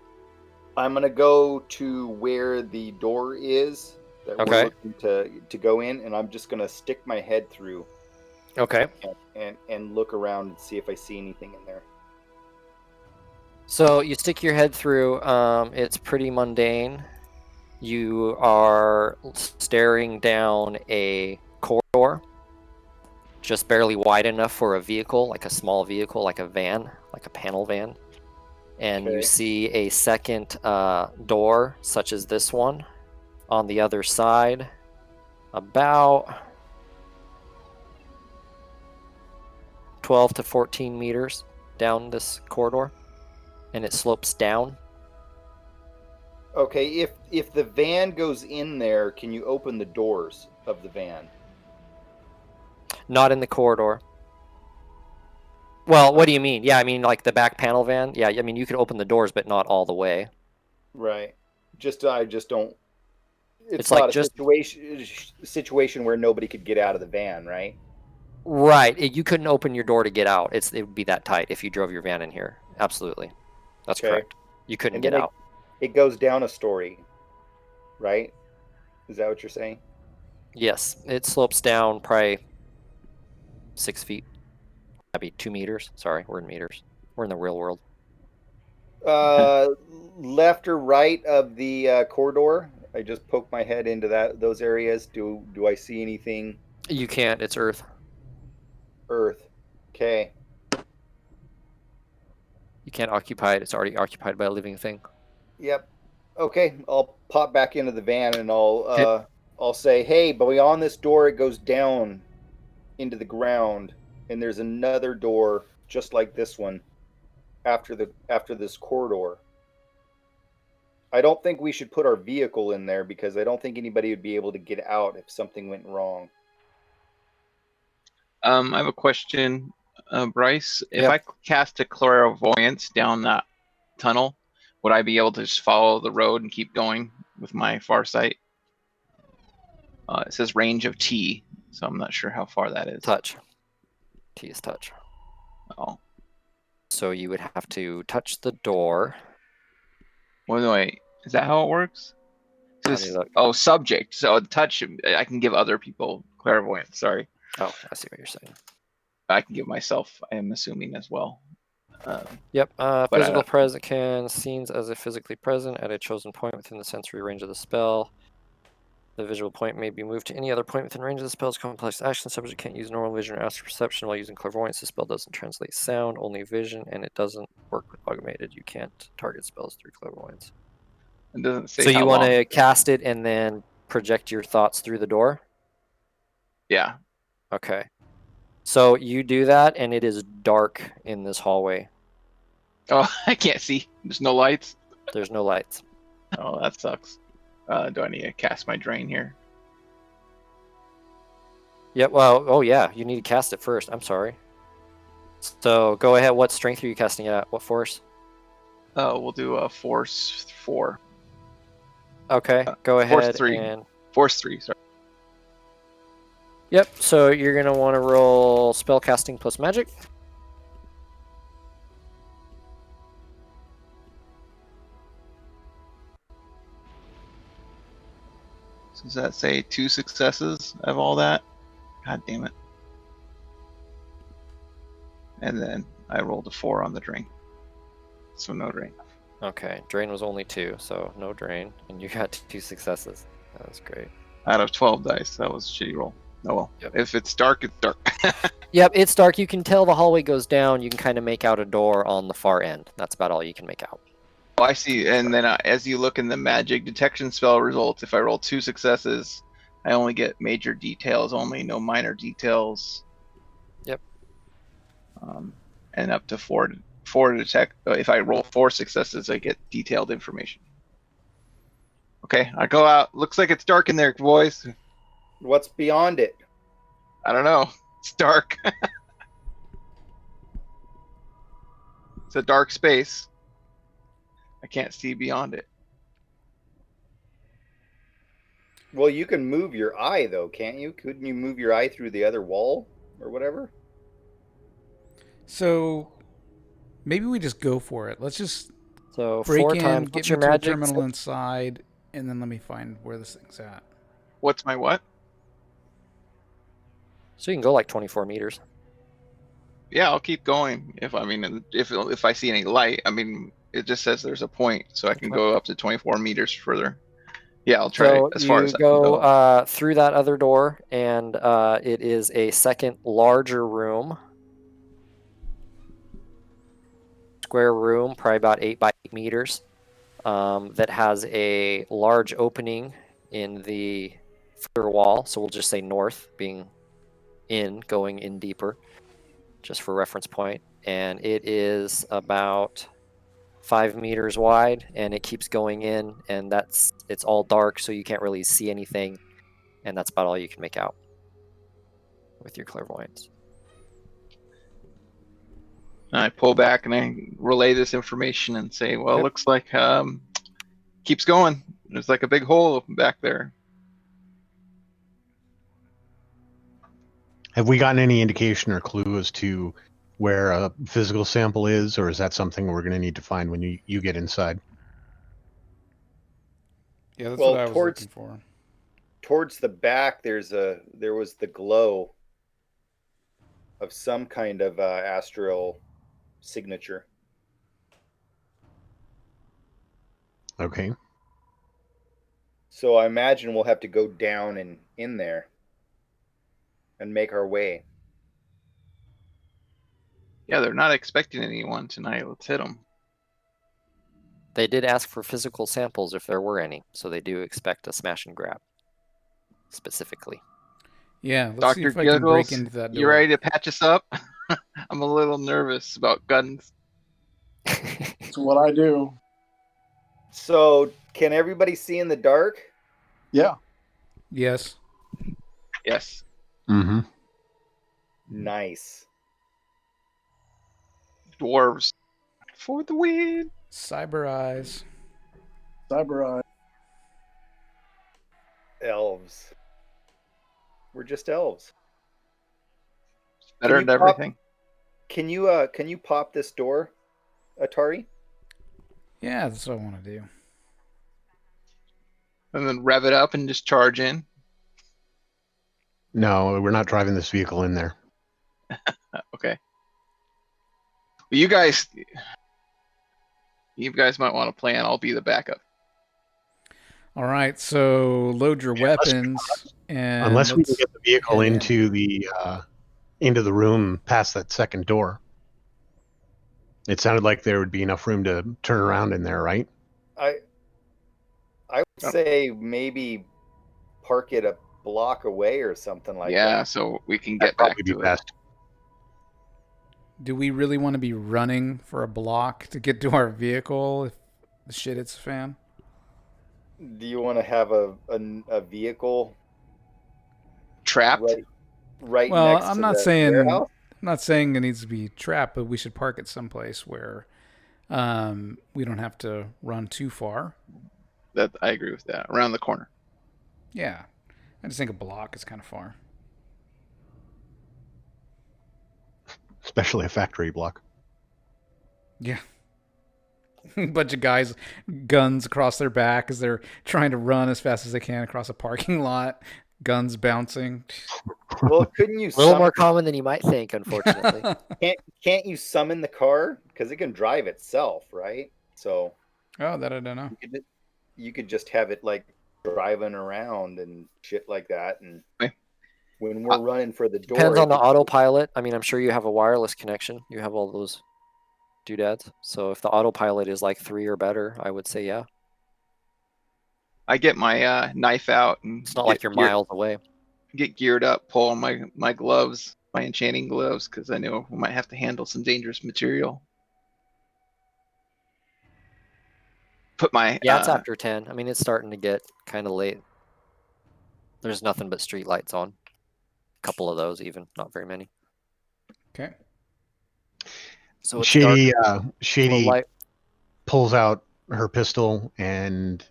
Speaker 5: I'm gonna go to where the door is that
Speaker 2: Okay.
Speaker 5: we're looking to go in, and I'm just gonna stick my head through
Speaker 2: Okay.
Speaker 5: and look around and see if I see anything in there.
Speaker 2: So you stick your head through. It's pretty mundane. You are staring down a corridor, just barely wide enough for a vehicle, like a small vehicle, like a van, like a panel van. And you
Speaker 5: Okay.
Speaker 2: see a second door, such as this one, on the other side, about 12 to 14 meters down this corridor, and it slopes down.
Speaker 5: Okay, if the van goes in there, can you open the doors of the van?
Speaker 2: Not in the corridor. Well, what do you mean? Yeah, I mean like the back panel van. Yeah, I mean you can open the doors, but not all the way.
Speaker 5: Right. I just don't.
Speaker 2: It's
Speaker 5: not
Speaker 2: like
Speaker 5: a
Speaker 2: just-
Speaker 5: situation where nobody could get out of the van, right?
Speaker 2: Right. You couldn't open your door to get out. It would be that tight if you drove your van in here. Absolutely. That's
Speaker 5: Okay.
Speaker 2: correct. You couldn't
Speaker 5: And
Speaker 2: get
Speaker 5: then
Speaker 2: out.
Speaker 5: It goes down a story, right? Is that what you're saying?
Speaker 2: Yes, it slopes down probably 6 feet. That'd be 2 meters. Sorry, we're in meters. We're in the real world.
Speaker 5: Left or right of the corridor? I just poked my head into those areas. Do I see anything?
Speaker 2: You can't. It's Earth.
Speaker 5: Earth. Okay.
Speaker 2: You can't occupy it. It's already occupied by a living thing.
Speaker 5: Yep. Okay. I'll pop back into the van and I'll say, hey, but beyond this door, it goes down into the ground, and there's another door just like this one after this corridor. I don't think we should put our vehicle in there because I don't think anybody would be able to get out if something went wrong.
Speaker 4: I have a question, Bryce. If
Speaker 1: Yep.
Speaker 4: I cast a clairvoyance down that tunnel, would I be able to just follow the road and keep going with my far sight? It says range of T, so I'm not sure how far that is.
Speaker 2: Touch. T is touch.
Speaker 4: Oh,
Speaker 2: So you would have to touch the door.
Speaker 4: wait, is that how it works? It
Speaker 2: How do
Speaker 4: says-
Speaker 2: you look?
Speaker 4: oh, subject. So touch, I can give other people clairvoyance. Sorry.
Speaker 2: Oh, I see what you're saying.
Speaker 4: I can give myself, I am assuming, as well.
Speaker 2: Yep.
Speaker 4: But
Speaker 2: Physical present can scenes as if physically present at a chosen point within the sensory range of the spell. The visual point may be moved to any other point within range of the spell's complex action. Subject can't use normal vision or astral perception while using clairvoyance. The spell doesn't translate sound, only vision, and it doesn't work with augmented. You can't target spells through clairvoyance.
Speaker 4: it doesn't say
Speaker 2: So
Speaker 4: how
Speaker 2: you want
Speaker 4: long.
Speaker 2: to cast it and then project your thoughts through the door?
Speaker 4: Yeah.
Speaker 2: Okay. So you do that, and it is dark in this hallway.
Speaker 4: Oh, I can't see. There's no lights.
Speaker 2: There's no lights.
Speaker 4: Oh, that sucks. Do I need to cast my drain here?
Speaker 2: Yep. Well, oh yeah, you need to cast it first. I'm sorry. So go ahead. What strength are you casting it at? What force?
Speaker 4: We'll do a force 4.
Speaker 2: Okay. Go
Speaker 4: Force
Speaker 2: ahead
Speaker 4: 3.
Speaker 2: and.
Speaker 4: Force 3, sorry.
Speaker 2: Yep. So you're gonna want to roll spell casting plus magic.
Speaker 4: So does that say 2 successes of all that? God damn it. And then I rolled a 4 on the drain. So no drain.
Speaker 2: Okay. Drain was only 2, so no drain, and you got 2 successes. That was great.
Speaker 4: Out of 12 dice. That was a shitty roll. Oh well.
Speaker 2: Yep.
Speaker 4: If it's dark, it's dark.
Speaker 2: Yep. It's dark. You can tell the hallway goes down. You can kind of make out a door on the far end. That's about all you can make out.
Speaker 4: Oh, I see. And then as you look in the magic detection spell results, if I roll 2 successes, I only get major details only, no minor details.
Speaker 2: Yep.
Speaker 4: And up to 4 to detect. If I roll 4 successes, I get detailed information. Okay, I go out. Looks like it's dark in there, boys.
Speaker 7: What's beyond it?
Speaker 4: I don't know. It's dark. It's a dark space. I can't see beyond it.
Speaker 7: Well, you can move your eye, though, can't you? Couldn't you move your eye through the other wall or whatever?
Speaker 1: So maybe we just go for it. Let's just
Speaker 2: So
Speaker 1: break
Speaker 2: 4
Speaker 1: in,
Speaker 2: times.
Speaker 1: get
Speaker 2: What's
Speaker 1: me
Speaker 2: your
Speaker 1: to a
Speaker 2: magic?
Speaker 1: terminal inside, and then let me find where this thing's at.
Speaker 4: What's my what?
Speaker 2: So you can go like 24 meters.
Speaker 4: Yeah, I'll keep going. If I see any light, it just says there's a point, so I can go up to 24 meters further. Yeah, I'll try
Speaker 2: So
Speaker 4: as far
Speaker 2: you
Speaker 4: as I can go.
Speaker 2: go through that other door, and it is a second larger room. Square room, probably about 8 by 8 meters, that has a large opening in the further wall. So we'll just say north, being going in deeper, just for reference point. And it is about 5 meters wide, and it keeps going in, and it's all dark, so you can't really see anything, and that's about all you can make out with your clairvoyance.
Speaker 4: And I pull back and I relay this information and say, well,
Speaker 2: Okay.
Speaker 4: it looks like keeps going. There's like a big hole back there.
Speaker 3: Have we gotten any indication or clue as to where a physical sample is, or is that something we're going to need to find when you get inside?
Speaker 1: Yeah, that's
Speaker 7: Well,
Speaker 1: what I was looking for.
Speaker 7: Towards the back, there was the glow of some kind of astral signature.
Speaker 3: Okay.
Speaker 7: So I imagine we'll have to go down and in there and make our way.
Speaker 4: Yeah, they're not expecting anyone tonight. Let's hit them.
Speaker 2: They did ask for physical samples if there were any, so they do expect a smash and grab, specifically.
Speaker 1: Yeah, let's see
Speaker 4: Dr.
Speaker 1: if I can break
Speaker 4: Giggles,
Speaker 1: into that door.
Speaker 4: you ready to patch us up? I'm a little nervous about guns.
Speaker 6: That's what I do.
Speaker 7: So can everybody see in the dark?
Speaker 6: Yeah.
Speaker 1: Yes.
Speaker 4: Yes.
Speaker 3: Mm-hmm.
Speaker 7: Nice.
Speaker 4: Dwarves. For the win.
Speaker 1: Cyber eyes.
Speaker 6: Cyber Eye.
Speaker 7: Elves. We're just elves.
Speaker 4: Better
Speaker 7: Can
Speaker 4: than
Speaker 7: you pop-
Speaker 4: everything.
Speaker 7: Can you pop this door, Atari?
Speaker 1: Yeah, that's what I want to do.
Speaker 4: And then rev it up and just charge in.
Speaker 3: No, we're not driving this vehicle in there.
Speaker 4: Okay. Well, you guys might want to plan. I'll be the backup.
Speaker 1: All right, so load your weapons and
Speaker 3: Unless we can
Speaker 1: let's
Speaker 3: get the vehicle
Speaker 1: head in.
Speaker 3: into the room past that second door. It sounded like there would be enough room to turn around in there, right?
Speaker 7: I would say maybe park it a block away or something like
Speaker 4: Yeah,
Speaker 7: that.
Speaker 4: so we can
Speaker 3: That'd
Speaker 4: get back
Speaker 3: probably be
Speaker 4: to it.
Speaker 3: best.
Speaker 1: Do we really want to be running for a block to get to our vehicle if the shit hits the fan?
Speaker 7: Do you want to have a vehicle
Speaker 4: Trapped?
Speaker 7: right
Speaker 1: Well,
Speaker 7: next
Speaker 1: I'm
Speaker 7: to
Speaker 1: not
Speaker 7: the
Speaker 1: saying
Speaker 7: warehouse?
Speaker 1: I'm not saying it needs to be trapped, but we should park it someplace where we don't have to run too far.
Speaker 4: That I agree with that. Around the corner.
Speaker 1: Yeah, I just think a block is kind of far.
Speaker 3: Especially a factory block.
Speaker 1: Yeah. Bunch of guys, guns across their back as they're trying to run as fast as they can across a parking lot. Guns bouncing.
Speaker 7: Well, couldn't you
Speaker 2: A little more common than you might think, unfortunately.
Speaker 7: can't you summon the car because it can drive itself, right? So
Speaker 1: Oh, that I don't know.
Speaker 7: you could just have it like driving around and shit like that. And
Speaker 4: Okay.
Speaker 7: when we're running for the door,
Speaker 2: Depends on the
Speaker 7: it could-
Speaker 2: autopilot. I mean, I'm sure you have a wireless connection. You have all those doodads. So if the autopilot is like 3 or better, I would say yeah.
Speaker 4: I get my knife out and
Speaker 2: It's not like you're miles away.
Speaker 4: get geared up, pull on my gloves, my enchanting gloves, because I know we might have to handle some dangerous material. Put my
Speaker 2: Yeah, it's after 10. I mean, it's starting to get kind of late. There's nothing but street lights on. A couple of those even, not very many.
Speaker 1: Okay.
Speaker 2: So it's
Speaker 3: Shady
Speaker 2: dark,
Speaker 3: Shady
Speaker 2: low light.
Speaker 3: pulls out her pistol and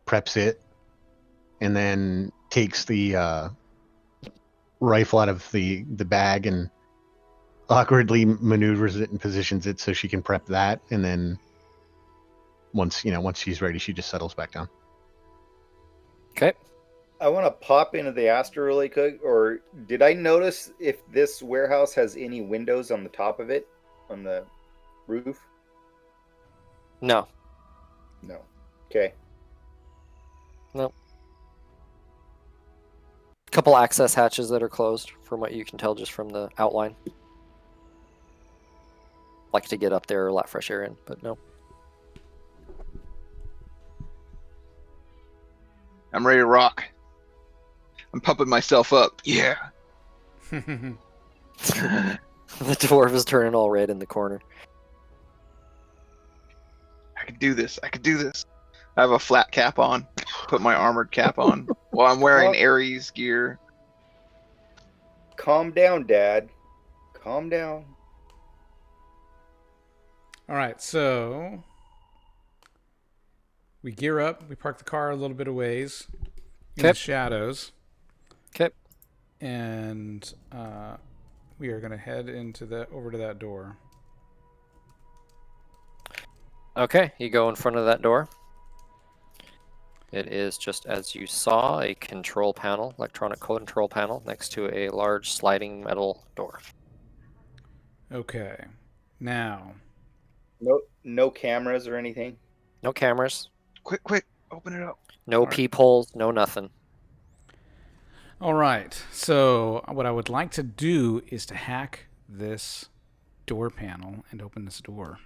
Speaker 3: preps it, and then takes the rifle out of the bag and awkwardly maneuvers it and positions it so she can prep that, and then once she's ready, she just settles back down.
Speaker 2: Okay.
Speaker 7: I want to pop into the Astor really quick. Or did I notice if this warehouse has any windows on the top of it, on the roof?
Speaker 2: No.
Speaker 7: No. Okay.
Speaker 2: Couple access hatches that are closed from what you can tell just from the outline. Like to get up there or let fresh air in, but no.
Speaker 4: I'm ready to rock. I'm pumping myself up. Yeah.
Speaker 2: The dwarf is turning all red in the corner.
Speaker 4: I can do this. I can do this. I have a flat cap on. Put my armored cap on. While I'm wearing Ares gear.
Speaker 7: Calm down, Dad. Calm down.
Speaker 1: All right, so we gear up. We park the car a little bit of ways in the shadows.
Speaker 2: Okay.
Speaker 1: And we are going to head over to that door.
Speaker 2: Okay, you go in front of that door. It is just as you saw, a control panel, electronic control panel, next to a large sliding metal door.
Speaker 1: Okay. Now.
Speaker 7: No cameras or anything?
Speaker 2: No cameras.
Speaker 4: Quick, open it up.
Speaker 2: No peepholes, no nothing.
Speaker 1: All right. So what I would like to do is to hack this door panel and open this door.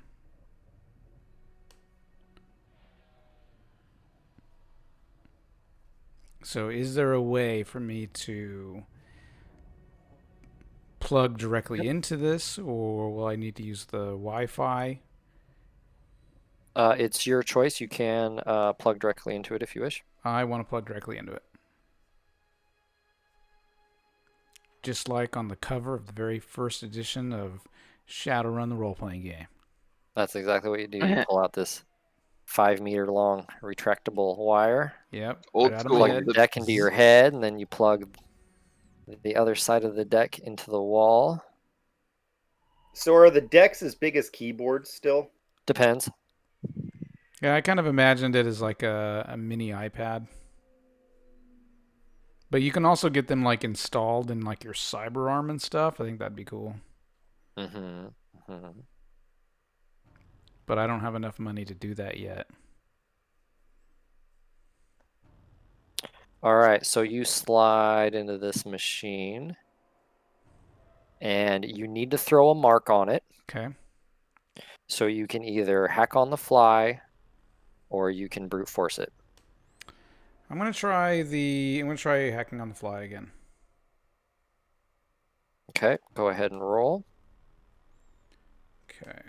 Speaker 1: So is there a way for me to plug directly into this, or will I need to use the Wi-Fi?
Speaker 2: It's your choice. You can plug directly into it if you wish.
Speaker 1: I want to plug directly into it. Just like on the cover of the very first edition of Shadowrun, the role-playing game.
Speaker 2: That's exactly what you do. You pull out this 5-meter long retractable wire.
Speaker 1: Yep.
Speaker 4: Old
Speaker 1: right out of
Speaker 4: school.
Speaker 1: my
Speaker 2: Plug
Speaker 1: head.
Speaker 2: the deck into your head, and then you plug the other side of the deck into the wall.
Speaker 7: So are the decks as big as keyboards still?
Speaker 2: Depends.
Speaker 1: Yeah, I kind of imagined it as like a mini iPad. But you can also get them like installed in like your cyber arm and stuff. I think that'd be cool. But I don't have enough money to do that yet.
Speaker 2: All right, so you slide into this machine, and you need to throw a mark on it.
Speaker 1: Okay.
Speaker 2: So you can either hack on the fly, or you can brute force it.
Speaker 1: I'm gonna try hacking on the fly again.
Speaker 2: Okay, go ahead and roll.
Speaker 1: Okay.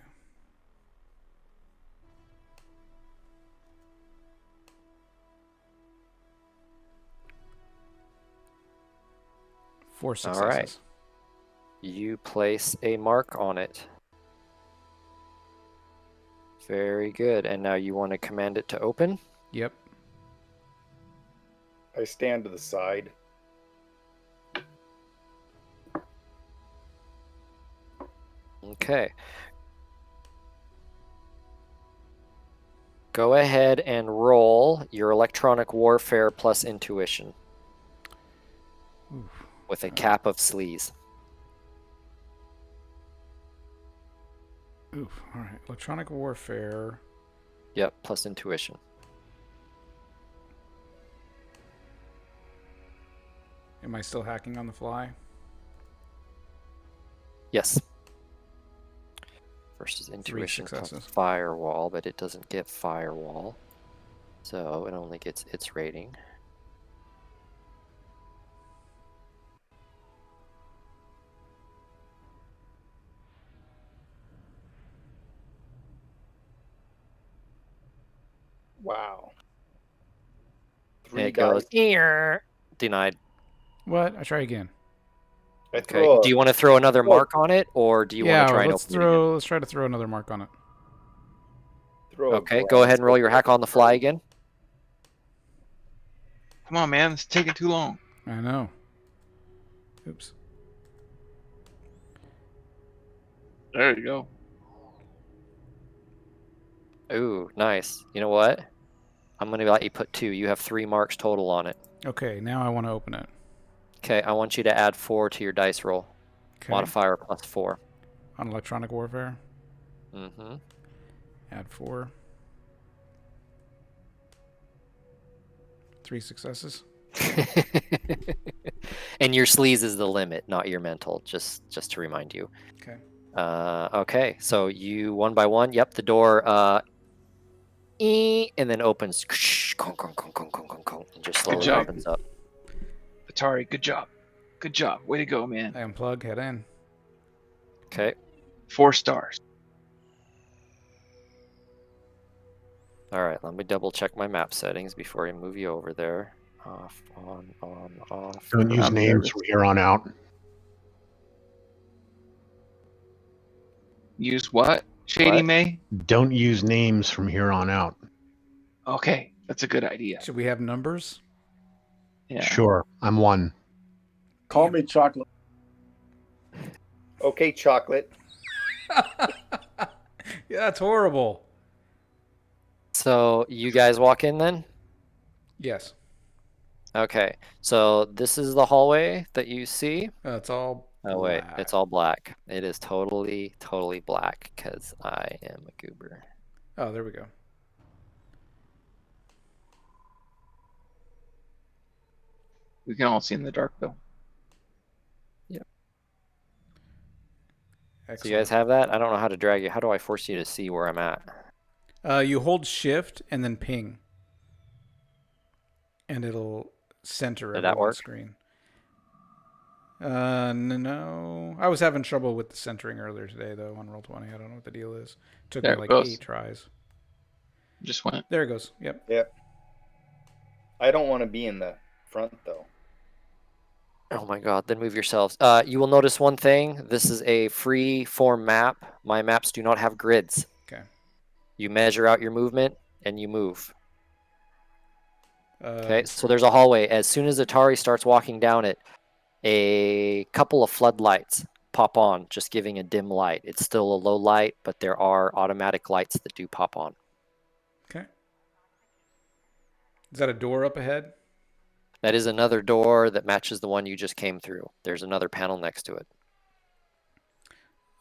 Speaker 1: Four successes.
Speaker 2: All right. You place a mark on it. Very good. And now you want to command it to open?
Speaker 1: Yep.
Speaker 7: I stand to the side.
Speaker 2: Okay. Go ahead and roll your electronic warfare plus intuition.
Speaker 1: Oof.
Speaker 2: With a cap of sleaze.
Speaker 1: Oof. All right. Electronic warfare.
Speaker 2: Yep, plus intuition.
Speaker 1: Am I still hacking on the fly?
Speaker 2: Yes. Versus intuition plus
Speaker 1: successes.
Speaker 2: firewall, but it doesn't get firewall. So it only gets its rating.
Speaker 7: Wow.
Speaker 2: And
Speaker 7: Three
Speaker 2: it goes,
Speaker 7: dice.
Speaker 2: "Ear." Denied.
Speaker 1: What? I try again.
Speaker 7: I
Speaker 2: Okay.
Speaker 7: throw
Speaker 2: Do you want to throw another
Speaker 7: throw a-
Speaker 2: mark on it, or do you want to try and
Speaker 1: let's
Speaker 2: open it again?
Speaker 1: let's try to throw another mark on it.
Speaker 7: throw a
Speaker 2: Okay, go ahead and roll your hack on the fly again.
Speaker 4: Come on, man. It's taking too long.
Speaker 1: I know. Oops.
Speaker 4: There you go.
Speaker 2: Ooh, nice. You know what? I'm going to let you put 2. You have 3 marks total on it.
Speaker 1: Okay, now I want to open it.
Speaker 2: Okay, I want you to add 4 to your dice roll.
Speaker 1: Okay.
Speaker 2: Modifier plus 4.
Speaker 1: On electronic warfare.
Speaker 2: Mm-hmm.
Speaker 1: Add 4. 3 successes.
Speaker 2: And your sleaze is the limit, not your mental, just to remind you.
Speaker 1: Okay.
Speaker 2: Okay, so you one by one, yep, the door and then opens and just slowly
Speaker 4: job.
Speaker 2: opens up.
Speaker 4: Atari, good job. Good job. Way to go, man.
Speaker 1: I unplug, head in.
Speaker 2: Okay.
Speaker 4: 4 stars.
Speaker 2: All right, let me double check my map settings before I move you over there. Off, on, off.
Speaker 3: Don't use
Speaker 4: I'm
Speaker 3: names
Speaker 4: nervous.
Speaker 3: from here on out.
Speaker 4: Use what? Shady
Speaker 2: What?
Speaker 4: May?
Speaker 3: Don't use names from here on out.
Speaker 4: Okay, that's a good idea.
Speaker 1: Should we have numbers?
Speaker 4: Yeah.
Speaker 3: Sure, I'm 1.
Speaker 6: Call me chocolate.
Speaker 7: Okay, chocolate.
Speaker 1: Yeah, that's horrible.
Speaker 2: So you guys walk in then?
Speaker 1: Yes.
Speaker 2: Okay, so this is the hallway that you see.
Speaker 1: It's all
Speaker 2: Oh wait,
Speaker 1: black.
Speaker 2: it's all black. It is totally black because I am a goober.
Speaker 1: Oh, there we go.
Speaker 4: We can all see in the dark, though.
Speaker 2: So you guys have that? I don't know how to drag you. How do I force you to see where I'm at?
Speaker 1: You hold shift and then ping. And it'll center
Speaker 2: Did that
Speaker 1: everyone on
Speaker 2: work?
Speaker 1: screen. No. I was having trouble with the centering earlier today, though, on Roll20. I don't know what the deal is. Took
Speaker 4: There
Speaker 1: me
Speaker 4: it
Speaker 1: like
Speaker 4: goes.
Speaker 1: 8 tries.
Speaker 4: Just went.
Speaker 1: There it goes. Yep.
Speaker 7: Yep. I don't want to be in the front though.
Speaker 2: Oh my god, then move yourselves. You will notice one thing. This is a free form map. My maps do not have grids.
Speaker 1: Okay.
Speaker 2: You measure out your movement and you move. Okay,
Speaker 1: Okay.
Speaker 2: so there's a hallway. As soon as Atari starts walking down it, a couple of floodlights pop on, just giving a dim light. It's still a low light, but there are automatic lights that do pop on.
Speaker 1: Okay. Is that a door up ahead?
Speaker 2: That is another door that matches the one you just came through. There's another panel next to it.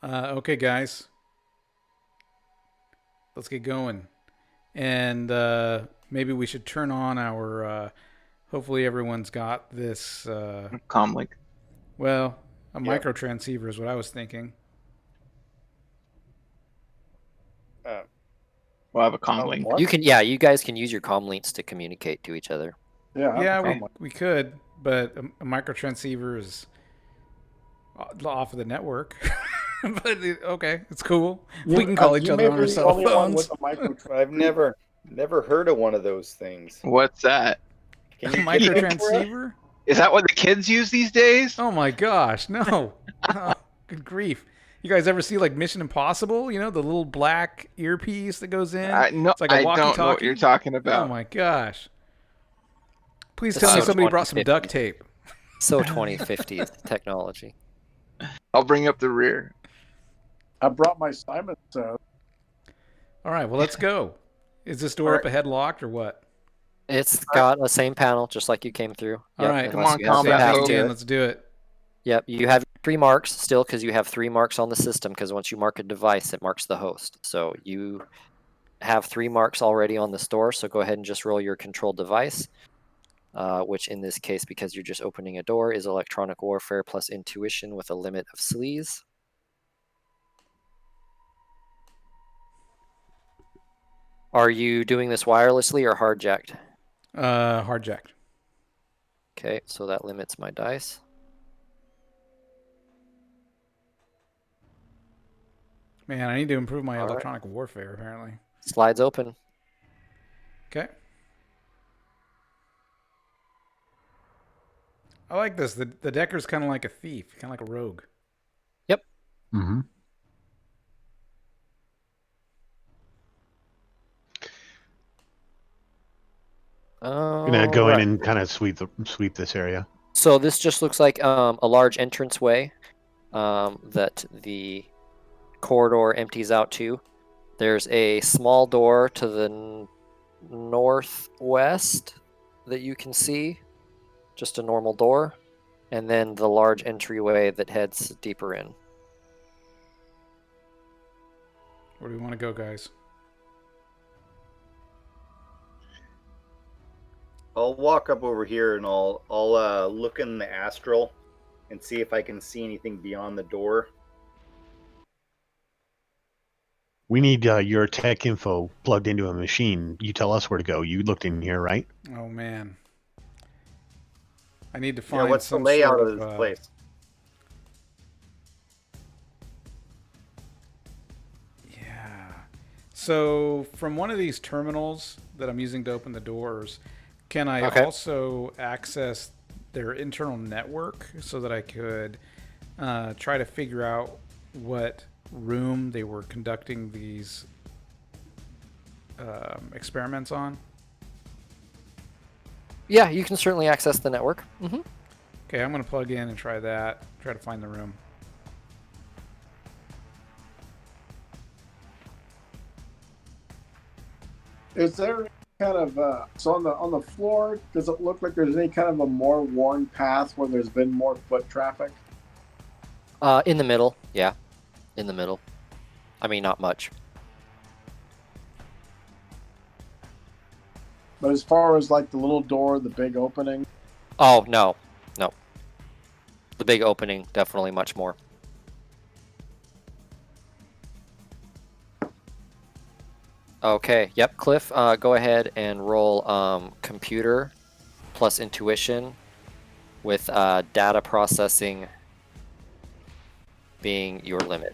Speaker 1: Okay, guys. Let's get going. And maybe we should turn on our... hopefully everyone's got this...
Speaker 4: Comlink.
Speaker 1: well, a micro transceiver is what I was thinking.
Speaker 4: We'll have a comlink.
Speaker 6: What?
Speaker 2: You guys can use your comm links to communicate to each other.
Speaker 6: Yeah,
Speaker 1: we could, but a micro transceiver is off of the network. But okay, it's cool. We can call each other on our cell phones.
Speaker 7: I've never heard of one of those things.
Speaker 4: What's that?
Speaker 7: Can
Speaker 1: A
Speaker 7: you
Speaker 1: micro
Speaker 7: get it for us?
Speaker 1: transceiver?
Speaker 4: Is that what the kids use these days?
Speaker 1: Oh my gosh, no. Oh, good grief. You guys ever see like Mission Impossible? You know, the little black earpiece that goes in?
Speaker 4: No,
Speaker 1: It's like a
Speaker 4: I don't know what
Speaker 1: walkie-talkie?
Speaker 4: you're talking about.
Speaker 1: Oh my gosh. Please
Speaker 2: It's
Speaker 1: tell me
Speaker 2: so
Speaker 1: somebody brought some
Speaker 2: 2050.
Speaker 1: duct tape.
Speaker 2: So 2050s technology.
Speaker 4: I'll bring up the rear.
Speaker 6: I brought my Simon set.
Speaker 1: All right, well, let's go. Is this door up ahead locked or what?
Speaker 2: It's got the same panel, just like you came through.
Speaker 1: All right,
Speaker 4: come
Speaker 2: unless
Speaker 4: on,
Speaker 2: you have
Speaker 4: combat
Speaker 2: to have
Speaker 4: mode.
Speaker 2: to.
Speaker 1: Again, let's do it.
Speaker 2: Yep, you have 3 marks still because you have 3 marks on the system because once you mark a device, it marks the host. So you have 3 marks already on the store, so go ahead and just roll your controlled device, which in this case, because you're just opening a door, is electronic warfare plus intuition with a limit of sleaze. Are you doing this wirelessly or hard jacked?
Speaker 1: Hard jacked.
Speaker 2: Okay, so that limits my dice.
Speaker 1: Man, I need to improve my
Speaker 2: All right.
Speaker 1: electronic warfare, apparently.
Speaker 2: Slides open.
Speaker 1: Okay. I like this. The Decker's kind of like a thief, kind of like a rogue.
Speaker 2: Yep.
Speaker 3: Mm-hmm. Gonna go in and kind of sweep this area.
Speaker 2: So this just looks like a large entranceway that the corridor empties out to. There's a small door to the northwest that you can see, just a normal door, and then the large entryway that heads deeper in.
Speaker 1: Where do we want to go, guys?
Speaker 7: I'll walk up over here and I'll look in the astral and see if I can see anything beyond the door.
Speaker 3: We need your tech info plugged into a machine. You tell us where to go. You looked in here, right?
Speaker 1: Oh, man. I need to find
Speaker 7: What's the
Speaker 1: some
Speaker 7: layout
Speaker 1: sort
Speaker 7: of this place?
Speaker 1: Yeah. So from one of these terminals that I'm using to open the doors, can I also access their internal network so that I could try to figure out what room they were conducting these experiments on?
Speaker 2: Yeah, you can certainly access the network. Mm-hmm.
Speaker 1: Okay, I'm going to plug in and try that. Try to find the room.
Speaker 6: Is there any kind of so on the floor? Does it look like there's any kind of a more worn path where there's been more foot traffic?
Speaker 2: In the middle, yeah, in the middle. I mean, not much.
Speaker 6: But as far as like the little door, the big opening.
Speaker 2: Oh no. The big opening, definitely much more. Okay, yep, Cliff, go ahead and roll computer plus intuition with data processing being your limit.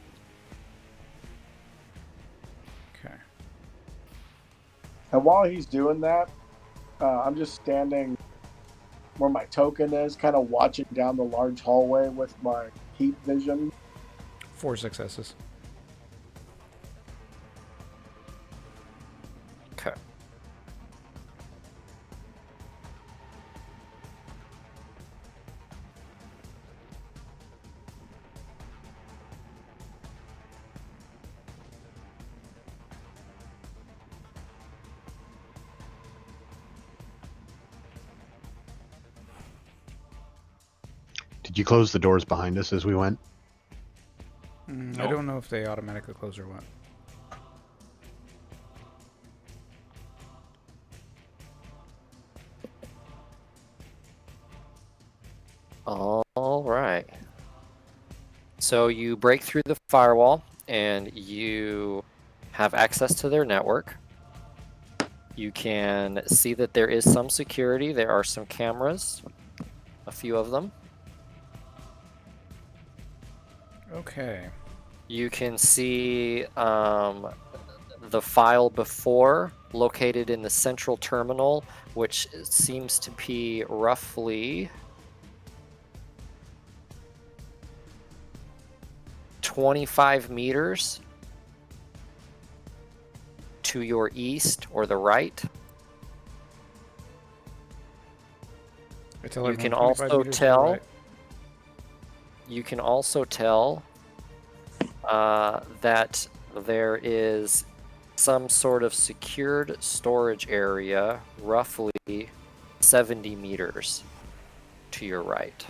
Speaker 1: Okay.
Speaker 6: And while he's doing that, I'm just standing where my token is, kind of watching down the large hallway with my heat vision.
Speaker 1: 4 successes.
Speaker 2: Okay.
Speaker 3: Did you close the doors behind us as we went?
Speaker 1: I don't know if they automatically close or what.
Speaker 2: All right. So you break through the firewall and you have access to their network. You can see that there is some security. There are some cameras, a few of them.
Speaker 1: Okay.
Speaker 2: You can see the file before located in the central terminal, which seems to be roughly 25 meters to your east or the right. You can also tell. You can also tell that there is some sort of secured storage area, roughly 70 meters to your right.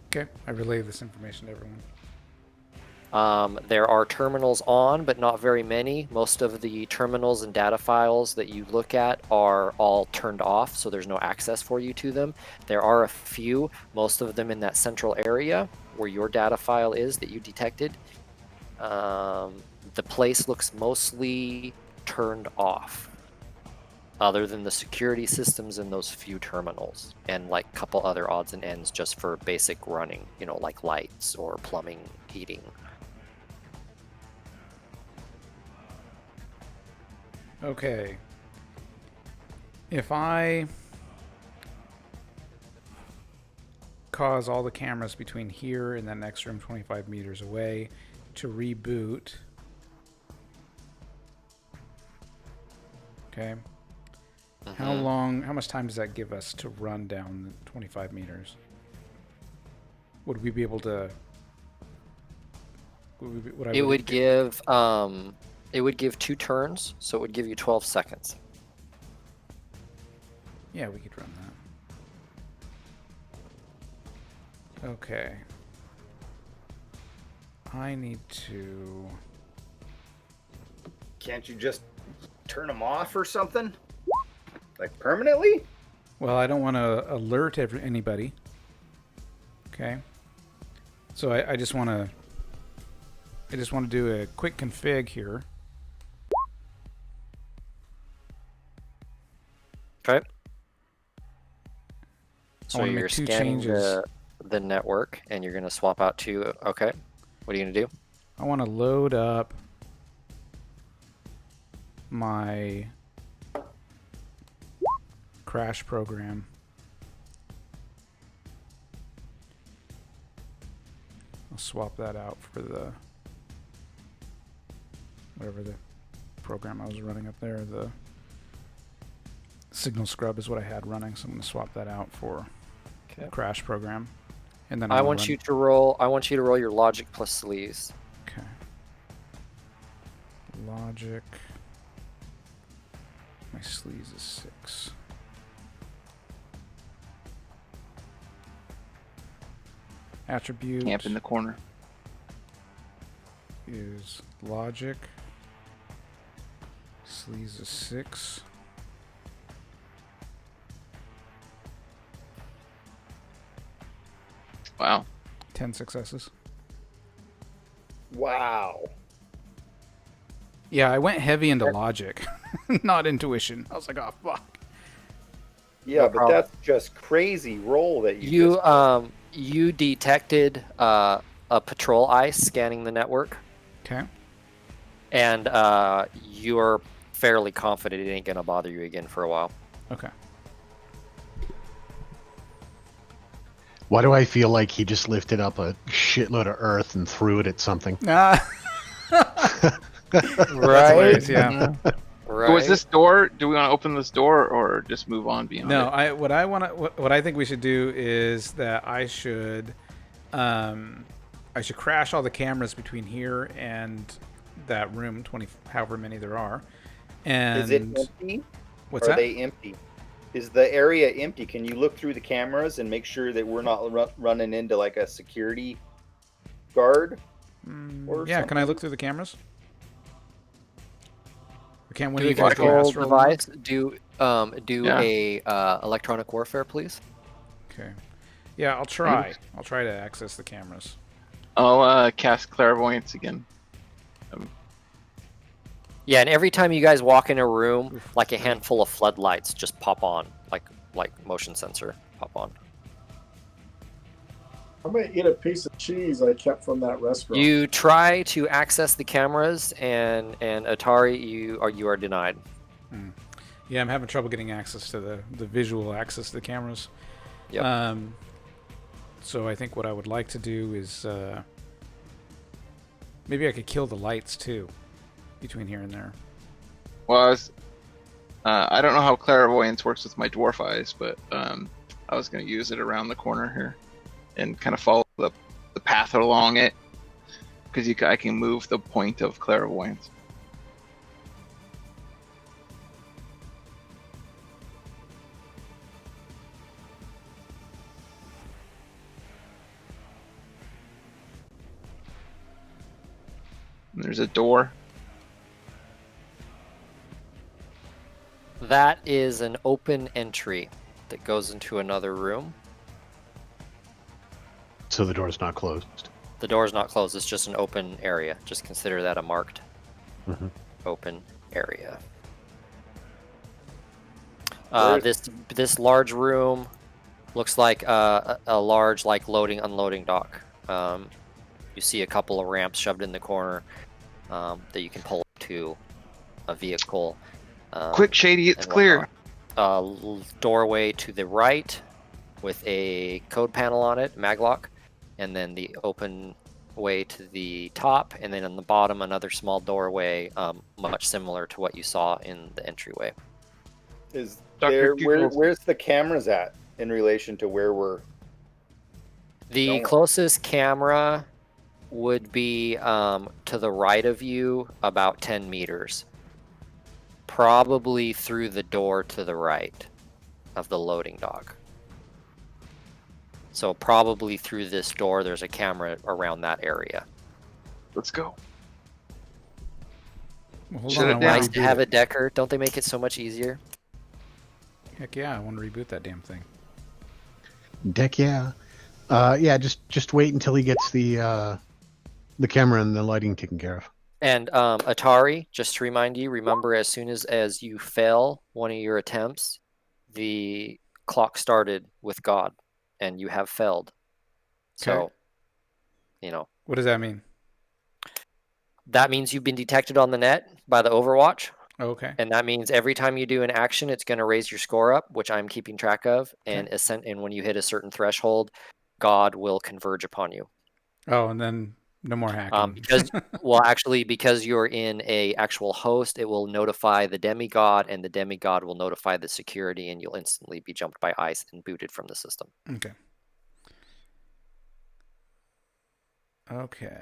Speaker 1: Okay, I relay this information to everyone.
Speaker 2: There are terminals on, but not very many. Most of the terminals and data files that you look at are all turned off, so there's no access for you to them. There are a few, most of them in that central area where your data file is that you detected. The place looks mostly turned off, other than the security systems in those few terminals, and like a couple other odds and ends just for basic running, you know, like lights or plumbing, heating.
Speaker 1: Okay. If I cause all the cameras between here and that next room 25 meters away to reboot. Okay. How much time does that give us to run down the 25 meters? Would we be able to...
Speaker 2: It would give 2 turns, so it would give you 12 seconds.
Speaker 1: Yeah, we could run that. Okay. I need to...
Speaker 7: Can't you just turn them off or something? Like permanently?
Speaker 1: Well, I don't want to alert anybody. Okay. So I just want to... do a quick config here.
Speaker 2: Okay.
Speaker 1: I
Speaker 2: So
Speaker 1: want to
Speaker 2: you're
Speaker 1: make 2
Speaker 2: scanning
Speaker 1: changes.
Speaker 2: the network, and you're going to swap out to... Okay. What are you going to do?
Speaker 1: I want to load up my crash program. I'll swap that out for the whatever the program I was running up there. The Signal Scrub is what I had running, so I'm going to swap that out for the crash program. And then
Speaker 2: I want you to roll your logic plus sleaze.
Speaker 1: Okay. Logic. My sleaze is 6. Attribute
Speaker 4: Camp in the corner.
Speaker 1: is logic. Sleaze is 6.
Speaker 4: Wow.
Speaker 1: 10 successes.
Speaker 7: Wow.
Speaker 1: Yeah, I went heavy into logic, not intuition. I was like, oh fuck.
Speaker 7: Yeah,
Speaker 2: No
Speaker 7: but
Speaker 2: problem.
Speaker 7: that's just crazy roll that you just...
Speaker 2: You detected a patrol ice scanning the network,
Speaker 1: Okay.
Speaker 2: and you're fairly confident it ain't gonna bother you again for a while.
Speaker 1: Okay.
Speaker 3: Why do I feel like he just lifted up a shitload of earth and threw it at something?
Speaker 1: Ah.
Speaker 2: Right?
Speaker 1: Yeah.
Speaker 2: Right.
Speaker 4: Was this door? Do we want to open this door or just move on beyond
Speaker 1: No,
Speaker 4: it?
Speaker 1: what I think we should do is that I should crash all the cameras between here and that room, 20, however many there are. And
Speaker 7: Is it empty?
Speaker 1: what's
Speaker 7: or
Speaker 1: that?
Speaker 7: Are they empty? Is the area empty? Can you look through the cameras and make sure that we're not running into like a security guard? Or
Speaker 1: Yeah, can I
Speaker 7: something?
Speaker 1: look through the cameras? I can't one
Speaker 2: Do
Speaker 1: of
Speaker 2: a
Speaker 1: you guys go
Speaker 2: control
Speaker 1: astral
Speaker 2: device. Do
Speaker 4: Yeah.
Speaker 2: a electronic warfare, please.
Speaker 1: Okay. Yeah, I'll try. I'll try to access the cameras.
Speaker 4: I'll cast clairvoyance again.
Speaker 2: Yeah, and every time you guys walk in a room, like a handful of floodlights just pop on, like motion sensor pop on.
Speaker 6: I'm gonna eat a piece of cheese I kept from that restaurant.
Speaker 2: You try to access the cameras, and Atari, you are denied.
Speaker 1: Yeah, I'm having trouble getting access to the visual access to the cameras.
Speaker 2: Yep.
Speaker 1: So I think what I would like to do is maybe I could kill the lights too, between here and there.
Speaker 4: Well, I don't know how clairvoyance works with my dwarf eyes, but I was going to use it around the corner here and kind of follow the path along it, because I can move the point of clairvoyance. And there's a door.
Speaker 2: That is an open entry that goes into another room.
Speaker 3: So the door's not closed.
Speaker 2: The door's not closed. It's just an open area. Just consider that a marked open area. This large room looks like a large loading unloading dock. You see a couple of ramps shoved in the corner that you can pull to a vehicle.
Speaker 4: Quick, Shady, it's clear.
Speaker 2: Doorway to the right with a code panel on it, maglock, and then the open way to the top, and then on the bottom another small doorway, much similar to what you saw in the entryway.
Speaker 7: Is
Speaker 4: Dr.
Speaker 7: there where's the cameras at in relation to where we're?
Speaker 2: The closest camera would be to the right of you, about 10 meters. Probably through the door to the right of the loading dock. So probably through this door, there's a camera around that area.
Speaker 4: Let's go.
Speaker 1: Well, hold
Speaker 4: Shut
Speaker 1: on,
Speaker 4: it
Speaker 1: I wanna
Speaker 4: down.
Speaker 2: Nice to
Speaker 1: reboot
Speaker 2: have
Speaker 1: it.
Speaker 2: a Decker. Don't they make it so much easier?
Speaker 1: Heck yeah, I want to reboot that damn thing.
Speaker 3: Deck, yeah. Yeah, just wait until he gets the camera and the lighting taken care of.
Speaker 2: And Atari, just to remind you, remember as soon as you fail one of your attempts, the clock started with God, and you have failed. So,
Speaker 1: What does that mean?
Speaker 2: that means you've been detected on the net by the Overwatch.
Speaker 1: Okay.
Speaker 2: And that means every time you do an action, it's going to raise your score up, which I'm keeping track of. And and when you hit a certain threshold, God will converge upon you.
Speaker 1: Oh, and then no more hacking.
Speaker 2: Because you're in a actual host, it will notify the demigod, and the demigod will notify the security, and you'll instantly be jumped by ice and booted from the system.
Speaker 1: Okay. Okay.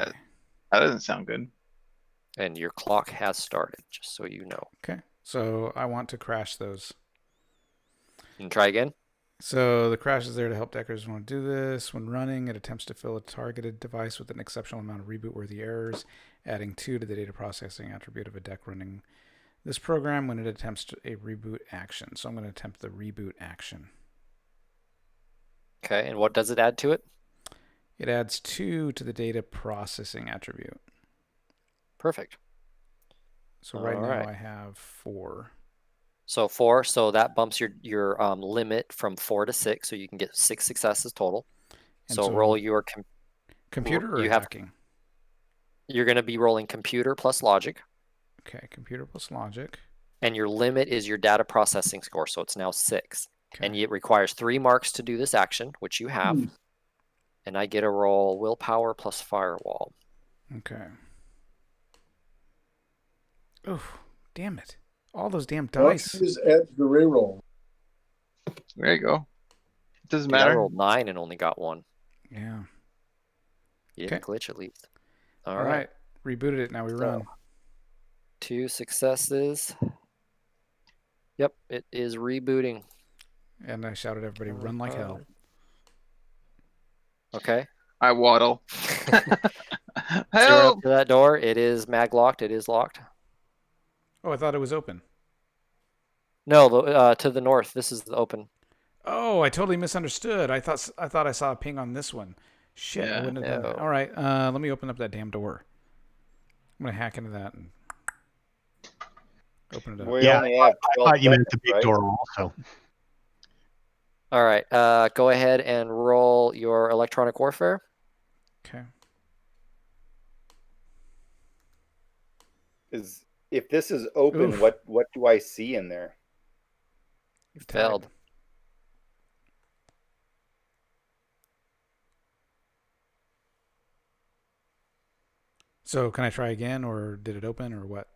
Speaker 4: That doesn't sound good.
Speaker 2: And your clock has started, just so you know.
Speaker 1: Okay. So I want to crash those.
Speaker 2: And try again.
Speaker 1: So the crash is there to help deckers want to do this. When running, it attempts to fill a targeted device with an exceptional amount of reboot-worthy errors, adding 2 to the data processing attribute of a deck running this program when it attempts a reboot action. So I'm going to attempt the reboot action.
Speaker 2: Okay, and what does it add to it?
Speaker 1: It adds 2 to the data processing attribute.
Speaker 2: Perfect.
Speaker 1: So right now I have 4.
Speaker 2: So 4, so that bumps your limit from 4 to 6, so you can get 6 successes total. So roll your
Speaker 1: computer or hacking?
Speaker 2: You're going to be rolling computer plus logic.
Speaker 1: Okay, computer plus logic.
Speaker 2: And your limit is your data processing score, so it's now 6. Okay. And it requires 3 marks to do this action, which you have. And I get a roll willpower plus firewall.
Speaker 1: Okay. Oof, damn it. All those damn dice.
Speaker 6: Let's use Edge to reroll.
Speaker 4: There you go. It doesn't
Speaker 2: Dude,
Speaker 4: matter.
Speaker 2: I rolled 9 and only got 1.
Speaker 1: Yeah.
Speaker 2: You didn't glitch at least.
Speaker 1: All right. Rebooted it. Now we run.
Speaker 2: 2 successes. Yep, it is rebooting.
Speaker 1: And I shouted at everybody, run like hell.
Speaker 2: Okay.
Speaker 4: I waddle.
Speaker 2: So you run up
Speaker 4: Help!
Speaker 2: to that door. It is mag-locked. It is locked.
Speaker 1: Oh, I thought it was open.
Speaker 2: No, to the north. This is the open.
Speaker 1: Oh, I totally misunderstood. I thought I saw a ping on this one. Shit, I
Speaker 4: Yeah.
Speaker 1: wouldn't have done that.
Speaker 2: No.
Speaker 1: All right, let me open up that damn door. I'm gonna hack into that and open it up.
Speaker 7: We
Speaker 3: Yeah,
Speaker 7: only have
Speaker 3: I
Speaker 7: 12
Speaker 3: thought you meant the
Speaker 7: seconds,
Speaker 3: big
Speaker 7: right?
Speaker 3: door also.
Speaker 2: All right. Go ahead and roll your electronic warfare.
Speaker 1: Okay.
Speaker 7: If this is open,
Speaker 1: Oof.
Speaker 7: what do I see in there?
Speaker 2: You failed.
Speaker 1: So can I try again, or did it open, or what?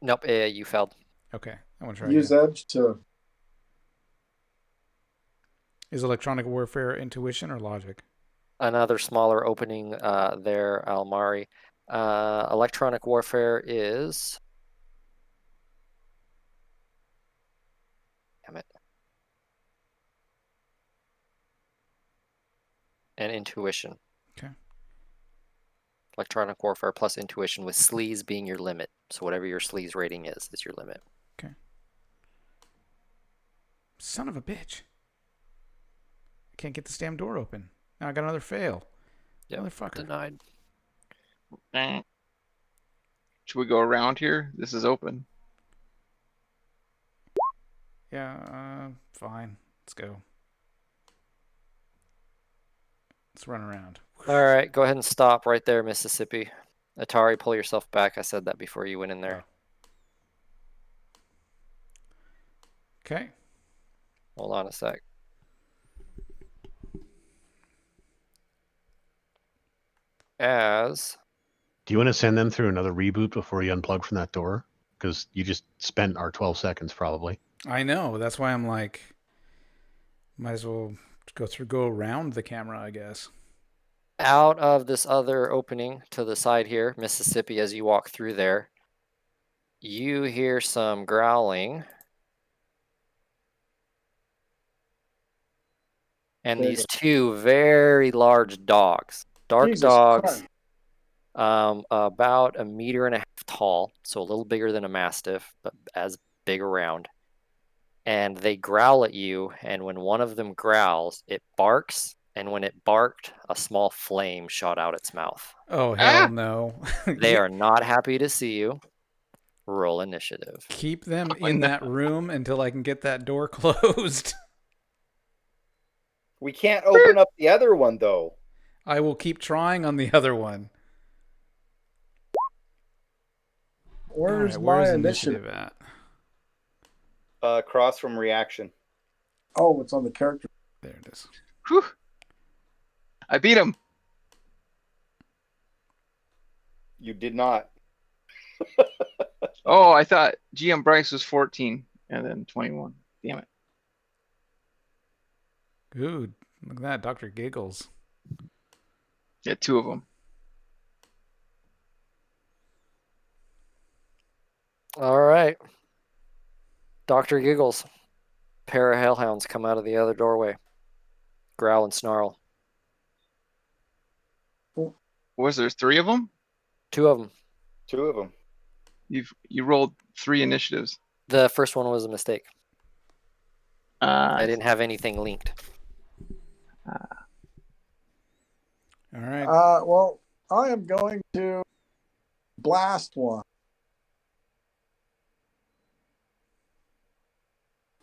Speaker 2: Nope. You failed.
Speaker 1: Okay, I want to try
Speaker 6: Use
Speaker 1: again.
Speaker 6: edge to.
Speaker 1: Is electronic warfare intuition or logic?
Speaker 2: Another smaller opening there, Almari. Electronic warfare is. Damn it. And intuition.
Speaker 1: Okay.
Speaker 2: Electronic warfare plus intuition, with sleaze being your limit. So whatever your sleaze rating is your limit.
Speaker 1: Son of a bitch. I can't get this damn door open. Now I got another fail.
Speaker 2: Yep.
Speaker 1: Motherfucker.
Speaker 2: Denied.
Speaker 4: Should we go around here? This is open.
Speaker 1: Yeah, fine. Let's go. Let's run around.
Speaker 2: All right, go ahead and stop right there, Mississippi. Atari, pull yourself back. I said that before you went in there.
Speaker 1: Okay.
Speaker 2: Hold on a sec. As
Speaker 3: Do you want to send them through another reboot before you unplug from that door? Because you just spent our 12 seconds probably.
Speaker 1: I know. That's why I'm like, might as well go around the camera, I guess.
Speaker 2: out of this other opening to the side here, Mississippi, as you walk through there, you hear some growling. And these two very large dogs, dark
Speaker 6: Jesus
Speaker 2: dogs,
Speaker 6: Christ.
Speaker 2: about 1.5 meters tall, so a little bigger than a mastiff, but as big around. And they growl at you, and when one of them growls, it barks, and when it barked, a small flame shot out its mouth.
Speaker 1: Oh, hell no.
Speaker 2: They are not happy to see you. Roll initiative.
Speaker 1: Keep them in that room until I can get that door closed.
Speaker 7: We can't open up the other one, though.
Speaker 1: I will keep trying on the other one.
Speaker 6: Where's
Speaker 1: Where's
Speaker 6: my
Speaker 1: initiative
Speaker 6: initiative?
Speaker 1: at?
Speaker 7: Across from reaction.
Speaker 6: Oh, it's on the character.
Speaker 1: There it is.
Speaker 4: Whew. I beat him.
Speaker 7: You did not.
Speaker 4: Oh, I thought GM Bryce was 14 and then 21. Damn it.
Speaker 1: Good. Look at that. Dr. Giggles.
Speaker 4: Yeah, 2 of them.
Speaker 2: All right. Dr. Giggles. Pair of hellhounds come out of the other doorway. Growl and snarl.
Speaker 4: Was there 3 of them?
Speaker 2: 2 of them.
Speaker 7: 2 of them.
Speaker 4: You rolled 3 initiatives.
Speaker 2: The first one was a mistake. I
Speaker 4: I
Speaker 2: didn't have anything linked.
Speaker 1: All right.
Speaker 6: Well, I am going to blast one.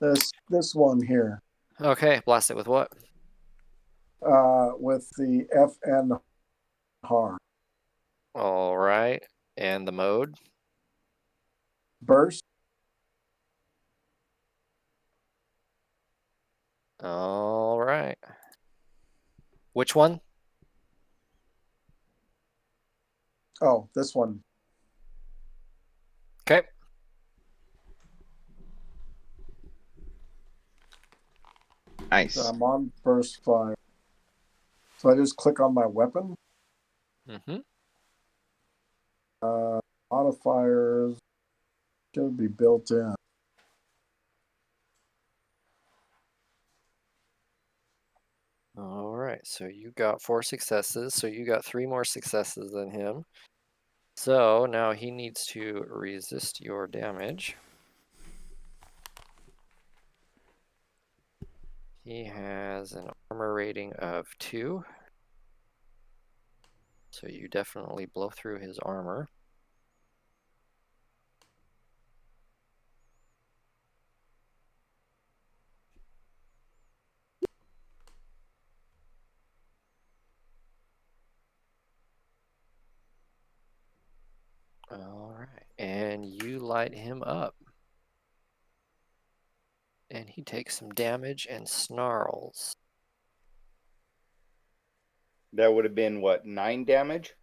Speaker 6: This one here.
Speaker 2: Okay, blast it with what?
Speaker 6: With the FN hard.
Speaker 2: All right. And the mode?
Speaker 6: Burst.
Speaker 2: All right. Which one?
Speaker 6: Oh, this one.
Speaker 2: Okay.
Speaker 4: nice.
Speaker 6: So I'm on burst fire. So I just click on my weapon.
Speaker 2: Mm-hmm.
Speaker 6: Modifiers should be built in.
Speaker 2: All right, so you got 4 successes, so you got 3 more successes than him. So now he needs to resist your damage. He has an armor rating of 2. So you definitely blow through his armor. All right, and you light him up. And he takes some damage and snarls.
Speaker 7: That would have been what, 9 damage?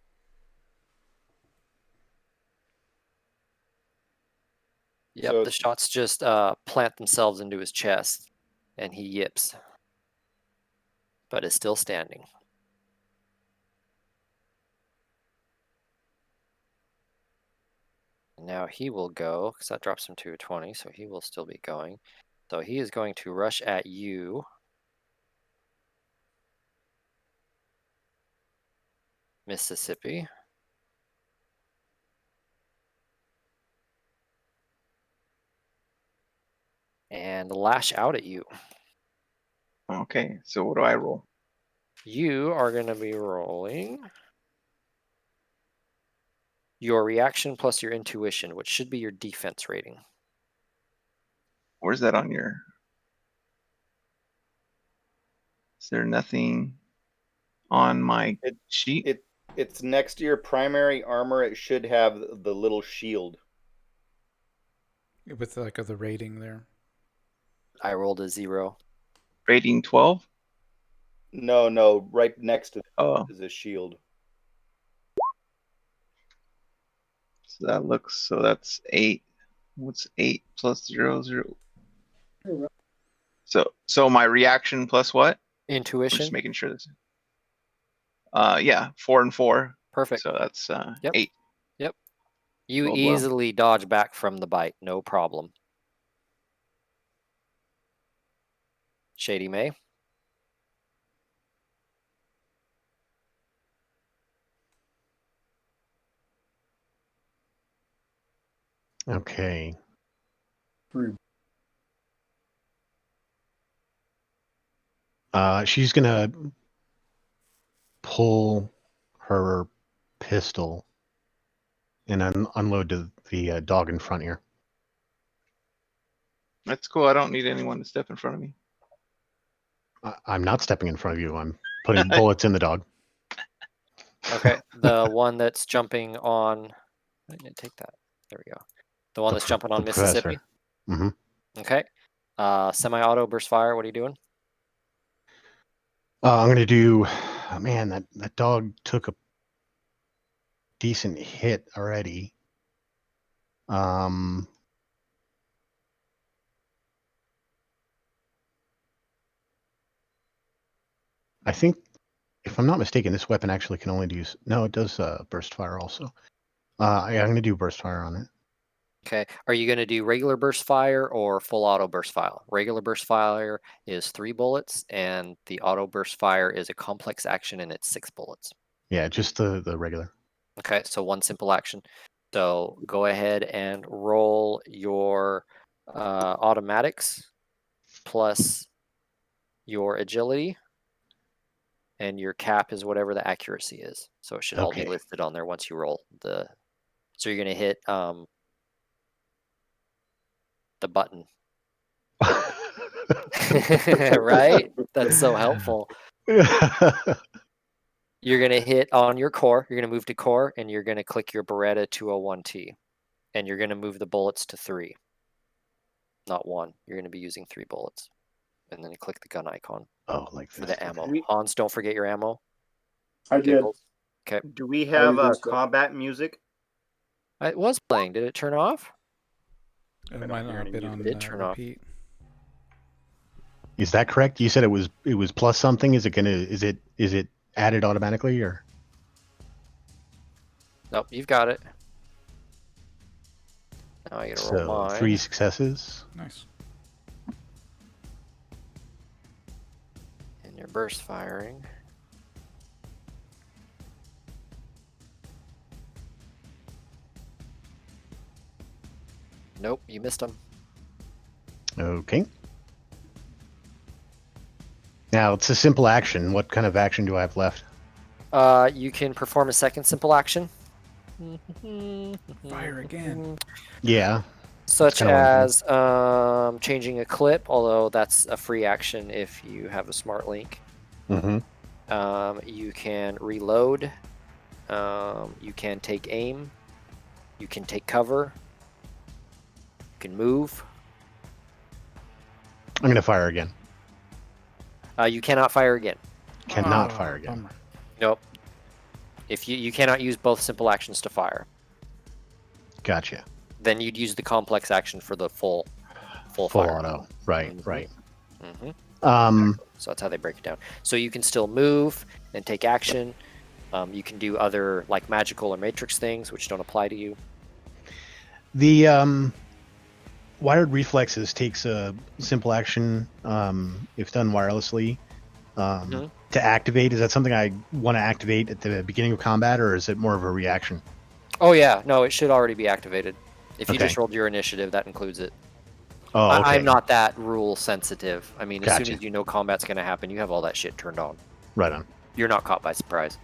Speaker 2: Yep,
Speaker 7: So-
Speaker 2: the shots just plant themselves into his chest, and he yips, but is still standing. Now he will go, because that drops him to a 20, so he will still be going. So he is going to rush at you. Mississippi. And lash out at you.
Speaker 4: Okay, so what do I roll?
Speaker 2: You are going to be rolling your reaction plus your intuition, which should be your defense rating.
Speaker 4: Where's that on your? Is there nothing on my sheet?
Speaker 7: It's next to your primary armor. It should have the little shield.
Speaker 1: With like the rating there.
Speaker 2: I rolled a 0.
Speaker 4: Rating 12?
Speaker 7: No, right next to
Speaker 4: Oh,
Speaker 7: is a shield.
Speaker 4: so that looks, so that's 8. What's 8 plus 0, 0? So my reaction plus what? I'm
Speaker 2: Intuition.
Speaker 4: just making sure this. Yeah, 4 and 4.
Speaker 2: Perfect.
Speaker 4: So that's
Speaker 2: Yep.
Speaker 4: 8.
Speaker 2: You
Speaker 4: Rolled well.
Speaker 2: easily dodge back from the bite, no problem. Shady May.
Speaker 3: Okay. She's gonna pull her pistol and unload the dog in front here.
Speaker 4: That's cool. I don't need anyone to step in front of me.
Speaker 3: I'm not stepping in front of you. I'm putting bullets in the dog.
Speaker 2: Okay, the one that's jumping on. I didn't take that. There we go. The one that's jumping on Mississippi.
Speaker 3: Mm-hmm.
Speaker 2: Okay. Semi-auto burst fire. What are you doing?
Speaker 3: I'm gonna do. Man, that dog took a decent hit already. I think, if I'm not mistaken, this weapon actually can only do. No, it does burst fire also. I'm gonna do burst fire on it.
Speaker 2: Okay. Are you going to do regular burst fire or full auto burst fire? Regular burst fire is 3 bullets, and the auto burst fire is a complex action, and it's 6 bullets.
Speaker 3: Yeah, just the regular.
Speaker 2: Okay, so 1 simple action. So go ahead and roll your automatics plus your agility, and your cap is whatever the accuracy is. So it should all be
Speaker 3: Okay.
Speaker 2: listed on there once you roll the. So you're going to hit the button. Right? That's so helpful. You're going to hit on your core. You're going to move to core, and you're going to click your Beretta 201T. And you're going to move the bullets to 3. Not 1. You're going to be using 3 bullets. And then you click the gun icon
Speaker 3: Like
Speaker 2: for
Speaker 3: this.
Speaker 2: the ammo.
Speaker 7: We-
Speaker 2: Hans, don't forget your ammo.
Speaker 6: I did.
Speaker 2: Okay.
Speaker 7: Do we have
Speaker 6: used it.
Speaker 7: combat music?
Speaker 2: It was playing. Did it turn off?
Speaker 1: It
Speaker 7: don't
Speaker 1: might
Speaker 7: hear
Speaker 1: not have
Speaker 7: any
Speaker 1: been
Speaker 7: music.
Speaker 1: on
Speaker 2: It did turn off.
Speaker 1: repeat.
Speaker 3: Is that correct? You said it was plus something. Is it added automatically or?
Speaker 2: Nope, you've got it. Now I gotta roll
Speaker 3: So
Speaker 2: mine.
Speaker 3: 3 successes.
Speaker 1: Nice.
Speaker 2: And your burst firing. Nope, you missed him.
Speaker 3: Okay. Now, it's a simple action. What kind of action do I have left?
Speaker 2: You can perform a second simple action.
Speaker 1: Fire again.
Speaker 3: Yeah.
Speaker 2: Such
Speaker 3: kinda what I'm
Speaker 2: as changing a clip, although that's a free action if you have a smart link.
Speaker 3: Mm-hmm.
Speaker 2: You can reload. You can take aim. You can take cover. You can move.
Speaker 3: I'm going to fire again.
Speaker 2: You cannot fire again.
Speaker 3: Cannot fire again.
Speaker 1: Bummer.
Speaker 2: Nope. If you cannot use both simple actions to fire,
Speaker 3: Gotcha.
Speaker 2: then you'd use the complex action for the full
Speaker 3: Full
Speaker 2: fire.
Speaker 3: auto. Right,
Speaker 2: Mhm.
Speaker 3: right.
Speaker 2: Mm-hmm. So that's how they break it down. So you can still move and take action. You can do other like magical or matrix things which don't apply to you.
Speaker 3: The wired reflexes takes a simple action if done wirelessly to activate. Is that something I want to activate at the beginning of combat, or is it more of a reaction?
Speaker 2: Oh yeah, no, it should already be activated. If you
Speaker 3: Okay.
Speaker 2: just rolled your initiative, that includes it.
Speaker 3: Oh, okay.
Speaker 2: I'm not that rule sensitive. I mean, as
Speaker 3: Gotcha.
Speaker 2: soon as you know combat's going to happen, you have all that shit turned on.
Speaker 3: Right on.
Speaker 2: You're not caught by surprise.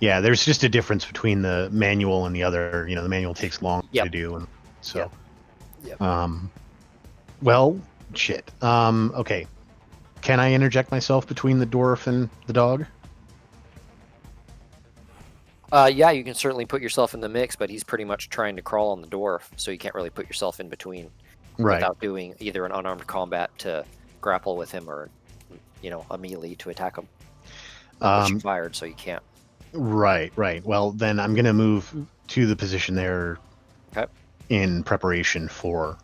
Speaker 3: Yeah, there's just a difference between the manual and the other. You know, the manual takes long
Speaker 2: Yep.
Speaker 3: to do, and so.
Speaker 2: Yep.
Speaker 3: Well, shit. Okay. Can I interject myself between the dwarf and the dog?
Speaker 2: Yeah, you can certainly put yourself in the mix, but he's pretty much trying to crawl on the dwarf, so you can't really put yourself in between
Speaker 3: Right.
Speaker 2: without doing either an unarmed combat to grapple with him or, a melee to attack him. But you fired, so you can't.
Speaker 3: Right. Well, then I'm going to move to the position there
Speaker 2: Okay.
Speaker 3: in preparation for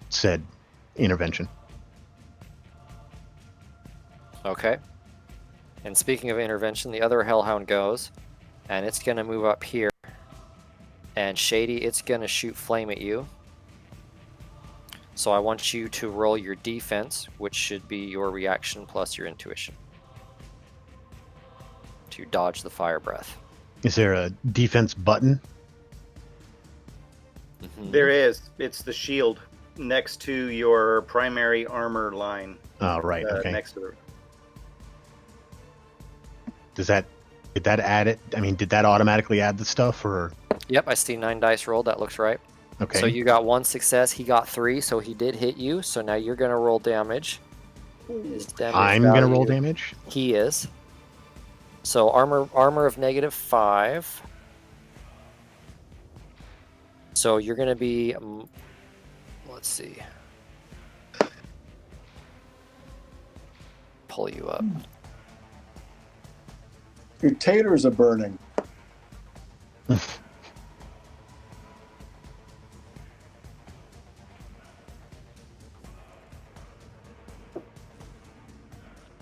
Speaker 3: said intervention.
Speaker 2: Okay. And speaking of intervention, the other Hellhound goes, and it's going to move up here. And Shady, it's going to shoot flame at you. So I want you to roll your defense, which should be your reaction plus your intuition, to dodge the fire breath.
Speaker 3: Is there a defense button?
Speaker 2: Mhm.
Speaker 7: There is. It's the shield next to your primary armor line.
Speaker 3: Oh, right. Okay.
Speaker 7: Next to the.
Speaker 3: Did that add it? I mean, did that automatically add the stuff, or?
Speaker 2: Yep, I see 9 dice rolled. That looks right.
Speaker 3: Okay.
Speaker 2: So you got 1 success. He got 3, so he did hit you. So now you're going to roll damage. His damage
Speaker 3: I'm going to roll
Speaker 2: value-
Speaker 3: damage?
Speaker 2: He is. So armor of -5. So you're going to be, let's see. Pull you up.
Speaker 6: Your taters are burning.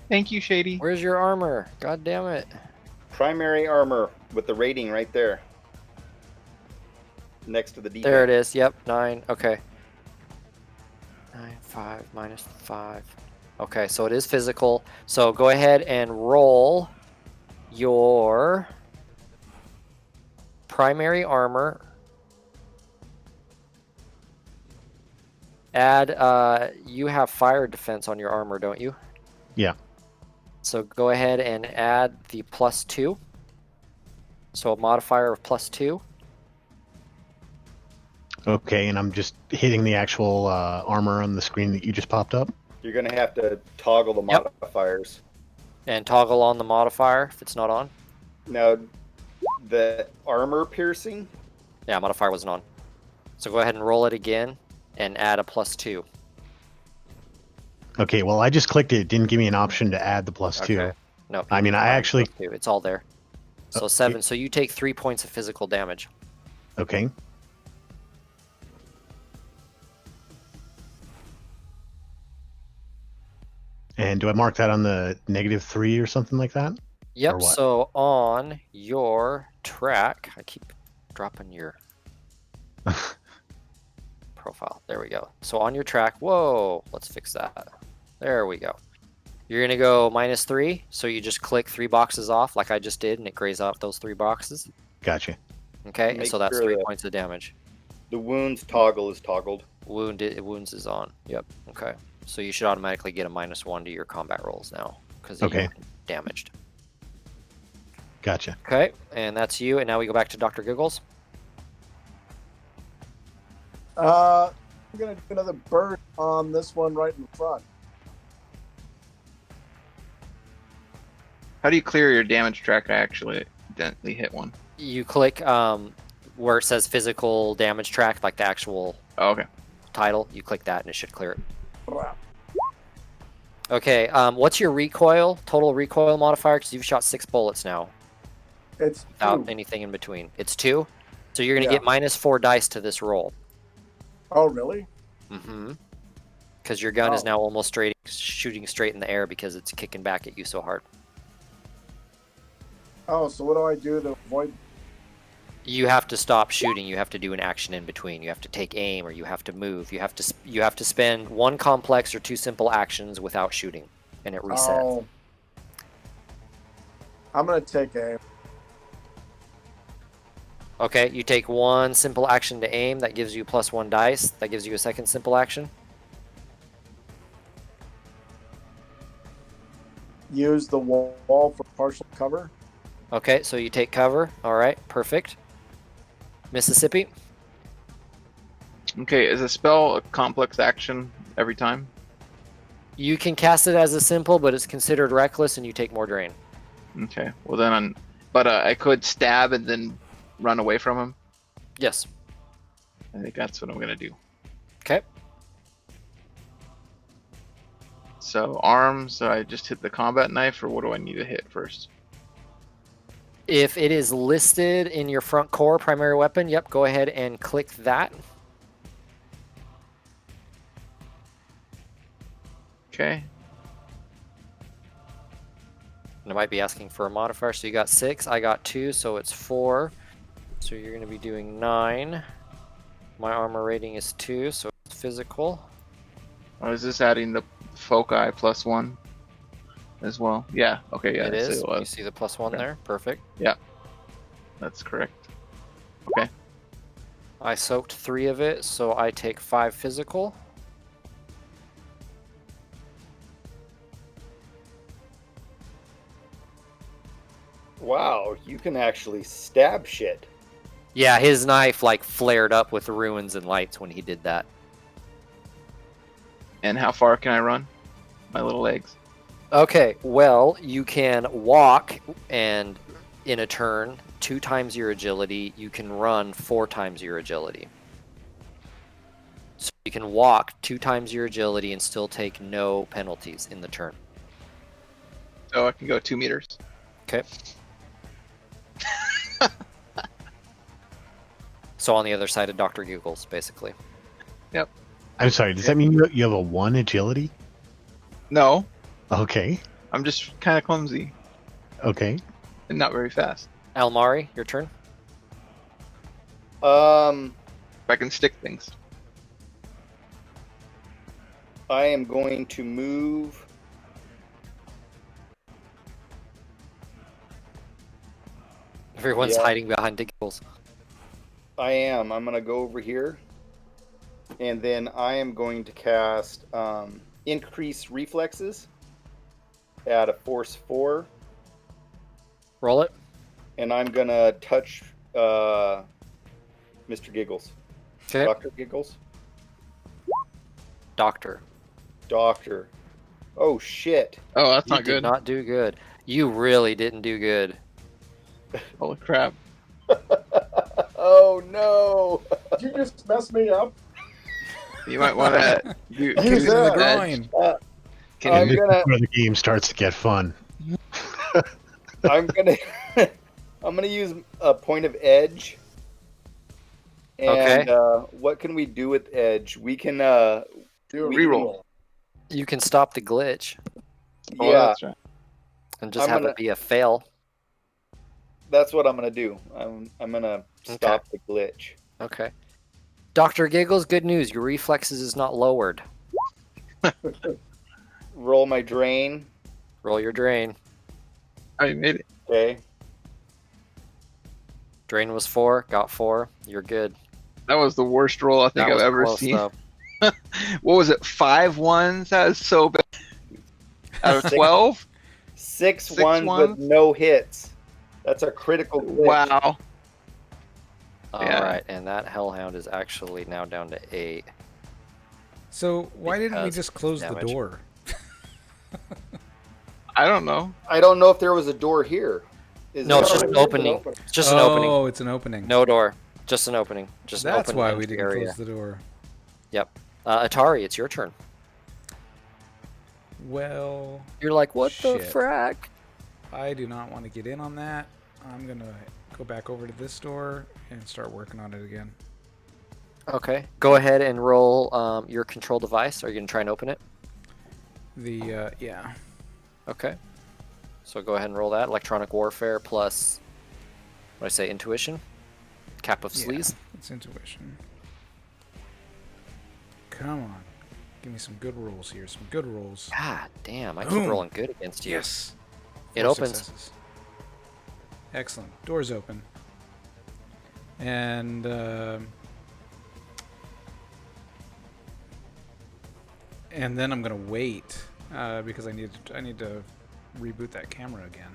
Speaker 4: Thank you, Shady.
Speaker 2: Where's your armor? God damn it.
Speaker 7: Primary armor with the rating right there. Next to the defense.
Speaker 2: There it is. Yep, 9. Okay. 9, 5, -5. Okay, so it is physical. So go ahead and roll your primary armor. Add, you have fire defense on your armor, don't you?
Speaker 3: Yeah.
Speaker 2: So go ahead and add the +2. So a modifier of +2.
Speaker 3: Okay, and I'm just hitting the actual armor on the screen that you just popped up.
Speaker 7: You're going to have to toggle the
Speaker 2: Yep.
Speaker 7: modifiers.
Speaker 2: And toggle on the modifier if it's not on.
Speaker 7: Now, the armor piercing,
Speaker 2: Yeah, modifier wasn't on. So go ahead and roll it again and add a +2.
Speaker 3: Okay, well, I just clicked it. It didn't give me an option to add the +2.
Speaker 2: Okay. No.
Speaker 3: I mean, I actually...
Speaker 2: +2. It's all there. So 7. So you take 3 points of physical damage.
Speaker 3: Okay. And do I mark that on the -3 or something like that?
Speaker 2: Yep.
Speaker 3: Or what?
Speaker 2: So on your track, I keep dropping your profile. There we go. So on your track, whoa, let's fix that. There we go. You're going to go -3, so you just click 3 boxes off like I just did, and it grays out those 3 boxes.
Speaker 3: Gotcha.
Speaker 2: Okay, and
Speaker 7: Make
Speaker 2: so that's
Speaker 7: sure
Speaker 2: 3
Speaker 7: that-
Speaker 2: points of damage.
Speaker 7: The wounds toggle is toggled.
Speaker 2: Wounds is on. Yep. Okay. So you should automatically get a -1 to your combat rolls now because
Speaker 3: Okay.
Speaker 2: you're damaged.
Speaker 3: Gotcha.
Speaker 2: Okay, and that's you. And now we go back to Dr. Giggles.
Speaker 6: I'm gonna do another burst on this one right in front.
Speaker 4: How do you clear your damage track? I actually accidentally hit one.
Speaker 2: You click where it says physical damage track, like the actual
Speaker 4: Oh, okay.
Speaker 2: title. You click that and it should clear it. Okay, what's your total recoil modifier? Because you've shot 6 bullets now
Speaker 6: It's
Speaker 2: without
Speaker 6: 2.
Speaker 2: anything in between. It's 2? So you're going to
Speaker 6: Yeah.
Speaker 2: get -4 dice to this roll.
Speaker 6: Oh, really?
Speaker 2: Mm-hmm. Because your gun is
Speaker 6: Oh.
Speaker 2: now almost shooting straight in the air because it's kicking back at you so hard.
Speaker 6: Oh, so what do I do to avoid?
Speaker 2: You have to stop shooting. You have to do an action in between. You have to take aim, or you have to move. You have to spend 1 complex or 2 simple actions without shooting, and it resets.
Speaker 6: Oh. I'm gonna take aim.
Speaker 2: Okay, you take 1 simple action to aim. That gives you +1 dice. That gives you a second simple action.
Speaker 6: Use the wall for partial cover.
Speaker 2: Okay, so you take cover. All right, perfect. Mississippi.
Speaker 4: Okay, is a spell a complex action every time?
Speaker 2: You can cast it as a simple, but it's considered reckless, and you take more drain.
Speaker 4: Okay, well then, but I could stab and then run away from him.
Speaker 2: Yes.
Speaker 4: I think that's what I'm gonna do.
Speaker 2: Okay.
Speaker 4: So arms, I just hit the combat knife, or what do I need to hit first?
Speaker 2: If it is listed in your front core primary weapon, yep, go ahead and click that.
Speaker 4: Okay.
Speaker 2: And it might be asking for a modifier. So you got 6, I got 2, so it's 4. So you're going to be doing 9. My armor rating is 2, so it's physical.
Speaker 4: Oh, is this adding the foci +1 as well? Yeah. Okay. Yeah.
Speaker 2: It is.
Speaker 4: So,
Speaker 2: You see the +1
Speaker 4: okay.
Speaker 2: there? Perfect.
Speaker 4: that's correct. Okay.
Speaker 2: I soaked 3 of it, so I take 5 physical.
Speaker 7: Wow, you can actually stab shit.
Speaker 2: Yeah, his knife like flared up with ruins and lights when he did that.
Speaker 4: And how far can I run? My little legs.
Speaker 2: Okay, well, you can walk and in a turn 2 times your agility. You can run 4 times your agility. So you can walk 2 times your agility and still take no penalties in the turn.
Speaker 4: So I can go 2 meters.
Speaker 2: Okay. So on the other side of Dr. Google's, basically.
Speaker 3: I'm sorry. Does that mean you have a 1 agility?
Speaker 4: No,
Speaker 3: Okay.
Speaker 4: I'm just kind of clumsy
Speaker 3: Okay.
Speaker 4: and not very fast.
Speaker 2: Almari, your turn.
Speaker 4: If I can stick things.
Speaker 7: I am going to move.
Speaker 2: Everyone's
Speaker 7: Yeah.
Speaker 2: hiding behind Giggles.
Speaker 7: I am. I'm going to go over here. And then I am going to cast Increase Reflexes at a force 4.
Speaker 2: Roll it.
Speaker 7: And I'm going to touch Mr. Giggles.
Speaker 2: Okay.
Speaker 7: Dr. Giggles?
Speaker 2: Doctor.
Speaker 7: Doctor. Oh, shit.
Speaker 4: Oh, that's
Speaker 2: You
Speaker 4: not
Speaker 2: did
Speaker 4: good.
Speaker 2: not do good. You really didn't do good.
Speaker 4: Holy crap.
Speaker 7: Oh, no.
Speaker 6: Did you just mess me up?
Speaker 4: You might want to
Speaker 1: Hit him in the groin.
Speaker 4: Can
Speaker 7: I'm
Speaker 4: you,
Speaker 7: gonna-
Speaker 3: Where the game starts to get fun.
Speaker 7: I'm gonna I'm gonna use a point of edge. And
Speaker 2: Okay.
Speaker 7: What can we do with edge? We can
Speaker 6: Do a
Speaker 4: Reroll.
Speaker 2: You can stop the glitch
Speaker 4: oh,
Speaker 7: yeah,
Speaker 4: that's right.
Speaker 2: and just
Speaker 7: I'm
Speaker 2: have
Speaker 7: gonna-
Speaker 2: it be a fail.
Speaker 7: that's what I'm gonna do. I'm gonna stop the glitch.
Speaker 2: Okay. Dr. Giggles, good news. Your reflexes is not lowered.
Speaker 7: Roll my drain.
Speaker 2: Roll your drain.
Speaker 4: I made it.
Speaker 5: Okay.
Speaker 2: Drain was 4. Got 4. You're good.
Speaker 4: That was the worst roll I think
Speaker 2: That
Speaker 4: I've
Speaker 2: was
Speaker 4: ever
Speaker 2: close,
Speaker 4: seen.
Speaker 2: though.
Speaker 4: What was it? 5 ones? That is so bad. Out of 12?
Speaker 5: Six
Speaker 4: 6
Speaker 5: ones
Speaker 4: ones?
Speaker 5: with no hits. That's a critical glitch.
Speaker 4: Wow.
Speaker 2: All
Speaker 4: Yeah.
Speaker 2: right, and that Hellhound is actually now down to 8.
Speaker 1: So why didn't we
Speaker 2: Because
Speaker 1: just close the
Speaker 2: damage.
Speaker 1: door?
Speaker 4: I don't know.
Speaker 5: I don't know if there was a door here. Is
Speaker 2: No, it's
Speaker 5: there-
Speaker 2: just an
Speaker 6: It's an
Speaker 2: opening.
Speaker 6: opening.
Speaker 2: It's just an opening.
Speaker 1: Oh, it's an opening.
Speaker 2: No door. Just an opening. Just an
Speaker 1: That's
Speaker 2: open
Speaker 1: why we
Speaker 2: entry
Speaker 1: didn't
Speaker 2: area.
Speaker 1: close the door.
Speaker 2: Yep. Atari, it's your turn.
Speaker 1: Well,
Speaker 2: You're like, what the
Speaker 1: Shit.
Speaker 2: frack?
Speaker 1: I do not want to get in on that. I'm gonna go back over to this door and start working on it again.
Speaker 2: Okay. Go ahead and roll your control device. Are you going to try and open it?
Speaker 1: Yeah.
Speaker 2: Okay. So go ahead and roll that. Electronic warfare plus, what did I say, intuition? Cap of
Speaker 1: Yeah,
Speaker 2: sleaze?
Speaker 1: it's intuition. Come on. Give me some good rolls here. Some good rolls.
Speaker 2: God damn, I keep
Speaker 1: Boom.
Speaker 2: rolling good against you.
Speaker 1: Yes.
Speaker 2: It
Speaker 1: 4
Speaker 2: opens.
Speaker 1: successes. Excellent. Doors open. And then I'm gonna wait because I need to reboot that camera again.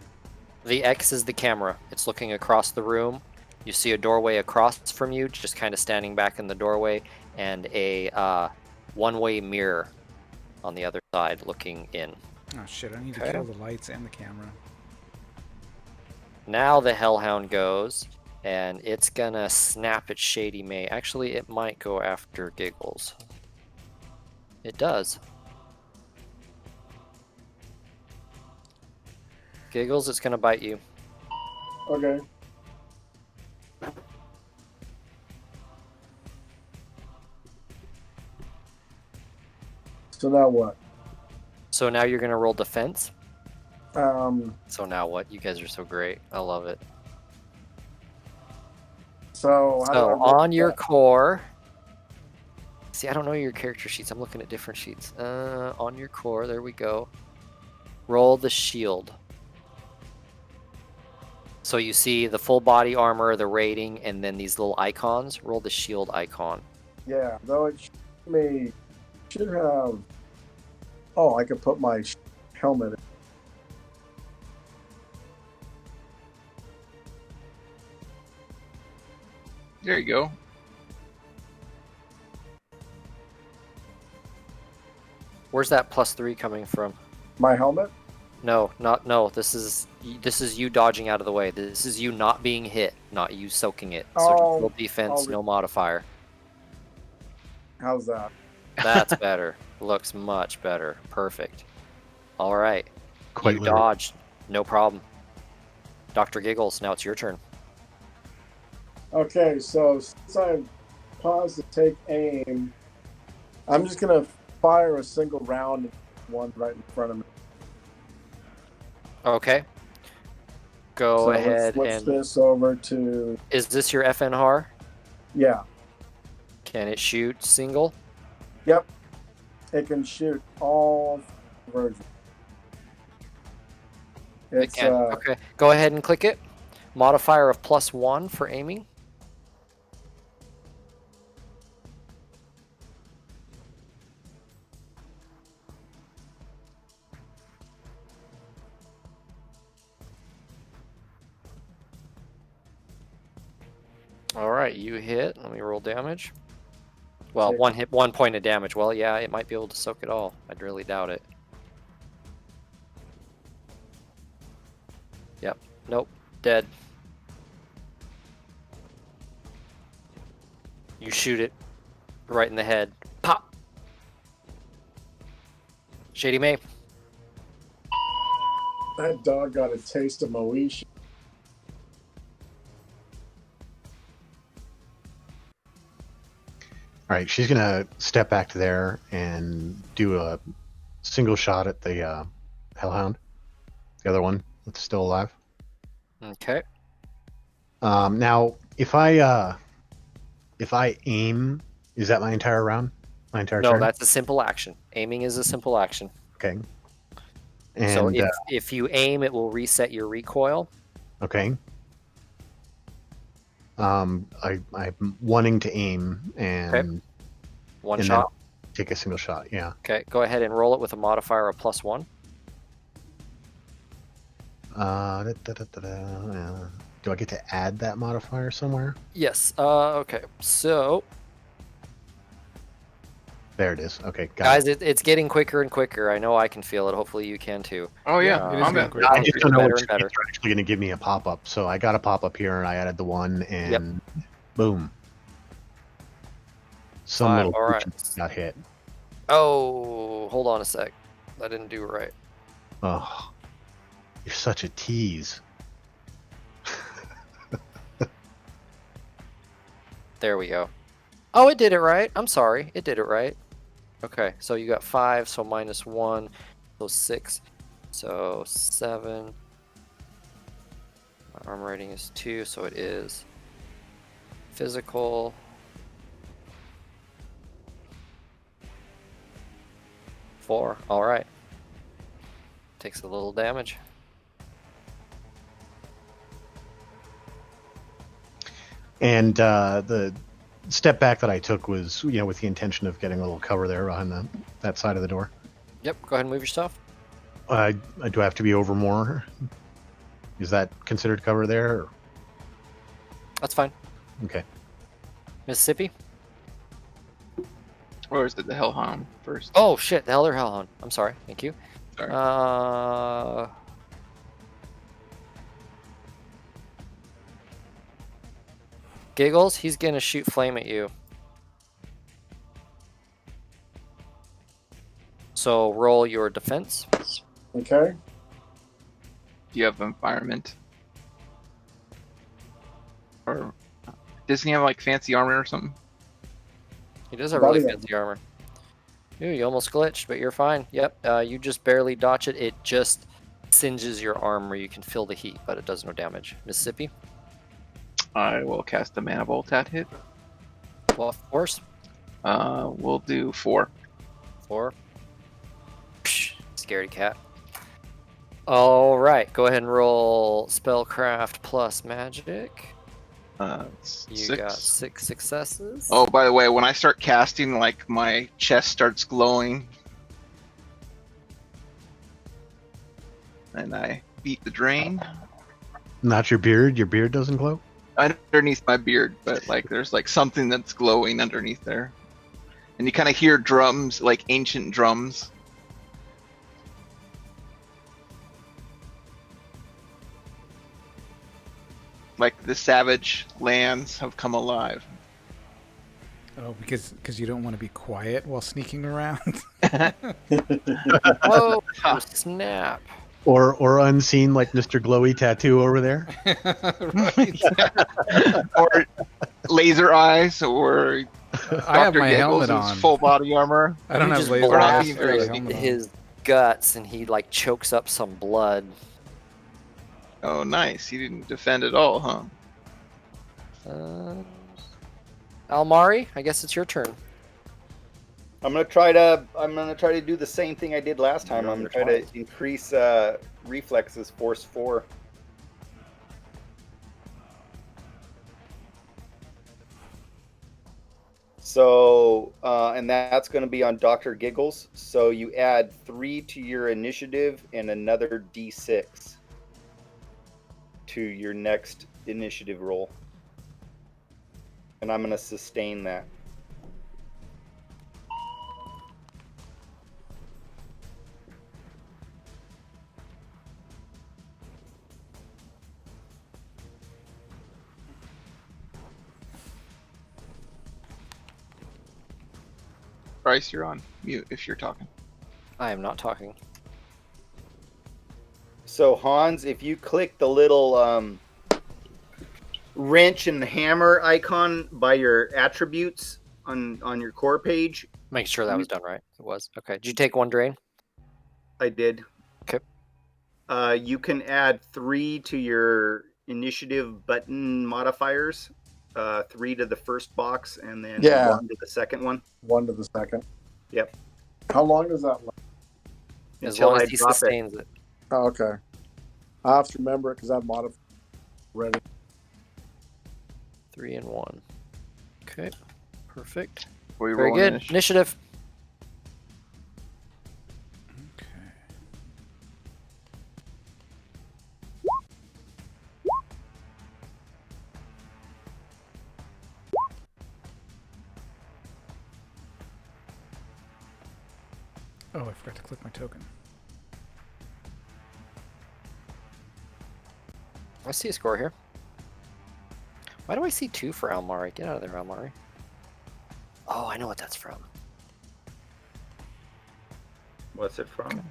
Speaker 2: The X is the camera. It's looking across the room. You see a doorway across from you, just kind of standing back in the doorway, and a one-way mirror on the other side looking in.
Speaker 1: Oh shit! I need to
Speaker 2: Okay.
Speaker 1: kill the lights and the camera.
Speaker 2: Now the Hellhound goes, and it's gonna snap at Shady May. Actually, it might go after Giggles. It does. Giggles, it's gonna bite you.
Speaker 6: Okay. So now what?
Speaker 2: So now you're gonna roll defense.
Speaker 6: So
Speaker 2: So now what? You guys are so great. I love it.
Speaker 6: how do I
Speaker 2: So
Speaker 6: roll
Speaker 2: on your
Speaker 6: that?
Speaker 2: core. See, I don't know your character sheets. I'm looking at different sheets. On your core, there we go. Roll the shield. So you see the full body armor, the rating, and then these little icons. Roll the shield icon.
Speaker 6: Yeah, though it should have. Oh, I could put my helmet in.
Speaker 4: There you go.
Speaker 2: Where's that +3 coming from?
Speaker 6: My helmet?
Speaker 2: No. This is you dodging out of the way. This is you not being hit, not you soaking it. So just roll defense, no modifier.
Speaker 6: How's that?
Speaker 2: That's better. Looks much better. Perfect. All right.
Speaker 3: Quite
Speaker 2: You
Speaker 3: literally.
Speaker 2: dodged. No problem. Dr. Giggles, now it's your turn.
Speaker 6: Okay, so since I paused to take aim, I'm just gonna fire a single round at one right in front of me.
Speaker 2: Okay. Go
Speaker 6: So
Speaker 2: ahead
Speaker 6: let's
Speaker 2: and...
Speaker 6: this over to
Speaker 2: Is this your FNR?
Speaker 6: yeah.
Speaker 2: Can it shoot single?
Speaker 6: Yep. It can shoot all versions.
Speaker 2: It
Speaker 6: It's
Speaker 2: can. Okay. Go ahead and click it. Modifier of +1 for aiming. All right, you hit. Let me roll damage. Well,
Speaker 6: Save.
Speaker 2: 1 hit, 1 point of damage. Well, yeah, it might be able to soak it all. I'd really doubt it. Yep. Nope. Dead. You shoot it right in the head. Pop. Shady May.
Speaker 6: that dog got a taste of Moesha.
Speaker 3: All right, she's gonna step back to there and do a single shot at the Hellhound, the other one that's still alive.
Speaker 2: Okay.
Speaker 3: Now, if I aim, is that my entire round? My entire
Speaker 2: No,
Speaker 3: turn?
Speaker 2: that's a simple action. Aiming is a simple action.
Speaker 3: Okay.
Speaker 2: So
Speaker 3: And
Speaker 2: if you aim, it will reset your recoil.
Speaker 3: okay. I'm wanting to aim and
Speaker 2: One
Speaker 3: and
Speaker 2: shot.
Speaker 3: then take a single shot. Yeah.
Speaker 2: Okay, go ahead and roll it with a modifier of +1.
Speaker 3: Do I get to add that modifier somewhere?
Speaker 2: Yes. Okay. So,
Speaker 3: There it is. Okay, got
Speaker 2: guys,
Speaker 3: it.
Speaker 2: it's getting quicker and quicker. I know I can feel it. Hopefully, you can too.
Speaker 4: Oh yeah,
Speaker 1: Yeah, it is
Speaker 4: combat.
Speaker 1: getting
Speaker 3: I just don't know
Speaker 2: better
Speaker 3: which
Speaker 2: and better.
Speaker 3: are actually going to give me a pop up. So I got a pop up here, and I added the one, and boom, some
Speaker 2: Fine,
Speaker 3: little
Speaker 2: all right.
Speaker 3: creature got hit.
Speaker 2: Oh, hold on a sec. I didn't do it right.
Speaker 3: Oh, you're such a tease.
Speaker 2: There we go. Oh, it did it right. I'm sorry. It did it right. Okay, so you got 5, so -1, so 6, so 7. My arm rating is 2, so it is physical. 4. All right. Takes a little damage.
Speaker 3: And the step back that I took was, with the intention of getting a little cover there behind that side of the door.
Speaker 2: Yep, go ahead and move your stuff.
Speaker 3: Do I have to be over more? Is that considered cover there? Or?
Speaker 2: That's fine.
Speaker 3: Okay.
Speaker 2: Mississippi?
Speaker 4: Or is it the Hellhound first?
Speaker 2: Oh, shit, the Elder Hellhound. I'm sorry. Thank you.
Speaker 4: Sorry.
Speaker 2: Giggles, he's gonna shoot flame at you. So roll your defense.
Speaker 6: Okay.
Speaker 4: Do you have environment? Or doesn't he have like fancy armor or something?
Speaker 2: He does have really
Speaker 6: Body
Speaker 2: fancy armor. Ooh, you almost glitched, but you're fine. Yep, you just barely dodge it. It just singes your arm where you can feel the heat, but it does no damage. Mississippi?
Speaker 4: I will cast a mana bolt at hit.
Speaker 2: Well, of course.
Speaker 4: We'll do 4.
Speaker 2: 4. Psh, scaredy cat. All right, go ahead and roll spellcraft plus magic. You
Speaker 4: 6.
Speaker 2: got 6 successes.
Speaker 4: Oh, by the way, when I start casting, like my chest starts glowing, and I beat the drain
Speaker 3: Not your beard? Your beard doesn't glow?
Speaker 4: underneath my beard, but like there's like something that's glowing underneath there, and you kind of hear drums, like ancient drums. Like the savage lands have come alive.
Speaker 1: Oh, because you don't want to be quiet while sneaking around.
Speaker 2: Oh, snap.
Speaker 3: Or unseen like Mr. Glowy Tattoo over there?
Speaker 1: Right.
Speaker 4: Or laser eyes, or
Speaker 1: I have
Speaker 4: Dr.
Speaker 1: my
Speaker 4: Giggles'
Speaker 1: helmet on.
Speaker 4: full body armor.
Speaker 1: I don't
Speaker 2: You
Speaker 1: have
Speaker 2: just
Speaker 1: laser
Speaker 2: blast
Speaker 1: eyes. I have a
Speaker 2: his-
Speaker 1: helmet on.
Speaker 2: his guts, and he like chokes up some blood.
Speaker 4: Oh, nice. He didn't defend at all, huh?
Speaker 2: Almari, I guess it's your turn.
Speaker 7: I'm gonna try to do the same thing I did last time. I'm gonna try to increase reflexes force 4. So and that's going to be on Dr. Giggles. So you add 3 to your initiative and another D6 to your next initiative roll. And I'm going to sustain that.
Speaker 4: Bryce, you're on mute if you're talking.
Speaker 2: I am not talking.
Speaker 7: So Hans, if you click the little wrench and hammer icon by your attributes on your core page,
Speaker 2: Make sure that was done right. It was. Okay. Did you take 1 drain?
Speaker 7: I did.
Speaker 2: Okay.
Speaker 7: You can add 3 to your initiative button modifiers. 3 to the first box and then 1 to the second one.
Speaker 6: 1 to the second.
Speaker 7: Yep.
Speaker 6: How long does that last?
Speaker 2: As
Speaker 7: Until
Speaker 2: long
Speaker 7: I
Speaker 2: as he
Speaker 7: drop it.
Speaker 2: sustains it.
Speaker 6: Oh, okay. I have to remember it because I've modified already.
Speaker 2: 3 and 1. Okay. Perfect.
Speaker 4: We
Speaker 2: Very
Speaker 4: roll
Speaker 2: good.
Speaker 4: initiative.
Speaker 2: Initiative.
Speaker 1: Okay. Oh, I forgot to click my token.
Speaker 2: I see a score here. Why do I see 2 for Almari? Get out of there, Almari. Oh, I know what that's from.
Speaker 7: What's it from?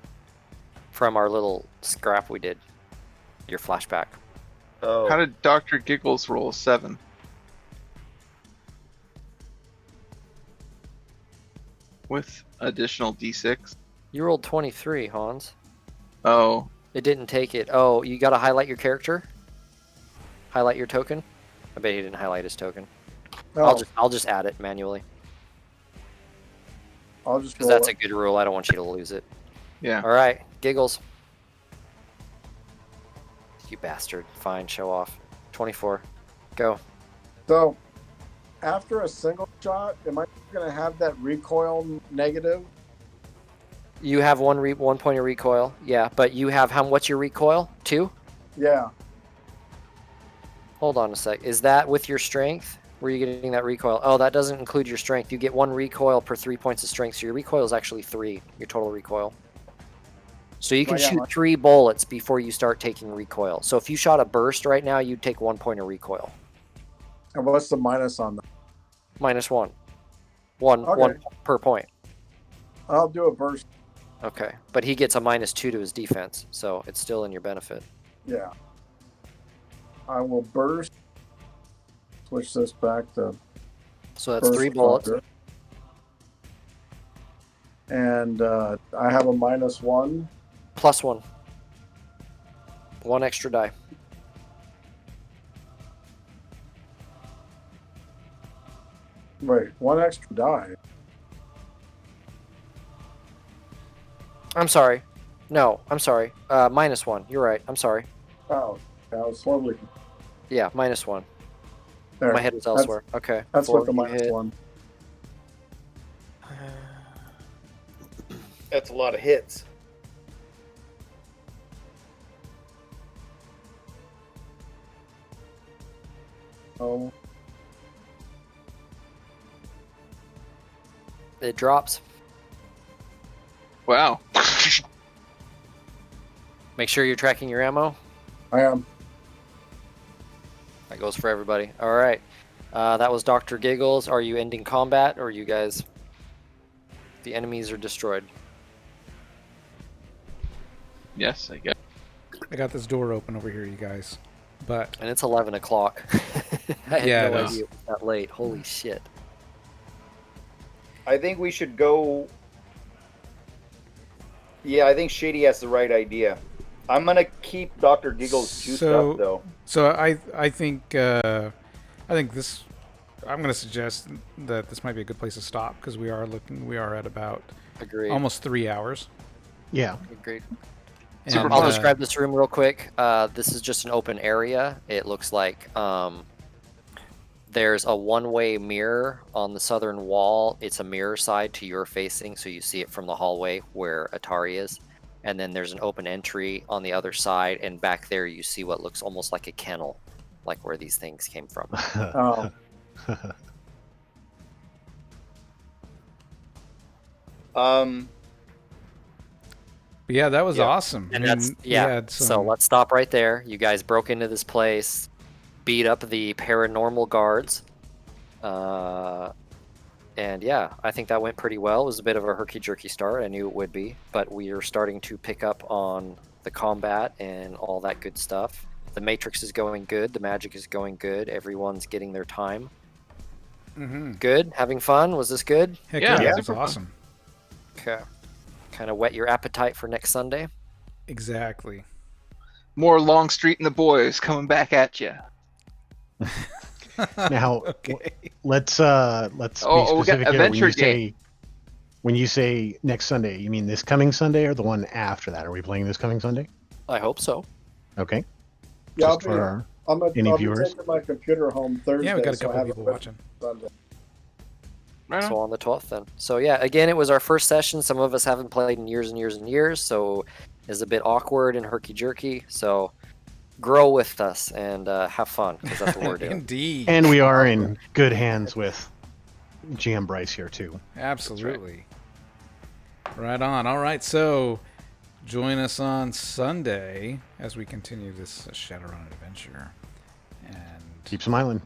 Speaker 2: From our little scrap we did. Your flashback.
Speaker 7: Oh,
Speaker 4: How did Dr. Giggles roll a 7? With additional d6?
Speaker 2: You rolled 23, Hans.
Speaker 4: Oh,
Speaker 2: It didn't take it. Oh, you gotta highlight your character? Highlight your token? I bet he didn't highlight his token.
Speaker 6: Oh,
Speaker 2: I'll just add it manually.
Speaker 6: I'll just
Speaker 2: Because
Speaker 6: roll
Speaker 2: that's a
Speaker 6: it.
Speaker 2: good rule. I don't want you to lose it.
Speaker 4: yeah.
Speaker 2: Alright, Giggles. You bastard. Fine, show off. 24. Go.
Speaker 6: So, after a single shot, am I going to have that recoil negative?
Speaker 2: You have one point of recoil. Yeah, but you have what's your recoil? 2?
Speaker 6: Yeah.
Speaker 2: Hold on a sec. Is that with your strength? Were you getting that recoil? Oh, that doesn't include your strength. You get 1 recoil per 3 points of strength, so your recoil is actually 3, your total recoil. So you can
Speaker 6: Well, yeah,
Speaker 2: shoot 3 bullets before you start taking recoil. So if you shot a burst right now, you'd take 1 point of recoil.
Speaker 6: And what's the minus on that?
Speaker 2: -1. One
Speaker 6: Okay.
Speaker 2: per point.
Speaker 6: I'll do a burst.
Speaker 2: Okay. But he gets a -2 to his defense, so it's still in your benefit.
Speaker 6: Yeah. I will burst. Switch this back to
Speaker 2: So that's
Speaker 6: burst
Speaker 2: 3 bullets.
Speaker 6: fucker. And I have a -1.
Speaker 2: +1. 1 extra die.
Speaker 6: Wait, 1 extra die.
Speaker 2: I'm sorry. No, I'm sorry. -1. You're right. I'm sorry.
Speaker 6: Oh, I was slowly.
Speaker 2: Yeah, -1.
Speaker 6: There.
Speaker 2: My head was elsewhere. Okay.
Speaker 6: That's
Speaker 2: Four,
Speaker 6: what the
Speaker 2: you
Speaker 6: minus
Speaker 2: hit.
Speaker 6: 1.
Speaker 7: that's a lot of hits.
Speaker 6: Oh,
Speaker 2: It drops.
Speaker 4: Wow.
Speaker 2: Make sure you're tracking your ammo.
Speaker 6: I am.
Speaker 2: That goes for everybody. All right. That was Dr. Giggles. Are you ending combat, or are you guys... The enemies are destroyed.
Speaker 4: Yes, I guess.
Speaker 1: I got this door open over here, you guys. But
Speaker 2: And it's 11 o'clock. I had
Speaker 1: Yeah,
Speaker 2: no
Speaker 1: it is.
Speaker 2: idea it was that late. Holy shit.
Speaker 7: I think we should go. Yeah, I think Shady has the right idea. I'm gonna keep Dr. Giggles juiced
Speaker 1: So-
Speaker 7: up though.
Speaker 1: so I think this. I'm going to suggest that this might be a good place to stop because we are at about
Speaker 2: Agreed.
Speaker 1: almost 3 hours.
Speaker 3: Yeah.
Speaker 2: Agreed.
Speaker 1: And,
Speaker 2: I'll describe this room real quick. This is just an open area. It looks like there's a one-way mirror on the southern wall. It's a mirror side to your facing, so you see it from the hallway where Atari is. And then there's an open entry on the other side, and back there you see what looks almost like a kennel, like where these things came from.
Speaker 6: Oh,
Speaker 7: Um,
Speaker 1: But yeah, that was
Speaker 7: Yeah.
Speaker 1: awesome.
Speaker 2: And
Speaker 1: I mean,
Speaker 2: that's
Speaker 1: we
Speaker 2: yeah.
Speaker 1: had
Speaker 2: So
Speaker 1: some-
Speaker 2: let's stop right there. You guys broke into this place, beat up the paranormal guards, and yeah, I think that went pretty well. It was a bit of a herky-jerky start. I knew it would be, but we are starting to pick up on the combat and all that good stuff. The Matrix is going good. The magic is going good. Everyone's getting their time.
Speaker 1: Mhm.
Speaker 2: Good. Having fun. Was this good?
Speaker 1: Heck
Speaker 4: Yeah,
Speaker 1: yeah, it was
Speaker 4: super fun.
Speaker 1: awesome.
Speaker 2: Okay. Kind of whet your appetite for next Sunday.
Speaker 1: Exactly.
Speaker 4: More Longstreet and the boys coming back at you.
Speaker 3: Now,
Speaker 1: okay.
Speaker 3: let's
Speaker 4: Oh,
Speaker 3: be
Speaker 4: we got
Speaker 3: specific here. When
Speaker 4: adventure
Speaker 3: you say When you say next Sunday, you mean this coming Sunday or the one after that? Are we playing this coming Sunday?
Speaker 2: I hope so.
Speaker 3: Okay.
Speaker 6: Yeah,
Speaker 3: Just for our,
Speaker 6: I'll
Speaker 3: any
Speaker 6: be
Speaker 3: viewers?
Speaker 6: taking my computer home Thursday.
Speaker 1: Yeah, we got a
Speaker 6: so I
Speaker 1: couple
Speaker 6: have it
Speaker 1: people
Speaker 6: ready
Speaker 1: watching.
Speaker 6: Sunday.
Speaker 4: Right on.
Speaker 2: So on the 12th then. So yeah, again, it was our first session. Some of us haven't played in years and years and years, so it's a bit awkward and herky-jerky. So grow with us and have fun, because that's what we're doing.
Speaker 1: Indeed.
Speaker 3: And we are in good hands with GM Bryce here too.
Speaker 1: Absolutely. Right on. All right, so join us on Sunday as we continue this Shadowrun adventure. And
Speaker 3: Keep smiling.